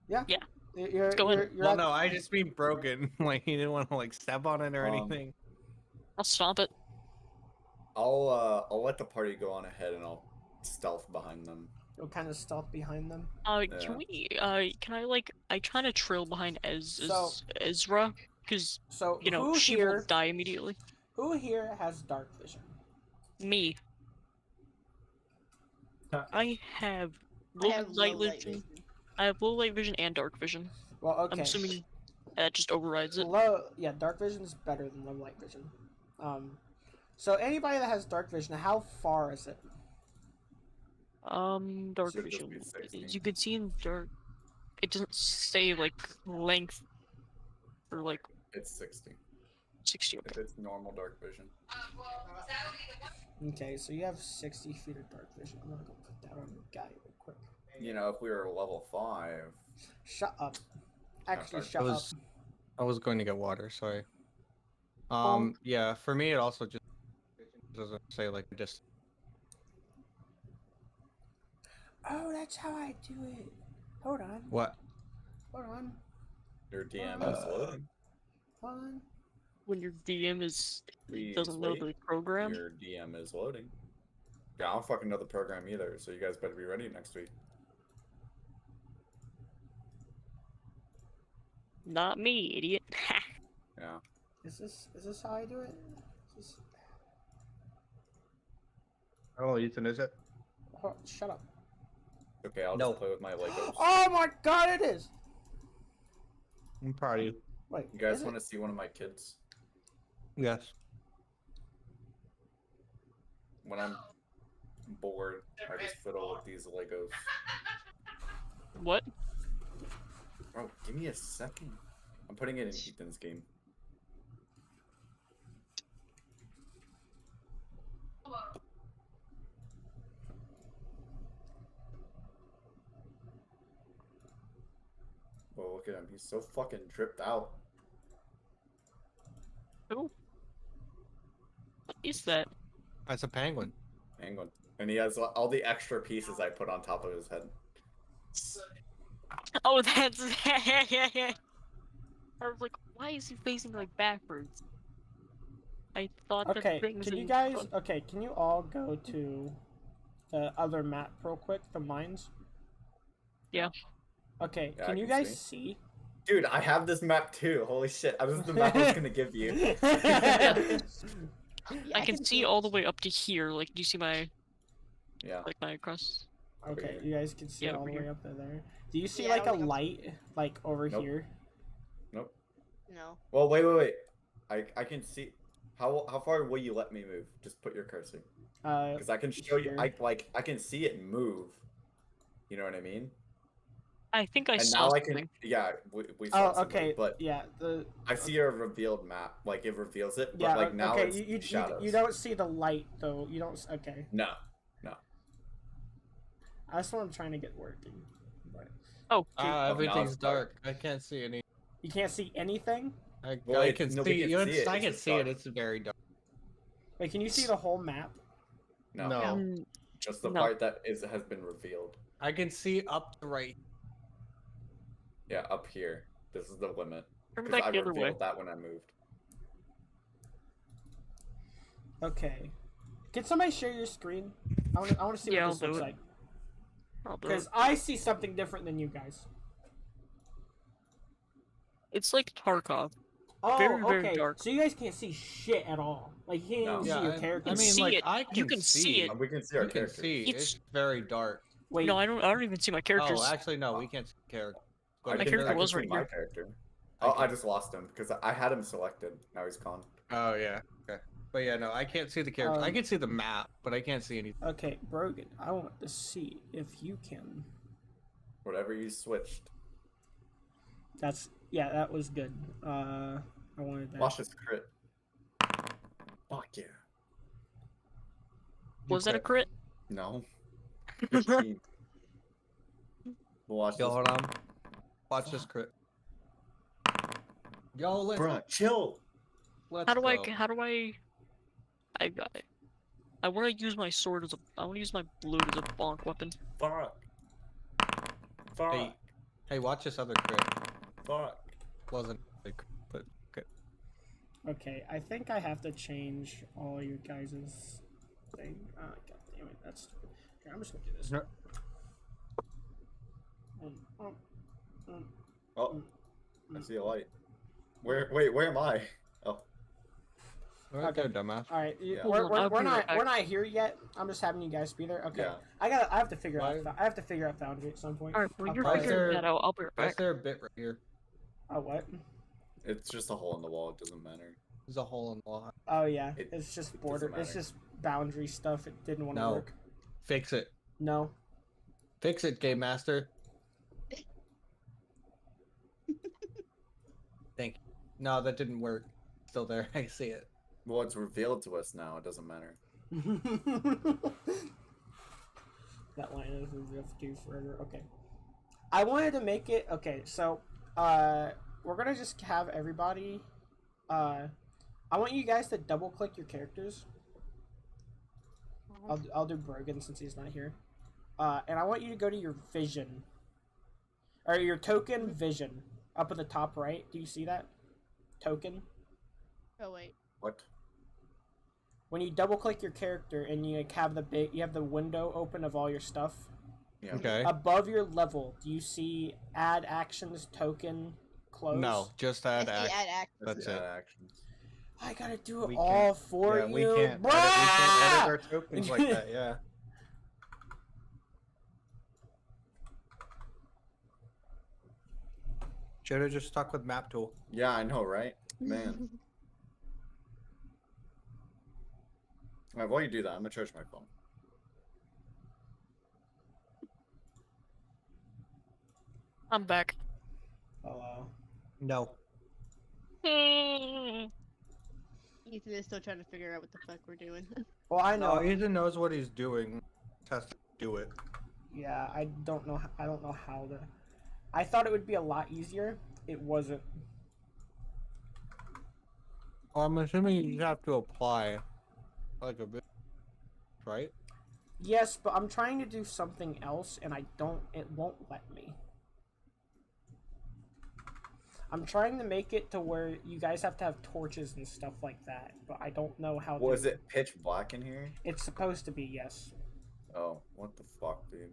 Yeah. Yeah. You're, Go in. you're Well, at- no, I just mean broken. Like he didn't want to like step on it or anything. I'll stomp it. I'll let the party go on ahead and I'll stealth behind them. You'll kind of stealth behind them. Can we, can I, like, I kind of trail behind So- Ezra? Because, So you know, who she here? won't die immediately. Who here has dark vision? Me. I have I low have light low light vision. vision. I have low light vision and dark vision. Well, okay. I'm assuming that just overrides it. Yeah, dark vision is better than low light vision. So anybody that has dark vision, how far is it? Dark Should just vision. be 16. As you can see in dark, it doesn't say, like, length or, like, It's 60. 60. If it's normal dark vision. Okay, so you have 60 feet of dark vision. I'm gonna go put that on your guy real quick. You know, if we were level 5. Shut up. Actually, sorry. shut up. I was going to get water. Sorry. Oh. Yeah. For me, it also just doesn't say like just. Oh, that's how I do it. Hold on. What? Hold on. Your DM is loading. Hold on. When your DM is Please doesn't know wait. the program. Your DM is loading. Yeah, I don't fucking know the program either, so you guys better be ready next week. Not me, idiot. Yeah. Is this how I do it? Oh, Ethan, is it? Shut up. Okay, I'll No. just play with my Legos. Oh my god, it is! I'm proud of you. Wait, You guys is it? want to see one of my kids? Yes. When I'm bored, I just fiddle with these Legos. What? Bro, give me a second. I'm putting it in Ethan's game. Well, look at him. He's so fucking tripped out. Who? What is that? That's a penguin. Penguin. And he has all the extra pieces I put on top of his head. Oh, that's. I was like, why is he facing like backwards? I thought Okay, the things can you in guys? front- Okay, can you all go to the other map real quick? The mines. Yeah. Okay, Yeah, can I you can guys see? Dude, I have this map too. Holy shit. This is the map I was gonna give you. Yeah, I can see all the way up to here. Like, do you see my Yeah. like my cross? Okay, you guys can see Yeah, all over the way here. up to there. Do you see Yeah, like a like up- light like over Nope. here? Nope. No. Well, wait. I can see. How far will you let me move? Just put your cursor. Because I can show you. here. I can see it move. You know what I mean? I think I And saw now I something. can. Yeah, we saw something. Okay. But Yeah. I see a revealed map. Like it reveals it. But Yeah. like now Okay. it's shadows. You don't see the light though. You don't. Okay. No. That's what I'm trying to get working. But Oh, now Everything's it's dark. dark. I can't see any. you can't see anything. Well, I it- can no, see. we can You know, see it, I it's can just see it. dark. It's very dark. Wait, can you see the whole map? No. No. mm, Just the No. part that has been revealed. I can see up to right. Yeah, up here. This is the limit. turn Because back I the other way. revealed that when I moved. Okay. Can somebody share your screen? I want to see Yeah, what this I'll do looks it. like. I'll do it. Because I see something different than you guys. It's like Tarkov. Oh, Very, very okay. dark. So you guys can't see shit at all. Like you can't No. even Yeah, see your I characters. can see it. I You can see it. We can see our You can characters. see. It's- It's very dark. Wait. No, I don't even see my characters. Oh, actually, no. We can't see characters. I My can- character I can was see right my here. character. I Oh, I can't. just lost him because I had him selected. Now he's gone. Oh yeah. Okay. But yeah, no, I can't see the character. I can see the map, but I can't see anything. Okay, Brogan, I want to see if you can. Whatever you switched. That was good. I wanted that. Watch this crit. Fuck yeah. Was that a crit? No. 15. We'll watch Yo, this. hold on. Watch this crit. Yo, let's. Bruh, chill. Let's How do I? go. How do I? I got it. I want to use my sword as a. I want to use my blade as a bonk weapon. Fuck. Fuck. Hey, watch this other crit. Fuck. Wasn't big, but okay. Okay, I think I have to change all your guys' thing. God damn it, that's stupid. Okay, I'm just gonna do this. No. Oh, I see a light. Where am I? Oh, Okay, dumbass. All right, Yeah. we're not here yet. I'm just having you guys be there. Okay, yeah. I have to figure Why- out Foundry at some point. All right, well I'll you're probably- figuring that out. I'll be right Why is back. there a bit right here? Oh what? It's just a hole in the wall. It doesn't matter. There's a hole in the wall. Oh yeah, It- it's just it border. doesn't It's matter. just boundary stuff. It didn't want to No. work. Fix it. No. Fix it, Game Master. Thank you. No, that didn't work. Still there. I see it. Well, it's revealed to us now. It doesn't matter. That line is ripped due forever. Okay. I wanted to make it okay, so we're gonna just have everybody I want you guys to double click your characters. I'll do Brogan since he's not here. And I want you to go to your vision. Or your token vision. Up at the top right. Do you see that? Token? Oh wait. What? When you double click your character and you have you have the window open of all your stuff. Yeah. Okay. Above your level, do you see add actions token close? No, just add I see act. add act. That's Yeah, it. actions. I gotta do it We all can't- for yeah, you. we can't Bruh! edit our tokens like that. Yeah. Should have just stuck with map tool. Yeah, I know, right? Man. Alright, while you do that, I'm gonna charge my phone. I'm back. Hello. No. Ethan is still trying to figure out what the fuck we're doing. Well, I know. No, Ethan knows what he's doing. Just has to do it. Yeah, I don't know. I don't know how to. I thought it would be a lot easier. It wasn't. Well, I'm assuming you have to apply like a bit, right? Yes, but I'm trying to do something else, and I don't. It won't let me. I'm trying to make it to where you guys have to have torches and stuff like that, but I don't know how. Well, to... is it pitch black in here? It's supposed to be, yes. Oh, what the fuck, dude?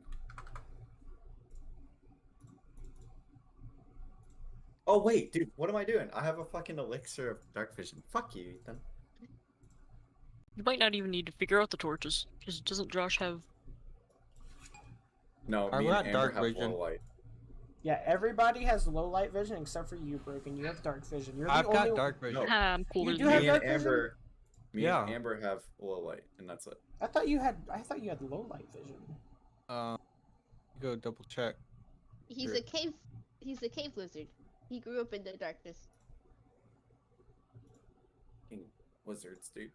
Oh wait, dude, what am I doing? I have a fucking elixir of dark vision. Fuck you, Ethan. You might not even need to figure out the torches. Because doesn't Josh have? No, Alright, me we're and at Amber dark have vision. low light. Yeah, everybody has low light vision except for you, Broken. You have dark vision. You're the I've only got dark vision. No. Ah, I'm cooler You than do have Me you. and dark vision? Amber, Me Yeah. and Amber have low light, and that's it. I thought you had low light vision. Go double check. He's Sure. a cave. He's a cave lizard. He grew up in the darkness. Fucking wizards, dude.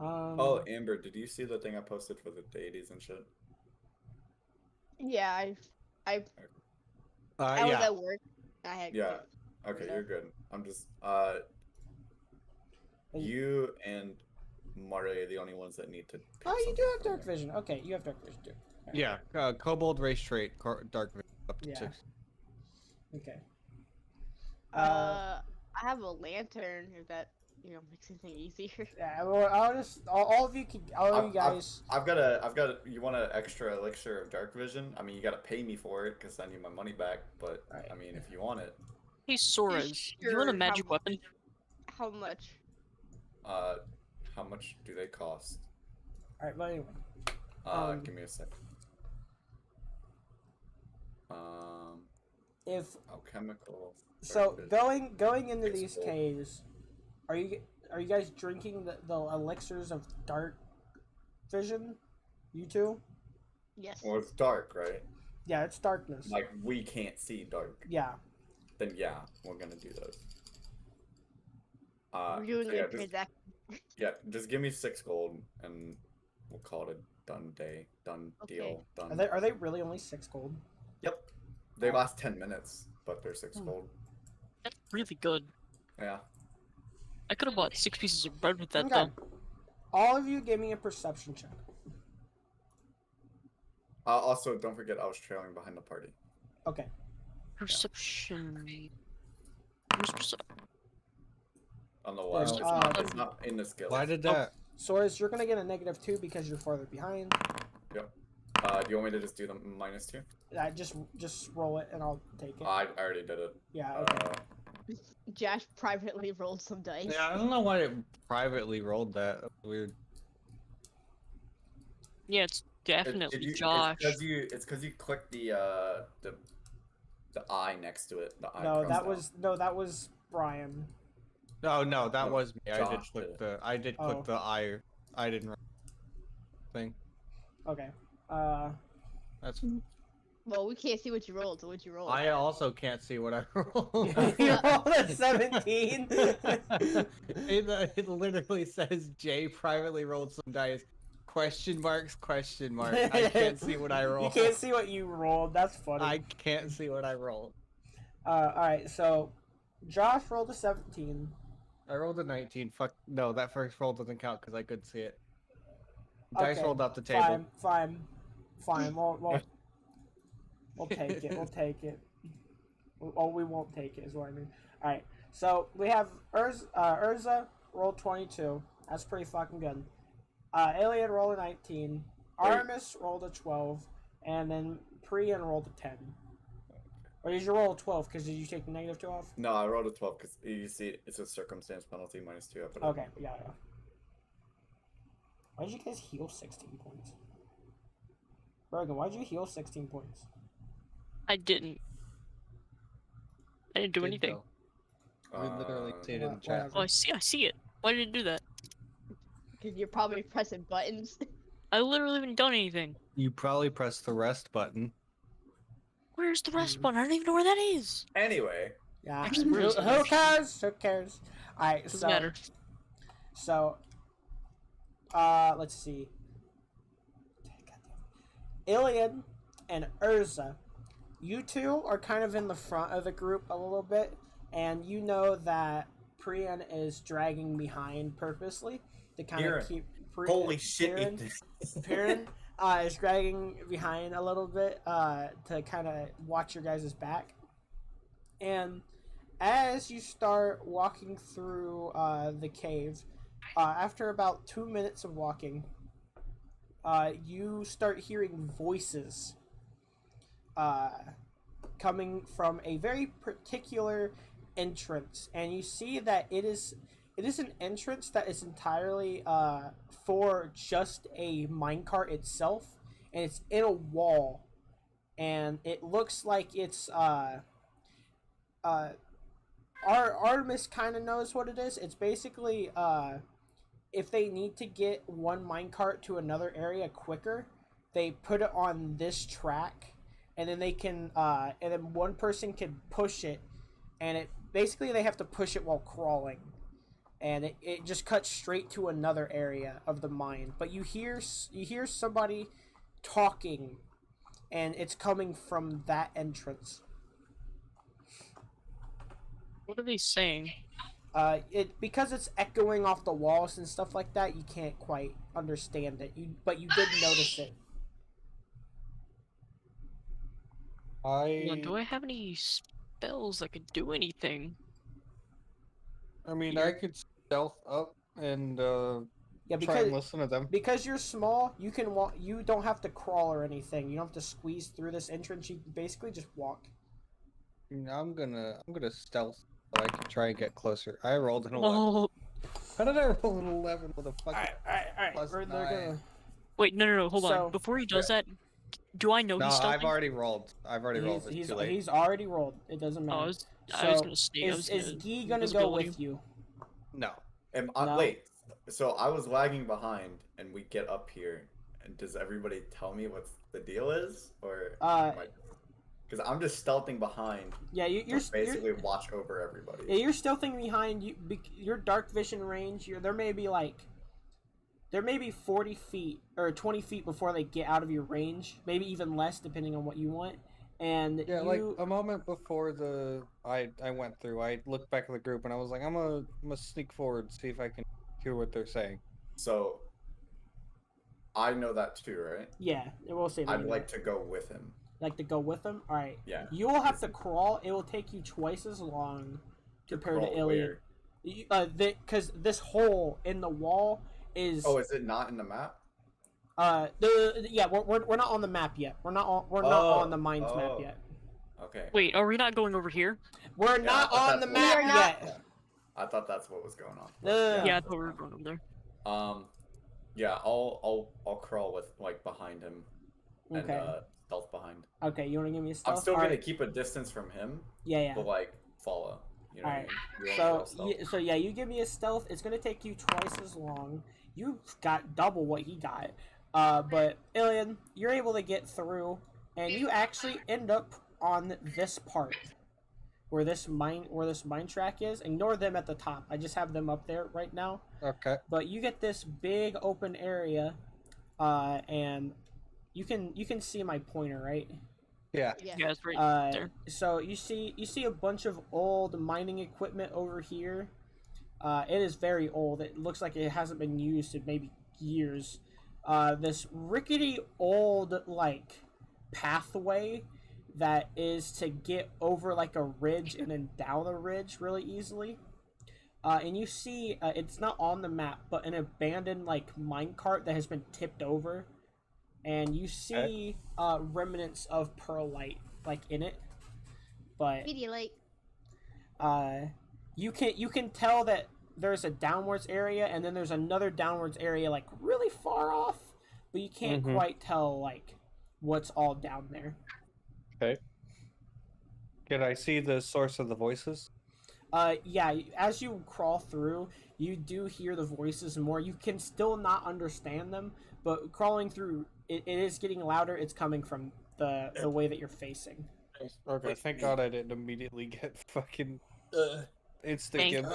Oh, Amber, did you see the thing I posted for the deities and shit? Yeah, I was Yeah. at work. I had Yeah. to- Okay, so- you're good. I'm just you and Mari are the only ones that need to. pick Oh, you something do have from dark there. vision. Okay, you have dark vision too. Alright. Yeah. Kobold race trait, dark vision up to Yeah. 6. Okay. I have a lantern. If that makes anything easier. Yeah. Well, I'll just all of you can. All of you guys. I've got a. You want an extra elixir of dark vision? I mean, you got to pay me for it because I need my money back. But Right. I mean, if you want it, Hey, Soras, do you want a Sure, magic weapon? How much? how much do they cost? All right. But anyway. Give me a sec. If Alchemical. so, dark vision. going into Six these gold. caves, are you guys drinking the elixirs of dark vision? You two? Yes. Well, it's dark, right? Yeah, it's darkness. Like we can't see dark. Yeah. Then yeah, we're gonna do those. We're doing so yeah, a just, transaction. yeah, just give me 6 gold and we'll call it a done day, done Okay. deal, done. Are they really only 6 gold? Yep. They last 10 minutes, but they're 6 Hmm. gold. That's really good. Yeah. I could have bought 6 pieces of bread with that Okay. though. All of you give me a perception check. Also, don't forget I was trailing behind the party. Okay. Perception. Where's On the There's, left. It's not in the skills. Why did that? Soras, you're gonna get a -2 because you're farther behind. Yep. Do you want me to just do the -2? Just roll it and I'll take it. I already did it. Yeah. Okay. Josh privately rolled some dice. Yeah, I don't know why it privately rolled that. That's weird. Yeah, it's definitely Josh. It's because you clicked the eye next to it. The eye No, crossed out. that was Brian. No, that No, was me. I did Josh click did. the. I did Oh. click the I. I didn't. Thing. Okay. That's. Well, we can't see what you rolled, so what'd you roll? I also can't see what I rolled. You rolled a 17. It literally says Jay privately rolled some dice. Question marks, question mark. I can't see what I rolled. You can't see what you rolled. That's funny. I can't see what I rolled. All right. So, Josh rolled a 17. I rolled a 19. Fuck no, that first roll doesn't count because I couldn't see it. Dice Okay, rolled off the table. Fine. We'll take it. We'll take it. Oh, we won't take it, is what I mean. All right. So we have Urza rolled 22. That's pretty fucking good. Iliad rolled a 19. Aramis rolled a 12, and then Priyan rolled a 10. Or did you roll a 12? Because did you take the -2 off? No, I rolled a 12 because you see it's a circumstance penalty -2. I put it Okay. on. Yeah. Why did you guys heal 16 points? Brogan, why did you heal 16 points? I didn't. I didn't do anything. We literally see it in the Wha- chat. whatever. Oh, I see it. Why did it do that? Because you're probably pressing buttons. I literally haven't done anything. You probably pressed the rest button. Where's the rest button? I don't even know where that is. Anyway, Yeah. Actually, Who where is cares? Who cares? All right. Doesn't So. matter. So, let's see. Iliad and Urza, you two are kind of in the front of the group a little bit, and you know that Priyan is dragging behind purposely to kind Piran. of keep. holy shit! Piran is dragging behind a little bit to kind of watch your guys' back, and as you start walking through the cave, after about 2 minutes of walking, you start hearing voices coming from a very particular entrance, and you see that it is an entrance that is entirely for just a minecart itself, and it's in a wall, and it looks like it's Artemis kind of knows what it is. It's basically if they need to get one minecart to another area quicker, they put it on this track, and then they can and then one person can push it, and it basically they have to push it while crawling, and it just cuts straight to another area of the mine. But you hear somebody talking, and it's coming from that entrance. What are they saying? It because it's echoing off the walls and stuff like that. You can't quite understand it. But you did notice it. Hold on, do I have any spells that could do anything? I mean, You're- I could stealth up and Yeah, try and listen to them. because you're small, you can walk. You don't have to crawl or anything. You don't have to squeeze through this entrance. You basically just walk. I'm gonna stealth so I can try and get closer. I rolled an 11. Oh, How did I roll an 11 with a fucking All right. plus They're 9? gonna. wait, no, hold So- on. Before he does that, do I know No, he's stealthing? I've already rolled. It's He's too late. he's already rolled. It doesn't Oh, matter. I was So, gonna stay. Is Guy gonna go invisibility. with you? No. No. Wait, so I was lagging behind, and we get up here, and does everybody tell me what the deal is, or? Because I'm just stealthing behind. Yeah, you're Basically watch over everybody. Yeah, you're still thinking behind you. Your dark vision range. There may be 40 feet or 20 feet before they get out of your range. Maybe even less, depending on what you want. And Yeah, like a moment before I went through, I looked back at the group and I was like, I'm gonna sneak forward, see if I can hear what they're saying. So I know that too, right? yeah, it will say. that I'd you like to go with him. like to go with them. All right. Yeah. You will have to crawl. It will take you twice as long compared to crawl Iliad. Because this hole in the wall is. Oh, is it not in the map? We're not on the map yet. We're not on the mines map oh. yet. Okay. Wait, are we not going over here? We're Yeah, not I thought on the that's map what- We are not. yet. I thought that's what was going on. No. Yeah, I thought we were going over there. Yeah, I'll crawl with behind him and Okay. stealth behind. Okay, you want to give me a I'm stealth? still gonna Alright. keep a distance from him, Yeah. but follow. You know Alright. what I mean? You want So, to go stealth? you give me a stealth. It's gonna take you twice as long. You got double what he got. But Iliad, you're able to get through, and you actually end up on this part where this mine track is. Ignore them at the top. I just have them up there right now. Okay. But you get this big open area, and you can see my pointer, right? Yeah. Yeah. Yeah, it's right there. So you see a bunch of old mining equipment over here. It is very old. It looks like it hasn't been used in maybe years. This rickety old pathway that is to get over a ridge and then down a ridge really easily. And you see it's not on the map, but an abandoned minecart that has been tipped over. And you see remnants of perlite in it, but Pedialyte. you can tell that there's a downwards area and then there's another downwards area really far off, but you can't Mhm. quite tell what's all down there. Okay. Can I see the source of the voices? Yeah, as you crawl through, you do hear the voices more. You can still not understand them, but crawling through, it is getting louder. It's coming from the way that you're facing. Okay, thank God I didn't immediately get fucking instant Thank gimp.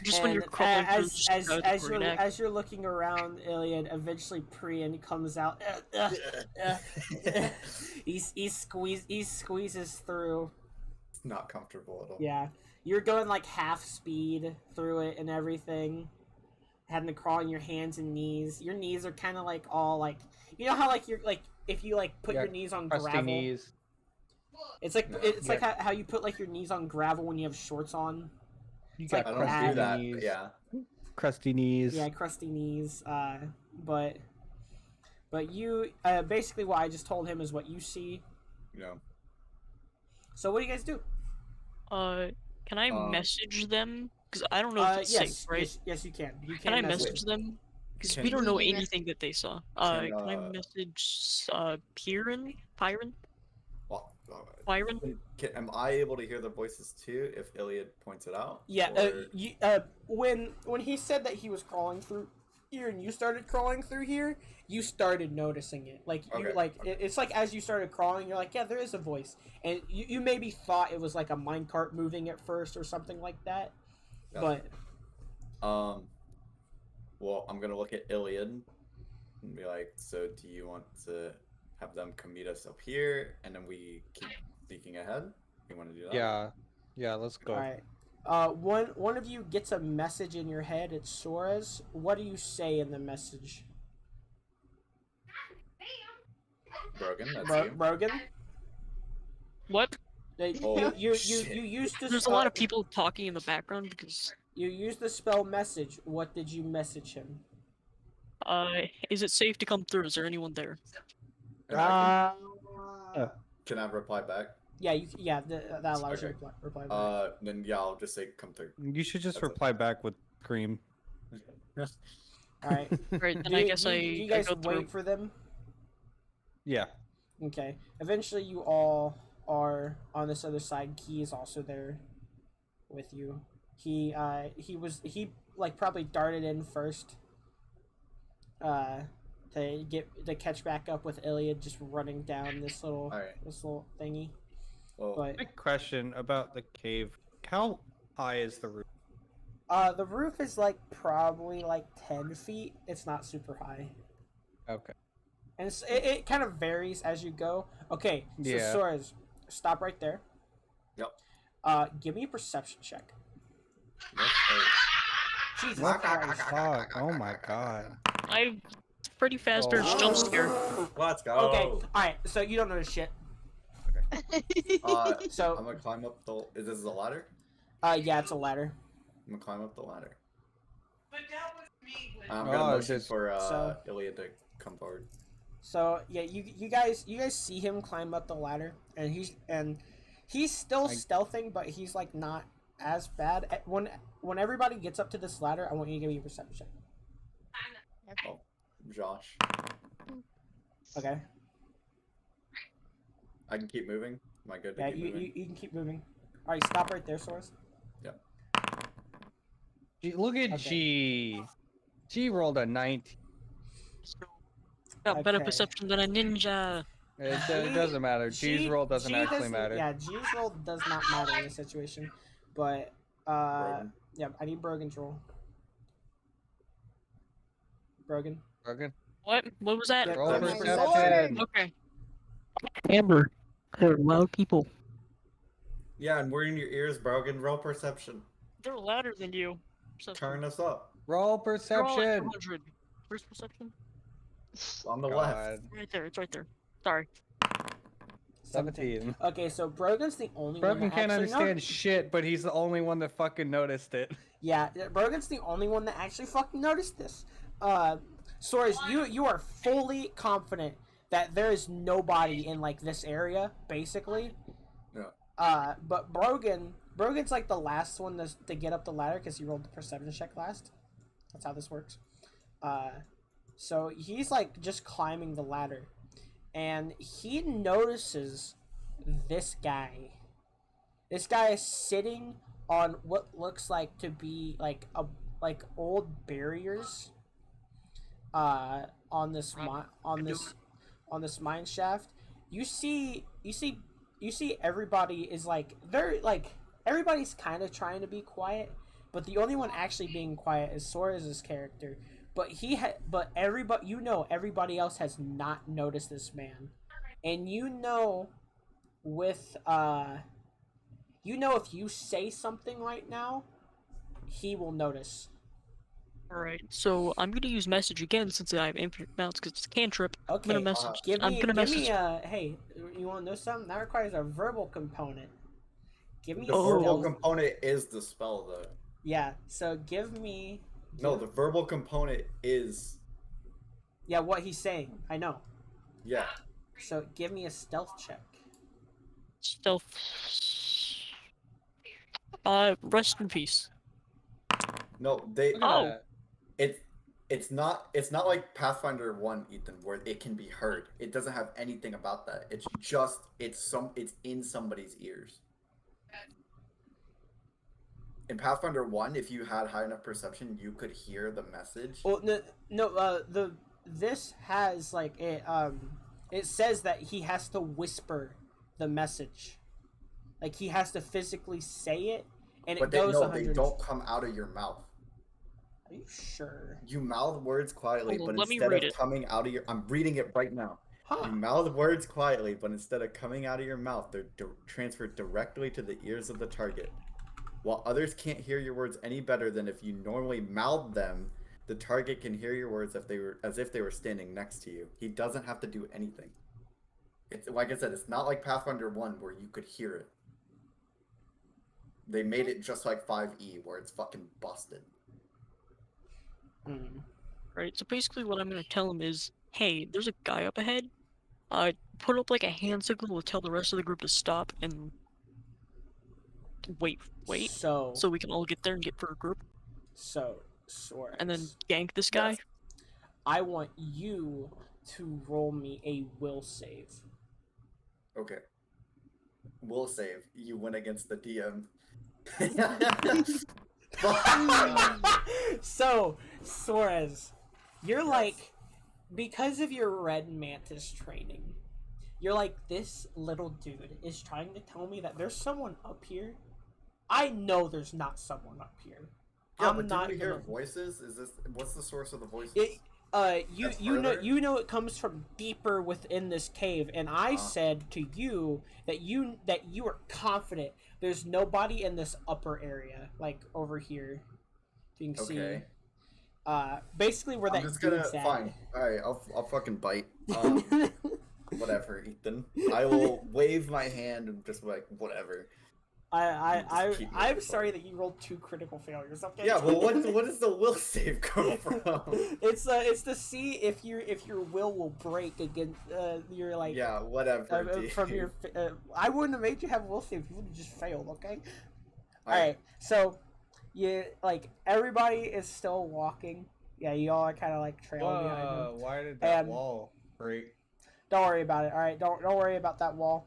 Just when And, you're crawling through, just out of the neck. as you're looking around, Iliad, eventually Priyan comes out. He squeezes through. It's not comfortable at all. Yeah, you're going half speed through it and everything, having to crawl on your hands and knees. Your knees are kind of all you know how you're if you put Yeah, your knees on Crusty gravel. knees. It's No. it's like how you put your knees on gravel when you have shorts on. You It's got I don't crusty do that. knees. But yeah. Crusty knees. Yeah, crusty knees. But you basically what I just told him is what you see. You know. So what do you guys do? Can I message them? Because I don't know if it's Yes, safe, right? yes, you can. You Can can I message. message them? Because Can we don't know you mess- anything that they saw. Can, Can I message Pyron? Well, Byron? Am I able to hear the voices too if Iliad points it out? Yeah. Or- When he said that he was crawling through here and you started crawling through here, you started noticing it. Like you Okay, it's like as you started crawling, you're like, yeah, there is a voice, and you maybe thought it was like a minecart moving at first or something like that, Gotcha. but Well, I'm gonna look at Iliad and be like, so do you want to have them come meet us up here and then we keep sneaking ahead? You want to do that? Yeah, let's go. all right. One of you gets a message in your head. It's Sora's. What do you say in the message? Brogan, that's you. Brogan. What? Oh, You shit. used to. There's a lot of people talking in the background because. You used the spell message. What did you message him? Is it safe to come through? Is there anyone there? And I can I reply back? Yeah, that allows you Okay. to reply back. Then yeah, I'll just say come through. You should just That's it. reply back with cream. All right. Right, then I guess you guys I go through. wait for them. Yeah. Okay. Eventually, you all are on this other side. Key is also there with you. He probably darted in first. To catch back up with Iliad just running down this little thingy. Well, But Quick question about the cave. How high is the roof? the roof is like probably like 10 feet. It's not super high. Okay. And it kind of varies as you go. Okay, so Yeah. Sora's, stop right there. Yep. Give me a perception check. yes, Jesus What the Christ. fuck? Oh my god. I Freddy Fazbear's Oh. jump scare. let's go. Okay, alright, so you don't notice shit. I'm So, gonna climb up the. Is this a ladder? yeah, it's a ladder. I'm gonna climb up the ladder. But that was me when I'm Oh, gonna motion just- for So- Iliad to come forward. So, yeah, you guys see him climb up the ladder, and he's still stealthing, but he's like not as bad. When everybody gets up to this ladder, I want you to give me a perception check. Oh, Josh. Okay. I can keep moving. Am I good to Yeah, keep moving? you can keep moving. All right, stop right there, Source. Look at Okay. G. G rolled a 19. Got better Okay. perception than a ninja. It doesn't matter. G's roll doesn't actually matter. Yeah, G's roll does not matter in this situation. But Brogan. yeah, I need Brogan's roll. Brogan. Brogan. What? What was that? Yeah, Roll give me perception. Okay. Amber. They're loud people. Yeah, and we're in your ears, Brogan. Roll perception. They're louder than you. Perception. Turn us up. Roll They're all at perception. 200. Where's perception? On the left. God. Right there. It's right there. Sorry. 17. Okay, so Brogan's the only one Brogan that can't actually understand shit, but he's the only one that fucking noticed it. Yeah, Brogan's the only one that actually fucking noticed this. Soros, you are fully confident that there is nobody in like this area, basically. Yeah. But Brogan's like the last one to get up the ladder because he rolled the perception check last. That's how this works. So he's like just climbing the ladder, and he notices this guy. This guy is sitting on what looks like to be like old barriers. On this mine shaft, you see everybody is like everybody's kind of trying to be quiet, but the only one actually being quiet is Sora's character. But everybody else has not noticed this man, and if you say something right now, he will notice. Alright, so I'm gonna use message again since I have infinite amounts because it's a cantrip. Okay, I'm gonna message. give I'm me gonna message. hey, you want to know something? That requires a verbal component. Give me The a verbal stealth. component is the spell, though. Yeah, so give me. No, the verbal component is. Yeah, what he's saying. I know. Yeah. So give me a stealth check. Stealth. Rest in peace. No, they. Oh. It's It's not like Pathfinder 1, Ethan, where it can be heard. It doesn't have anything about that. It's in somebody's ears. In Pathfinder 1, if you had high enough perception, you could hear the message. Well, this has like it says that he has to whisper the message. Like he has to physically say it, and But it goes. they don't come out of your mouth. Are you sure? You mouth words quietly, Hold on, but let me instead of read it. coming out of your... I'm reading it right now. Huh? You mouth words quietly, but instead of coming out of your mouth, they're transferred directly to the ears of the target. While others can't hear your words any better than if you normally mouth them, the target can hear your words as if they were standing next to you. He doesn't have to do anything. It's like I said, it's not like Pathfinder 1 where you could hear it. They made it just like 5e where it's fucking busted. Right, so basically what I'm gonna tell him is, hey, there's a guy up ahead. Put up like a hand signal to tell the rest of the group to stop and wait, So so we can all get there and get for a group, Suarez. and then gank this guy. Yes. I want you to roll me a will save. Okay. Will save. You win against the DM. So, Suarez, you're like, because of your red mantis training, you're like, this little dude is trying to tell me that there's someone up here. I know there's not someone up here. Yeah, I'm but not did we hear gonna... voices? What's the source of the voices? You know it comes from deeper within this cave, and I said to you that you are confident there's nobody in this upper area, like over here. You can see. Basically where I'm that just gonna dude's at. fine. Alright, I'll fucking bite. Whatever, Ethan. I will wave my hand and just be like, whatever. I'm sorry that you rolled 2 critical failures. Okay. Yeah, well, what does the will save come from? It's to see if your will break against your like. Yeah, whatever. From your, I wouldn't have made you have will save. You would have just failed. Okay. All right. So, everybody is still walking. Yeah, you all are kind of like trailing behind him. Why did that And- wall break? Don't worry about it. All right. Don't worry about that wall.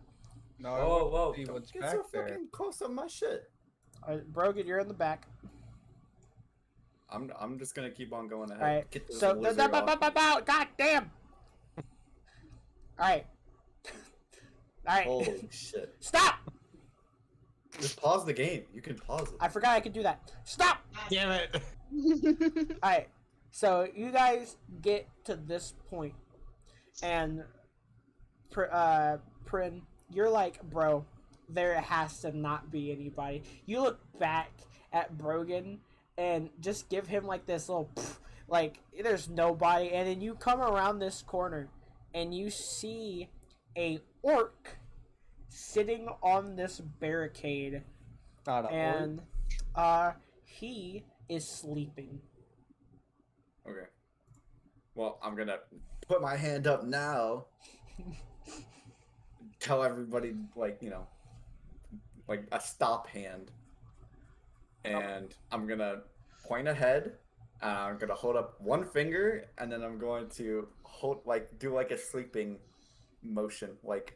No, I Whoa, want whoa! to see Don't what's get back so there. fucking close on my shit. All right, Brogan, you're in the back. I'm just gonna keep on going ahead. All right. Get this So, lizard off. God damn. All right. All right. Holy shit! Stop! Just pause the game. You can pause it. I forgot I could do that. Stop! Damn it! Alright, so you guys get to this point, and Prin, you're like, bro, there has to not be anybody. You look back at Brogan and just give him like this little, like, there's nobody, and then you come around this corner, and you see a orc sitting on this barricade, Not a and he is sleeping. Okay. Well, I'm gonna put my hand up now. Tell everybody, like a stop hand. And I'm gonna point ahead. I'm gonna hold up one finger, and then I'm going to do like a sleeping motion, like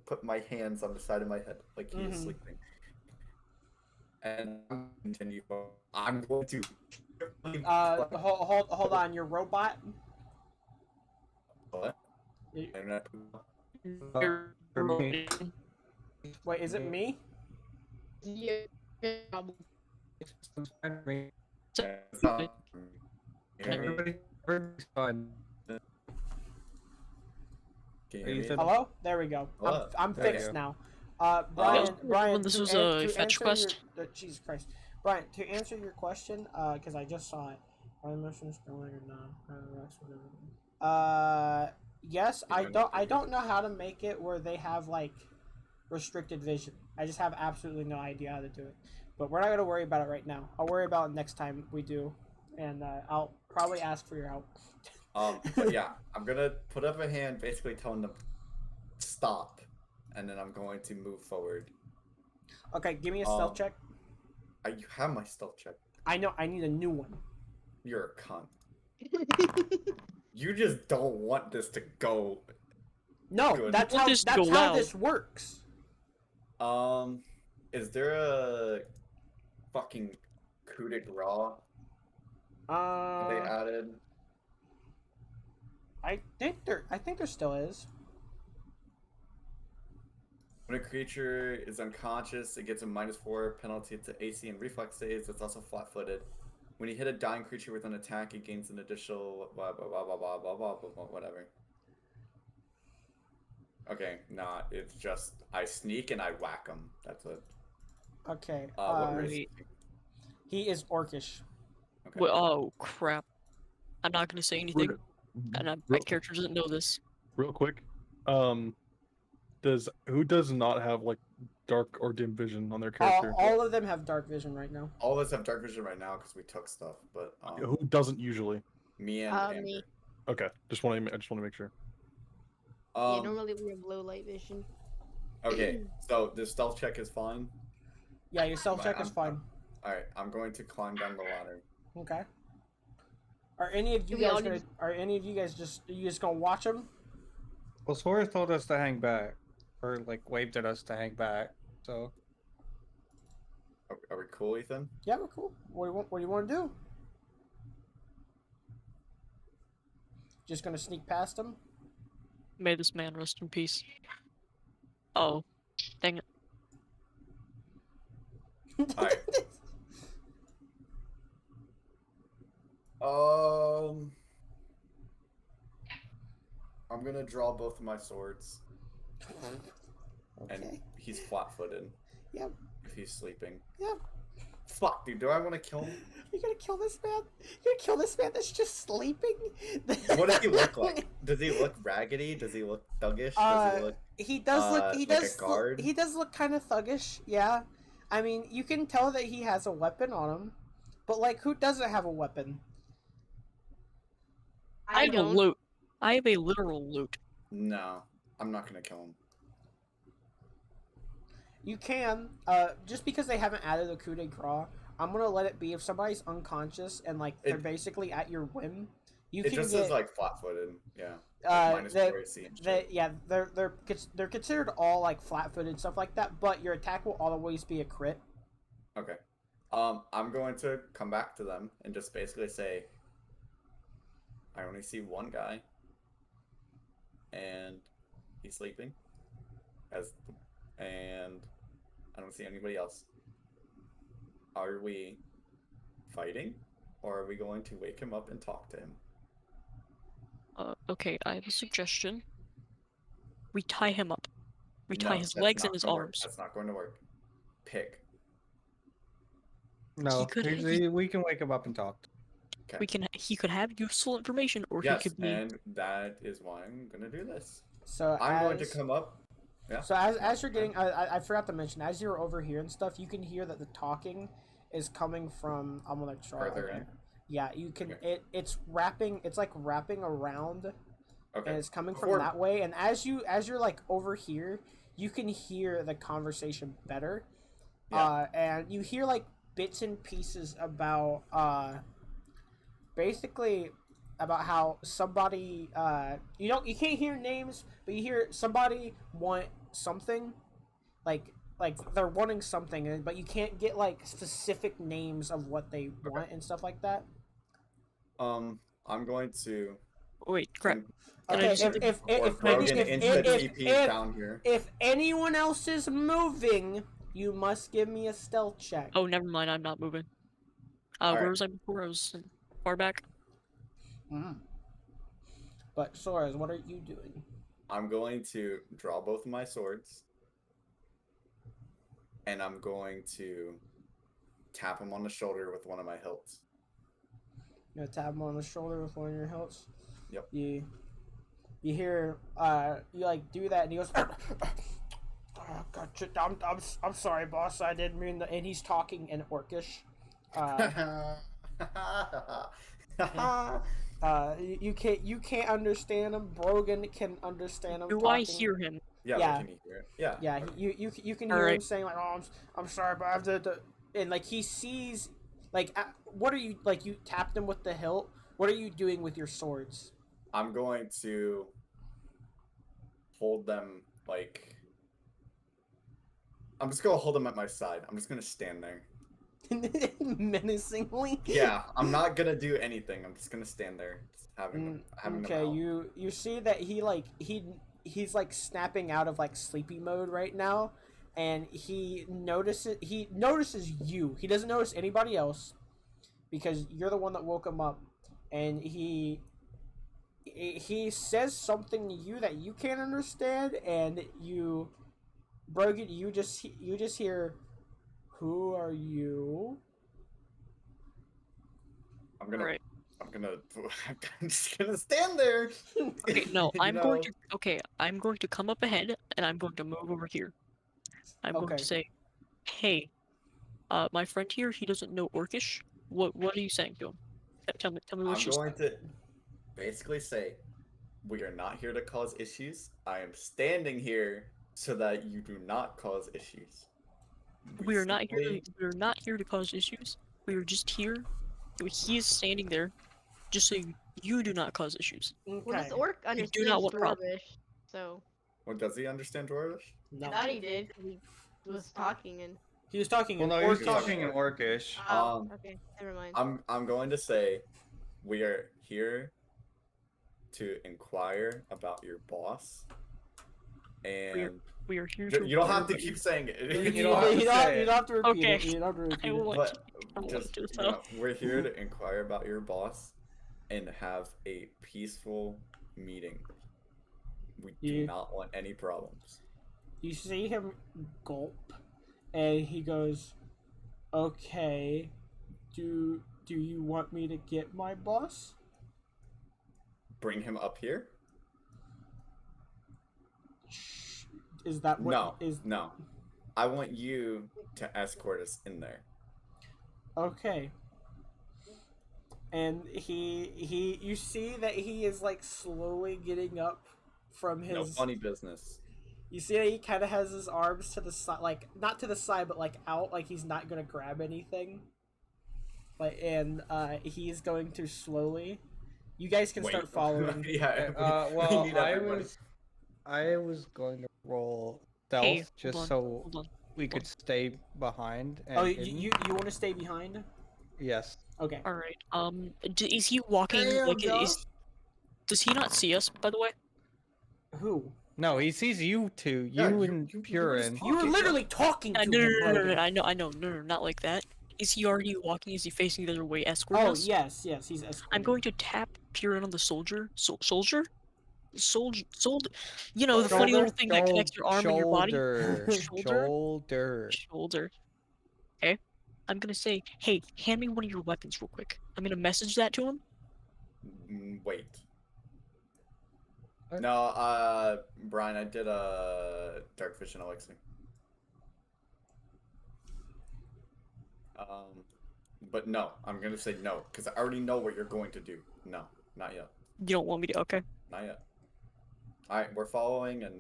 put my hands on the side of my head, like he is sleeping. And I'm going to. Hold on, your robot. What? Wait, is it me? Yeah. Everybody's fine. Hello? There we go. Hello. I'm There you fixed go. now. When Brian, this to was an- a to fetch answer quest? Jesus Christ. Brian, to answer your question, because I just saw it. Are the motions going or not? Yes, I don't know how to make it where they have like restricted vision. I just have absolutely no idea how to do it. But we're not gonna worry about it right now. I'll worry about it next time we do, and I'll probably ask for your help. But yeah, I'm gonna put up a hand, basically telling them stop, and then I'm going to move forward. Okay, give me a stealth check. You have my stealth check. I know. I need a new one. You're a cunt. You just don't want this to go. No, Good. that's You want how this to go loud. this works. Is there a fucking coup de grace they added? I think there still is. When a creature is unconscious, it gets a -4 penalty to AC and reflex saves. It's also flat-footed. When you hit a dying creature with an attack, it gains an additional blah blah blah blah blah blah blah blah, blah whatever. Okay, nah, it's just I sneak and I whack him. That's it. Okay. What race? Wait. He is orcish. Okay. Well, oh crap! I'm not gonna say anything, and my Real, character doesn't know this. real quick, who does not have like dark or dim vision on their character? All of them have dark vision right now. All of us have dark vision right now because we took stuff, but Who doesn't usually? me and Amber. Me. Okay, I just want to make sure. Yeah, normally we have low light vision. Okay, so the stealth check is fine. Yeah, your self check is fine. All right, I'm going to climb down the ladder. Okay. Are any of you Do we all guys need Are any of you guys just gonna watch him? Well, Sora told us to hang back, or like waved at us to hang back. So Are we cool, Ethan? Yeah, we're cool. What do you want to do? Just gonna sneak past him? May this man rest in peace. Oh, dang it! Alright. I'm gonna draw both of my swords, and Okay. he's flat-footed. Yep. If he's sleeping. Yep. Fuck, dude. Do I want to kill him? You're gonna kill this man? You're gonna kill this man that's just sleeping? What does he look like? Does he look raggedy? Does he look thuggish? Does he look? He does look. He like does. a guard? He does look kind of thuggish. Yeah. I mean, you can tell that he has a weapon on him, but like, who doesn't have a weapon? I have a don't. loot. I have a literal loot. No, I'm not gonna kill him. You can. Just because they haven't added a coup de grace, I'm gonna let it be. If somebody's unconscious and like they're basically at your whim, you It can just get. says like flat-footed. Yeah. They, -4 AC and shit. yeah, they're considered all like flat-footed stuff like that, but your attack will always be a crit. Okay. I'm going to come back to them and just basically say, I only see one guy, and he's sleeping, and I don't see anybody else. Are we fighting, or are we going to wake him up and talk to him? Okay, I have a suggestion. We tie him up. We No, tie his that's legs not and his gonna work. arms. That's not going to work. Pick. no, could- we can wake him up and talk. Okay. He could have useful information, or Yes, he could be. and that is why I'm gonna do this. So I'm going to come up. Yeah. So as you're getting, I forgot to mention, as you're over here and stuff, you can hear that the talking is coming from. I'm gonna try. Further in. Yeah, you can. Okay. It's wrapping. It's like wrapping around, Okay. and it's coming from Before- that way. And as you're like over here, you can hear the conversation better. Yeah. And you hear like bits and pieces about basically about how somebody you can't hear names, but you hear somebody want something, like they're wanting something, but you can't get like specific names of what they want and stuff like that. I'm going to. Wait, crap. Can I Okay, just- Or Brogan instant TP if down here. if anyone else is moving, you must give me a stealth check. Oh, never mind. I'm not moving. Alright. Where was I before? I was far back. Mm. But Soras, what are you doing? I'm going to draw both of my swords, and I'm going to tap him on the shoulder with one of my hilts. You tap him on the shoulder with one of your hilts. Yep. You hear you like do that, and he goes, "Oh, gotcha. I'm sorry, boss. I didn't mean that." And he's talking in Orcish. You can't understand him. Brogan can understand him. Do I talking. hear him? Yeah, Yeah. can you hear it? Yeah. Yeah, okay. you can hear him Alright. saying like, "Oh, I'm sorry, but I have to," and like he sees Like, what are you like? You tapped them with the hilt. What are you doing with your swords? I'm going to hold them like. I'm just gonna hold them at my side. I'm just gonna stand there. Menacingly. Yeah, I'm not gonna do anything. I'm just gonna stand there, just having them Okay, out. you see that he's like snapping out of like sleepy mode right now, and he notices you. He doesn't notice anybody else because you're the one that woke him up, and he says something to you that you can't understand, and Brogan, you just hear, "Who are you?" I'm gonna, Right. I'm just gonna stand there. Okay, no, You I'm going know? to. Okay, I'm going to come up ahead, and I'm going to move over here. I'm going Okay. to say, "Hey, my friend here, he doesn't know Orcish. What are you saying to him? Tell me what I'm you're saying." going to basically say, we are not here to cause issues. I am standing here so that you do not cause issues. We are not here. We are not here to cause issues. We are just here. He is standing there, just so you do not cause issues. Well, Okay. this orc You do not understands want problems. Dwarvish, so Well, does he understand Dwarvish? No. I thought he did because he was talking and. He was talking Well, in no, he was Orcish. talking in Orcish. Oh, okay, never mind. I'm going to say, we are here to inquire about your boss, and We are here to. you don't have to keep saying it. You don't have to say don't have to repeat Okay. it. You don't have to repeat I it. won't. But I won't just, do you so. know, we're here to inquire about your boss and have a peaceful meeting. We do Yeah. not want any problems. You see him gulp, and he goes, "Okay, do you want me to get my boss?" Bring him up here? Is that what No, is? no. I want you to escort us in there. Okay. And you see that he is like slowly getting up from his. No funny business. You see that he kind of has his arms to the side, like not to the side, but like out, like he's not gonna grab anything. Like, and he's going to slowly. You guys can start following. Yeah. Well, need everybody. I was going to roll stealth Hey, just hold so on. we could stay behind. And Oh, hidden. you want to stay behind? Yes. Okay. All right. Is he walking? Does he not see us? By the way. Who? No, he sees you two. Yeah, You you and were Purin. You were literally talking to No, him. no, Brogan. I know, no, not like that. Is he already walking? Is he facing the other way, escorting Oh us? yes, he's escorting. I'm going to tap Purin on the soldier. Soldier. You know, the funny little thing that connects your arm and your body. Shoulder. Okay. I'm gonna say, hey, hand me one of your weapons real quick. I'm gonna message that to him. Wait. What? No, Brian, I did a dark vision elixir. But no, I'm gonna say no because I already know what you're going to do. No, not yet. You don't want me to? Okay. Not yet. All right, we're following, and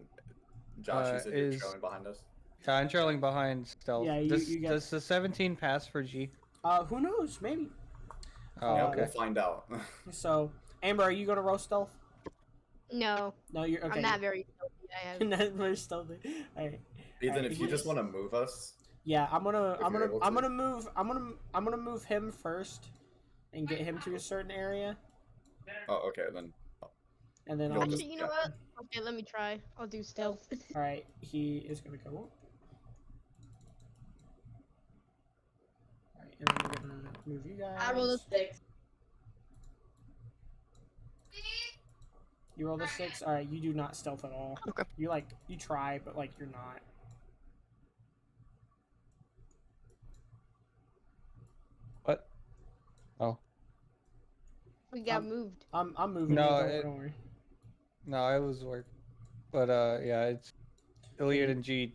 Josh, you said you're is- trailing behind us. Yeah, I'm trailing behind stealth. Yeah, you got- Does the 17 pass for G? Who knows? Maybe. Oh, Yeah, okay. we'll find out. So, Amber, are you gonna roll stealth? No, No, you're okay. I'm not very stealthy. I have. Not very stealthy. All right. Ethan, if you just want to move us, Yeah, I'm gonna If you're able to. move him first, and get him to a certain area, oh, okay, then. and then You'll I'll. just- Actually, you know what? Okay, let me try. I'll do stealth. All right, he is gonna go. All right, and then we're gonna move you guys. I rolled a 6. You rolled a 6. All right, you do not stealth at all. Okay. You try, but like you're not. What? Oh. We got moved. I'm moving. No, you, don't worry. No, it was work. But yeah, it's Iliad and G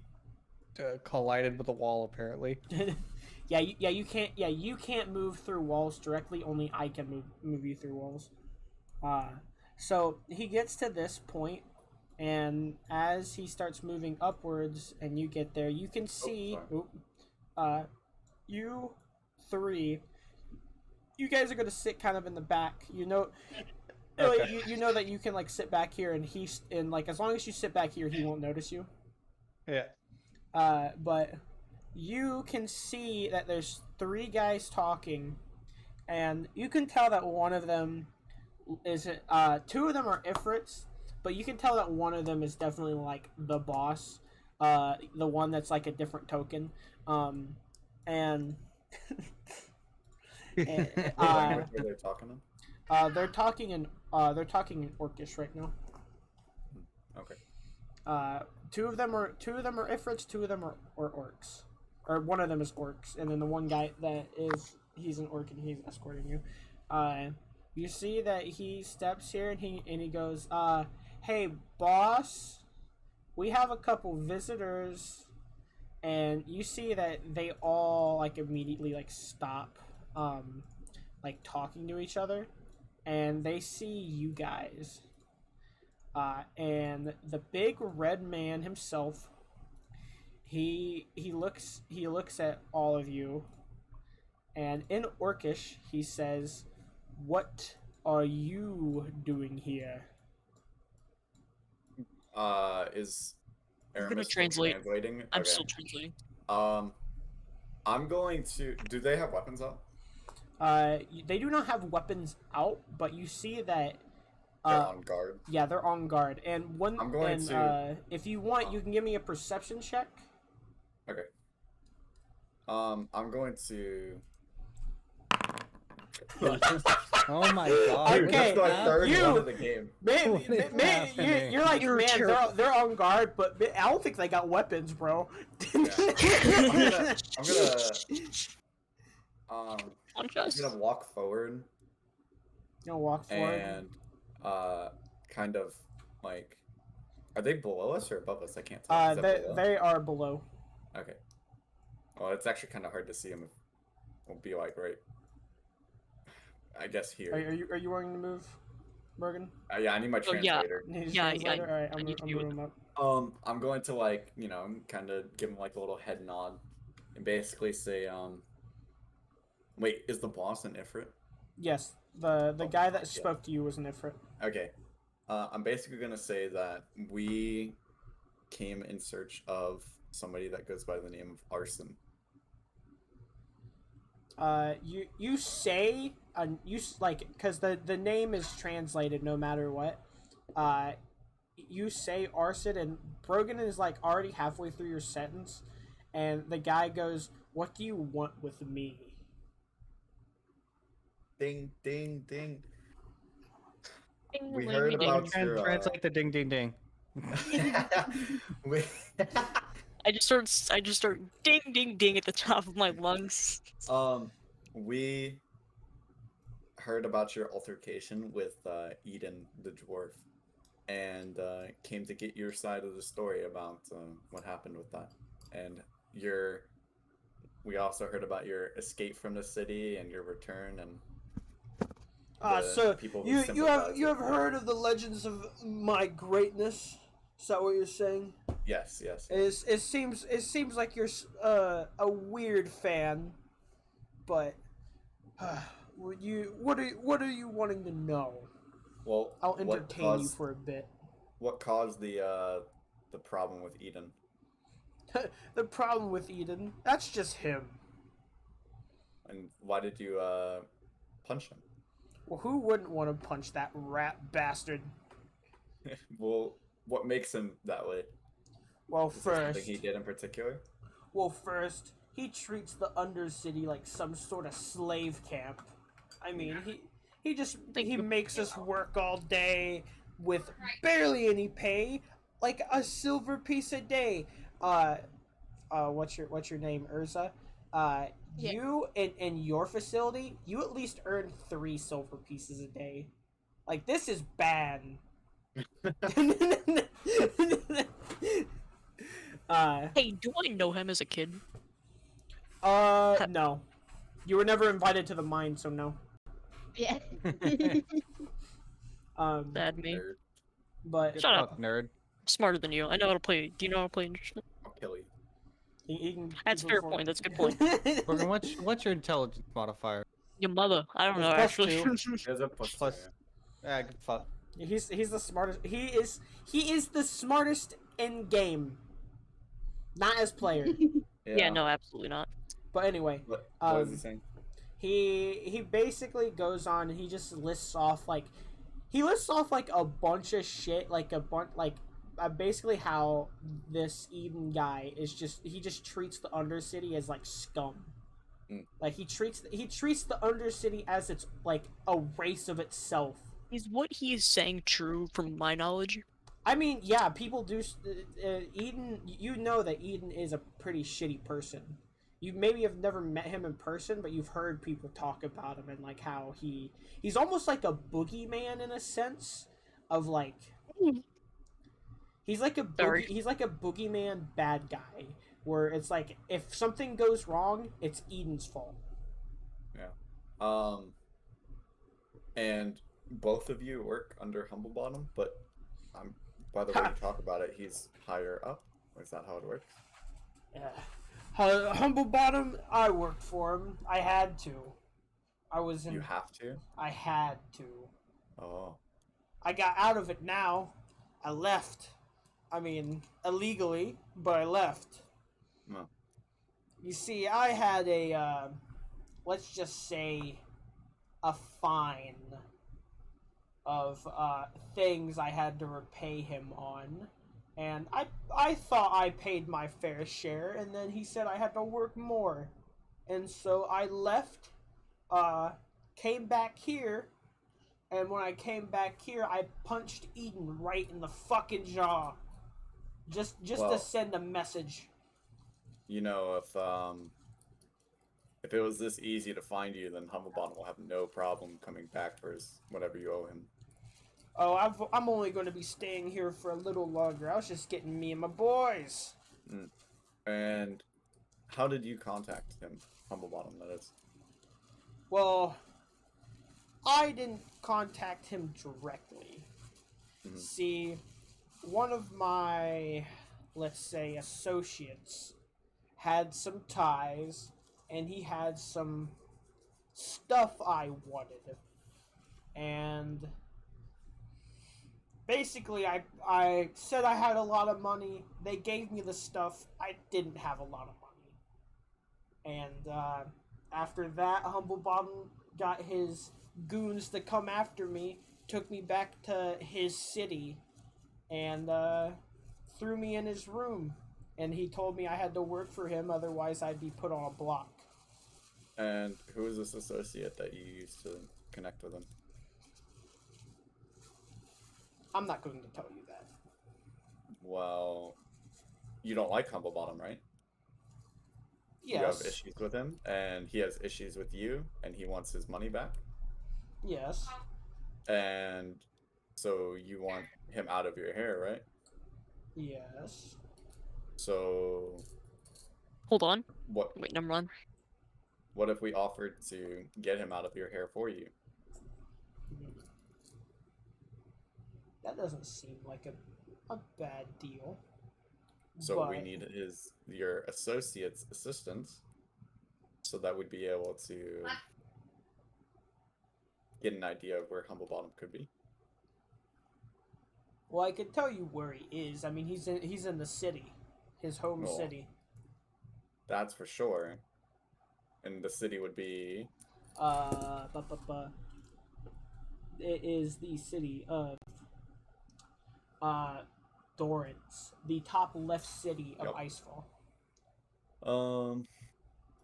collided with a wall apparently. you can't. Yeah, you can't move through walls directly. Only I can move you through walls. So he gets to this point, and as he starts moving upwards, and you get there, you can see. sorry. You three you guys are gonna sit kind of in the back. You know, Okay. you know that you can like sit back here, and like as long as you sit back here, he won't notice you. Yeah. But you can see that there's 3 guys talking, and you can tell that one of them is 2 of them are Ifrits, but you can tell that one of them is definitely like the boss, the one that's like a different token, and and What uh, language are they talking in? they're talking in Orcish right now. Okay. Two of them are Ifrits, 2 of them are orcs, or one of them is orcs, and then the one guy he's an orc and he's escorting you. You see that he steps here and he goes, "Hey, boss, we have a couple visitors," and you see that they all like immediately like stop, like talking to each other, and they see you guys. And the big red man himself, he looks at all of you, and in Orcish he says, "What are you doing here?" Is I'm Aramis gonna still translate. translating? I'm Okay. still translating. I'm going to. Do they have weapons out? They do not have weapons out, but you see that They're on guard. yeah, they're on guard. And I'm going to. if you want, you can give me a perception check. Okay. I'm going to. Oh my god. Dude, Okay, that's the third you- one of the game. Man, What is happening? you're like, You're man, terrible. they're on guard, but I don't think they got weapons, bro. I'm gonna. Punch I'm us. gonna walk forward You know, walk forward. and kind of like. Are they below us or above us? I can't tell. Is that below? They are below. Okay. Well, it's actually kind of hard to see them. It'll be like right. I guess here. Are you willing to move, Morgan? Yeah, I need my Oh, yeah. translator. Needs a Yeah, translator? I- All right, I need to I'm do moving him up. I'm going to like, kind of give him like a little head nod and basically say, wait, is the boss an Ifrit? Yes, the guy that yeah. spoke to you was an Ifrit. Okay. I'm basically gonna say that we came in search of somebody that goes by the name of Arson. You say because the name is translated no matter what. You say arson, and Brogan is like already halfway through your sentence, and the guy goes, "What do you want with me?" Ding, ding, ding. Ding, We ding, heard ding, about ding. your. Translate the ding ding ding. we... I just start ding ding ding at the top of my lungs. We heard about your altercation with Eden the dwarf, and came to get your side of the story about what happened with that. And we also heard about your escape from the city and your return, and So people who you sympathize have with heard of the legends of my greatness? Is that what you're saying? Yes, yes. It seems like you're a weird fan, but what are you wanting to know? Well, I'll what entertain you caused- for a bit. What caused the problem with Eden? The problem with Eden, that's just him. And why did you punch him? Well, who wouldn't want to punch that rat bastard? Well, what makes him that way? Well, Is there first, something he did in particular? he treats the Undercity like some sort of slave camp. I mean, he makes us work all day with barely any pay, like a silver piece a day. What's your name, Urza? Yeah. You in your facility, you at least earn 3 silver pieces a day. Like, this is bad. Hey, do I know him as a kid? No. You were never invited to the mine, so no. Yeah. Bad me. Nerd. But Shut up. Fuck, nerd. Smarter than you. I know how to play. Do you know how to play instrument? I'll kill you. he can. That's a fair point, that's a good point. Morgan, what's your intelligence modifier? Your mother. I don't know Plus actually. two. There's a plus. Plus- Yeah, good fuck. He's the smartest. He is the smartest in game, not as player. Yeah, no, absolutely not. But anyway, What is he saying? he basically goes on and he just lists off like a bunch of shit, like a bunch like basically how this Eden guy is he just treats the Undercity as like scum. Like he treats the Undercity as it's like a race of itself. Is what he is saying true from my knowledge? I mean, yeah, people do. Eden, you know that Eden is a pretty shitty person. You maybe have never met him in person, but you've heard people talk about him and like how he's almost like a boogeyman in a sense of like he's like a boogeyman bad guy where it's like if something goes wrong, it's Eden's fault. Yeah. And both of you work under HummbleBottom, but by the way you talk about it, he's higher up. Is that how it works? Yeah. HummbleBottom, I worked for him. I had to. You have to? I had to. Oh. I got out of it now. I left. I mean, illegally, but I left. No. You see, I had let's just say, a fine of things I had to repay him on. And I thought I paid my fair share, and then he said I had to work more. And so I left, came back here, and when I came back here, I punched Eden right in the fucking jaw. Just Well, to send a message. You know, if it was this easy to find you, then HummbleBottom will have no problem coming back for whatever you owe him. Oh, I'm only going to be staying here for a little longer. I was just getting me and my boys. And how did you contact him? HummbleBottom, that is. Well, I didn't contact him directly. See, one of my, let's say, associates had some ties, and he had some stuff I wanted. And basically, I said I had a lot of money. They gave me the stuff. I didn't have a lot of money. And after that, HummbleBottom got his goons to come after me, took me back to his city, and threw me in his room. And he told me I had to work for him, otherwise I'd be put on a block. And who is this associate that you used to connect with him? I'm not going to tell you that. Well, you don't like HummbleBottom, right? Yes. You have issues with him, and he has issues with you, and he wants his money back? Yes. And so you want him out of your hair, right? Yes. So Hold on. what? Wait, never mind. What if we offered to get him out of your hair for you? That doesn't seem like a bad deal. So we But- need your associate's assistance, so that we'd be able to get an idea of where HummbleBottom could be. Well, I can tell you where he is. I mean, he's in the city, his home Oh. city. That's for sure. And the city would be It is the city of Dorrance, the top left city of Yep. Icefall.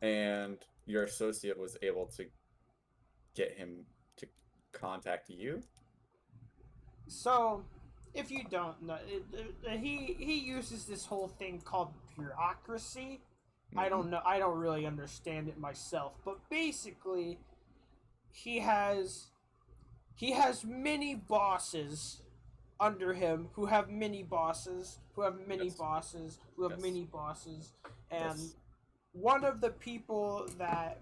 And your associate was able to get him to contact you? So, if you don't know, he uses this whole thing called bureaucracy. I don't know. I don't really understand it myself, but basically, he has many bosses under him who have many bosses who have many Yes. bosses who have Yes. many bosses, and Yes. one of the people that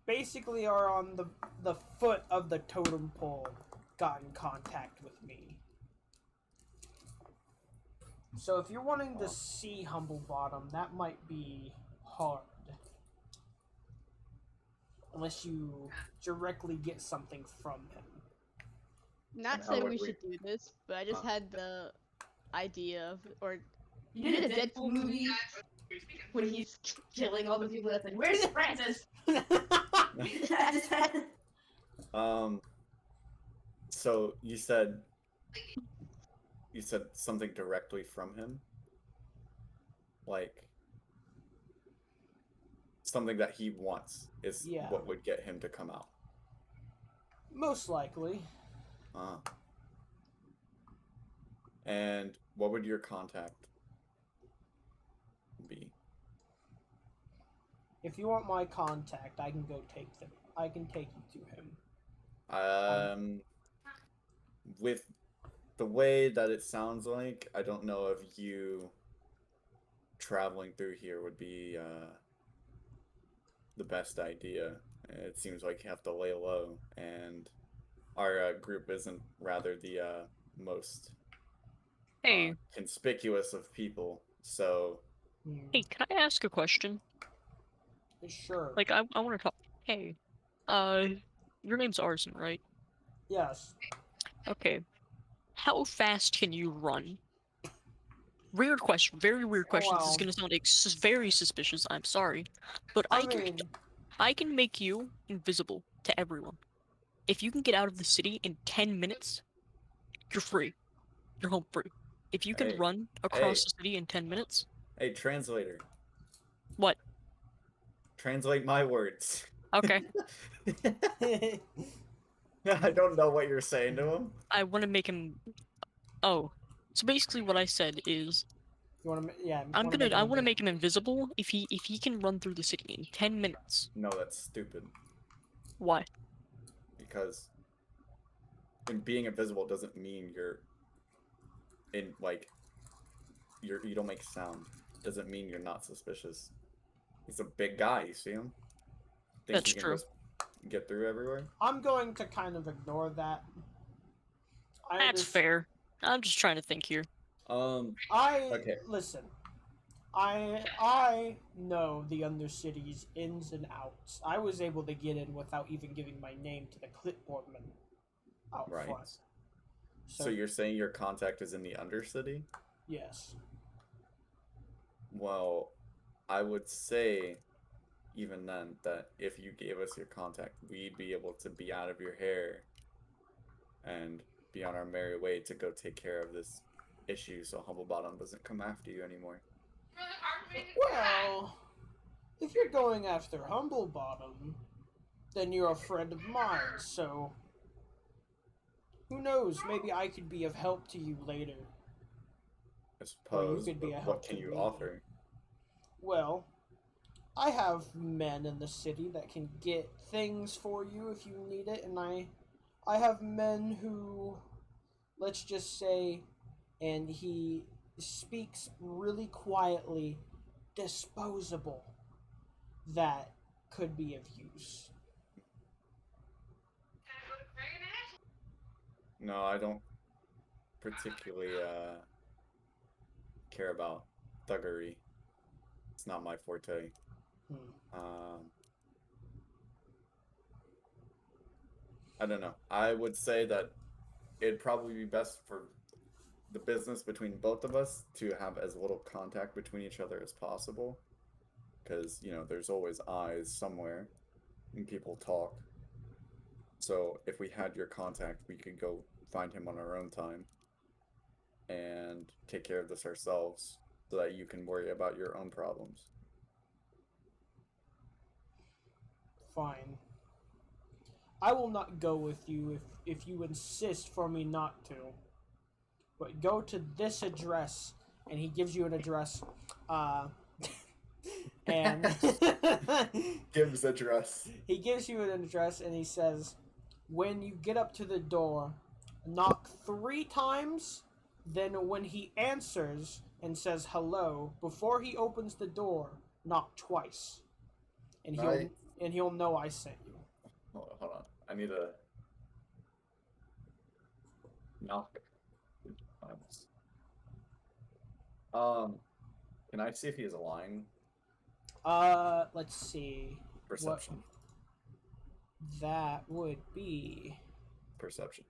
basically are on the foot of the totem pole got in contact with me. So if you're wanting to see HummbleBottom, that might be hard. unless you directly get something from him. Not And how saying would we we- should do this, but I just had the idea of, or You did a Deadpool movie when he's killing all the people that's like, where's Francis? So you said something directly from him, like something that he wants is Yeah. what would get him to come out. Most likely. And what would your contact be? If you want my contact, I can go take them. I can take you to him. With the way that it sounds like, I don't know if you traveling through here would be the best idea. It seems like you have to lay low, and our group isn't rather the most Hey, conspicuous of people. So, hey, can I ask a question? Sure. Like, I want to talk. Hey, your name's Arson, right? Yes. Okay. How fast can you run? Weird question, very weird question. This is Well, gonna sound very suspicious. I'm sorry, but I mean, I can make you invisible to everyone. If you can get out of the city in 10 minutes, you're free. You're home free. If you can Hey, run across the city in 10 minutes, hey, translator, what? translate my words. Okay. I don't know what you're saying to him. I want to make him. Oh, so basically what I said is you want to? Yeah. I want to make him invisible if he can run through the city in 10 minutes. No, that's stupid. Why? Because being invisible doesn't mean you're in like you don't make sound. Doesn't mean you're not suspicious. He's a big guy. You see him? Think That's he can true. just get through everywhere? I'm going to kind of ignore that. That's fair. I'm just trying to think here. Okay. Listen. I know the Undercity's ins and outs. I was able to get in without even giving my name to the clipboardman out Right. front. So you're saying your contact is in the Undercity? Yes. Well, I would say even then that if you gave us your contact, we'd be able to be out of your hair and be on our merry way to go take care of this issue so HummbleBottom doesn't come after you anymore. Well, if you're going after HummbleBottom, then you're a friend of mine, so who knows, maybe I could be of help to you later. I suppose, could be a but help what can to you me. offer? Well, I have men in the city that can get things for you if you need it, and I have men who, let's just say, and he speaks really quietly, disposable, that could be of use. No, I don't particularly care about thuggery. It's not my forte. I don't know. I would say that it'd probably be best for the business between both of us to have as little contact between each other as possible. Because, you know, there's always eyes somewhere and people talk. So if we had your contact, we could go find him on our own time and take care of this ourselves so that you can worry about your own problems. Fine. I will not go with you if you insist for me not to. But go to this address, and he gives you an address. And Gives address. he gives you an address, and he says, when you get up to the door, knock 3 times. Then when he answers and says hello, before he opens the door, knock twice, and he'll know I sent you. Hold on. I need a knock. Can I see if he's lying? Let's see. Perception. That would be. Perception.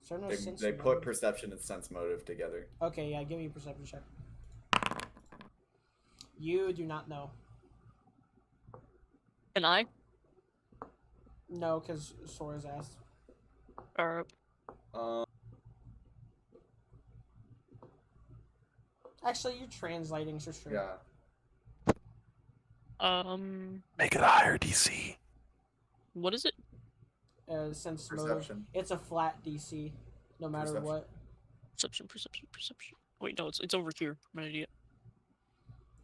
Is there no They, sense they put motive? perception and sense motive together. Okay, yeah, give me a perception check. You do not know. And I? No, because Sora's asked. Or Actually, you're translating, so sure. Yeah. Make it higher, DC. what is it? Sense motive. Perception. It's a flat DC, no matter Perception. what. Perception. Wait, no, it's over here. I'm an idiot.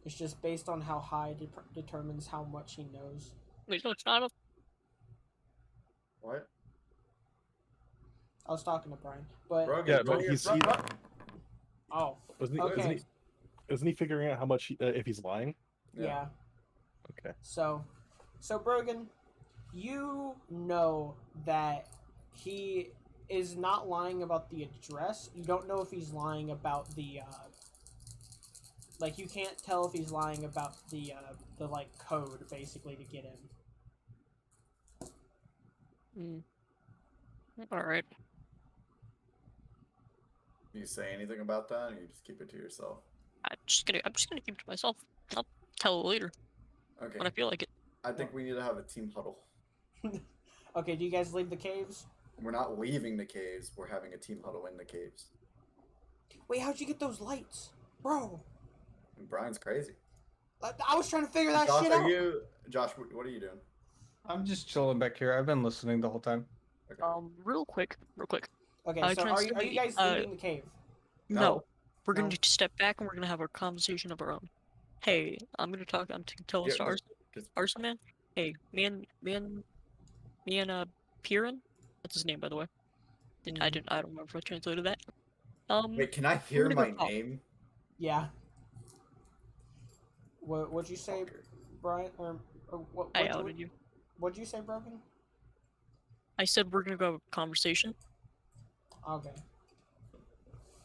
It's just based on how high determines how much he knows. Wait, no, it's not. What? I was talking to Brian, but Brogan, Yeah, no, turn your he's front he, up. oh, isn't he, okay, isn't he figuring out how much if he's lying? yeah. Okay. So Brogan, you know that he is not lying about the address. You don't know if he's lying about the like you can't tell if he's lying about the like code basically to get in. All right. Do you say anything about that, or you just keep it to yourself? I'm just gonna keep it to myself. I'll tell it later Okay. when I feel like it. I think we need to have a team huddle. Okay, do you guys leave the caves? We're not leaving the caves. We're having a team huddle in the caves. Wait, how'd you get those lights, bro? And Brian's crazy. I was trying to figure that Josh, shit are out. you? Josh, what are you doing? I'm just chilling back here. I've been listening the whole time. Okay. Real quick. Okay, so can I are still you be, guys leaving the cave? No. We're No. gonna step back and we're gonna have our conversation of our own. Hey, I'm telling Yeah, Stars, just- Arson Man. Hey, me and Piran. That's his name, by the way. I don't remember if I translated that. Wait, can I we're hear gonna my go talk. name? Yeah. What'd you say, Fucker. Brian? Or what? I outed you. What'd you say, Broken? I said we're gonna go have a conversation. Okay.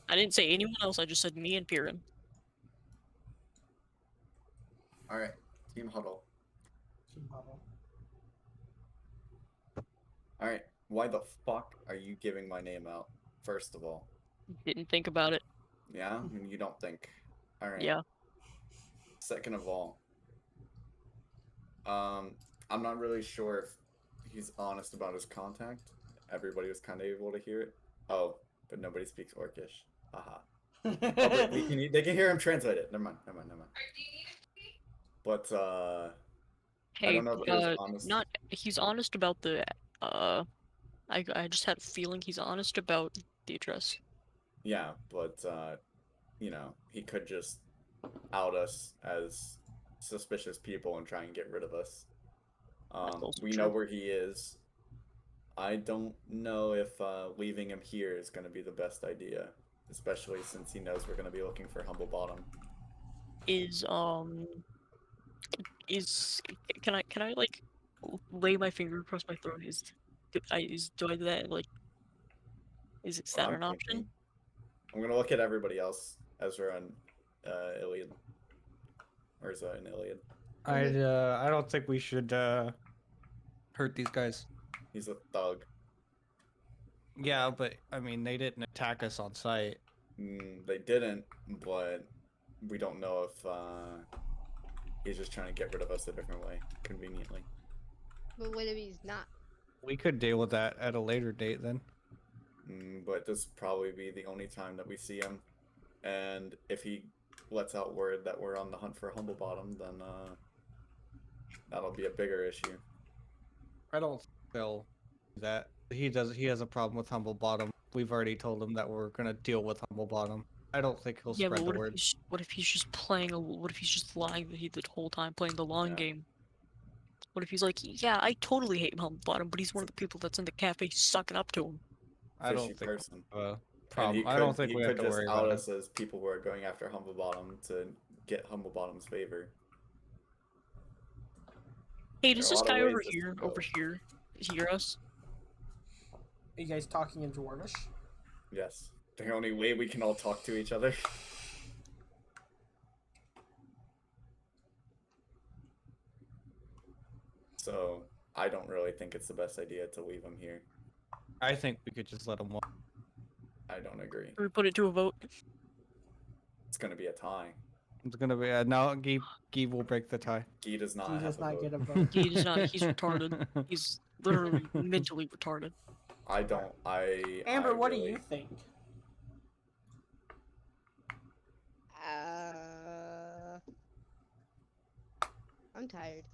I didn't say anyone else. I just said me and Piran. All right, team huddle. Team huddle. All right, why the fuck are you giving my name out? First of all. Didn't think about it. Yeah, I mean, you don't think. All right. Yeah. Second of all, I'm not really sure if he's honest about his contact. Everybody was kind of able to hear it. Oh, but nobody speaks Orcish. Haha. Oh, but they can hear him translate it. Never mind. But Hey, I don't know if he was honest. he's honest about the I just had a feeling he's honest about the address. Yeah, but you know, he could just out us as suspicious people and try and get rid of us. We know where he is. I don't know if leaving him here is going to be the best idea, especially since he knows we're going to be looking for HummbleBottom. Can I like lay my finger across my throat? Do I do that like? Is that an option? I'm gonna look at everybody else. Ezra and Iliad. Or is that an Iliad? I don't think we should hurt these guys. He's a thug. Yeah, but I mean they didn't attack us on sight. They didn't, but we don't know if he's just trying to get rid of us a different way, conveniently. But what if he's not? We could deal with that at a later date then. But this will probably be the only time that we see him. And if he lets out word that we're on the hunt for HummbleBottom, then that'll be a bigger issue. I don't feel that he has a problem with HummbleBottom. We've already told him that we're gonna deal with HummbleBottom. I don't think he'll Yeah, spread but the word. what if he's just playing what if he's just lying the whole time, playing the long game? What if he's like, yeah, I totally hate HummbleBottom, but he's one of the people that's in the cafe sucking up to him. I don't Fishy think person. problem. I don't think we have to worry about out it. us as people who are going after HummbleBottom to get HummbleBottom's favor. Hey, does There are this a lot guy of over ways this here could go. hear us? Are you guys talking in Dwarvish? Yes. The only way we can all talk to each other. So I don't really think it's the best idea to leave him here. I think we could just let him walk. I don't agree. We put it to a vote. It's gonna be a tie. It's gonna be no. Geeb will break the tie. Guy does not He have does a not vote. get a vote. He does not. He's retarded. He's literally mentally retarded. I don't. Amber, what do really- you think? I'm tired.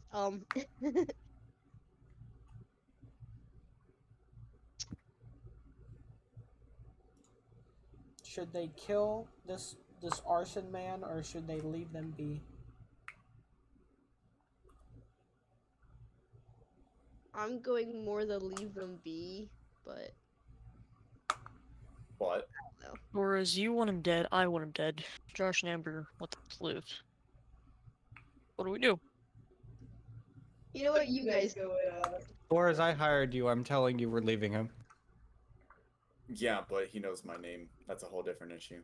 Should they kill this arson man, or should they leave them be? I'm going more to leave them be, but What? no. Whereas you want him dead, I want him dead. Josh and Amber let them live. What do we do? You know what? You guys go with. Or as I hired you, I'm telling you we're leaving him. Yeah, but he knows my name. That's a whole different issue.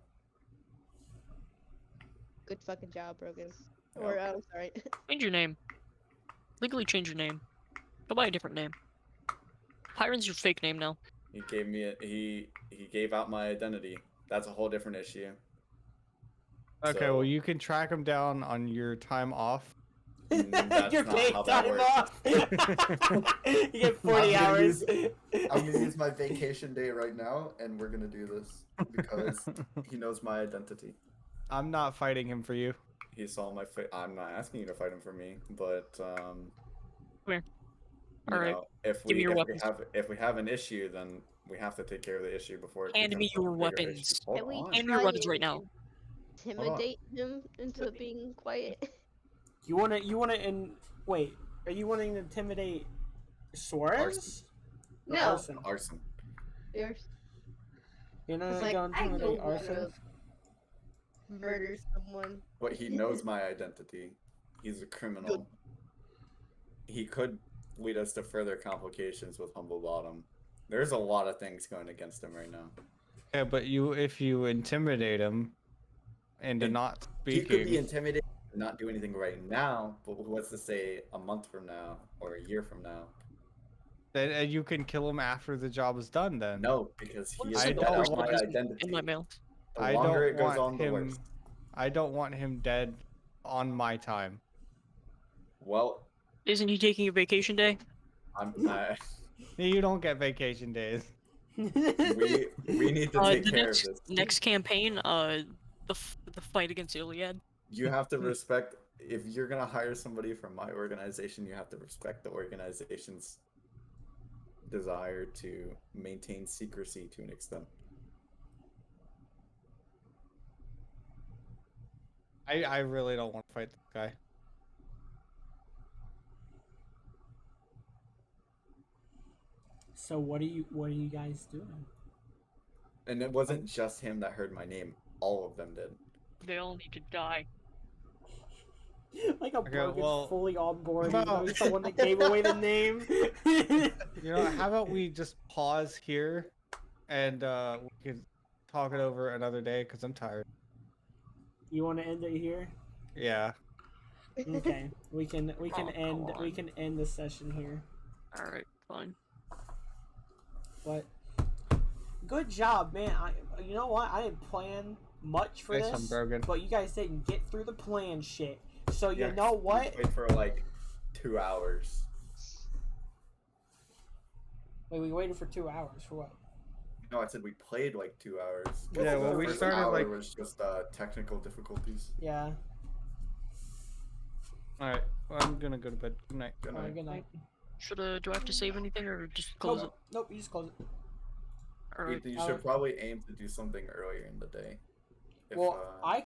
Good fucking job, Brogan. Yeah. Or I'm sorry. Change your name. Legally change your name. Go by a different name. Pyron's your fake name now. He gave me he gave out my identity. That's a whole different issue. Okay, So- well you can track him down on your time off. That's You're not paid how that time works. off. You get 40 I'm gonna hours. I'm gonna use my vacation day right now, and we're gonna do this because he knows my identity. I'm not fighting him for you. He saw my face. I'm not asking you to fight him for me, but here. you Alright. know, if Give me we your if weapons. we have an issue, then we have to take care of the issue before it Hand becomes me a your bigger weapons. issue. Hold Can we on. Hand me your try weapons right and now. Intimidate him into being quiet. You wanna wait? Are you wanting to intimidate Suarez? Arson. Or No. Arson? Arson. There's You're not It's like, going to I intimidate don't wanna- Arson? murder someone. But he knows my identity. He's a criminal. He could lead us to further complications with HummbleBottom. There's a lot of things going against him right now. Yeah, but if you intimidate him into And not He could be speaking, intimidated and not do anything right now, but what's to say a month from now or a year from now? then you can kill him after the job is done. Then No, because he What is is I dead don't on my want- identity. In my mail. The I longer don't it goes want on, the him. worse. I don't want him dead on my time. Well, Isn't he taking a vacation day? You don't get vacation days. we need to take The care next of this. next campaign, the fight against Iliad. You have to respect. If you're gonna hire somebody from my organization, you have to respect the organization's desire to maintain secrecy to an extent. I really don't want to fight this guy. So what are you guys doing? And it wasn't just him that heard my name. All of them did. They all need to die. Like a Okay, Brogan's well, fully on board. how Even though about- he's the one that gave away the name. You know, how about we just pause here, and we could talk it over another day because I'm tired. You want to end it here? Yeah. Okay, we can Oh, come end the session here. All right, fine. But good job, man. You know what? I didn't plan much for Nice one, this, Brogan. but you guys didn't get through the plan shit. So you Yeah, know we what? played for like 2 hours. Wait, we waited for 2 hours for what? No, I said we played like 2 hours. Yeah, well, The we first started, hour like- was just technical difficulties. Yeah. All right. Well, I'm gonna go to bed. Good night. Good night. Good night. Should do I have to save anything or just close Nope, nope. You just close it. it? All right. You should probably aim to do something earlier in the day. If, Well, I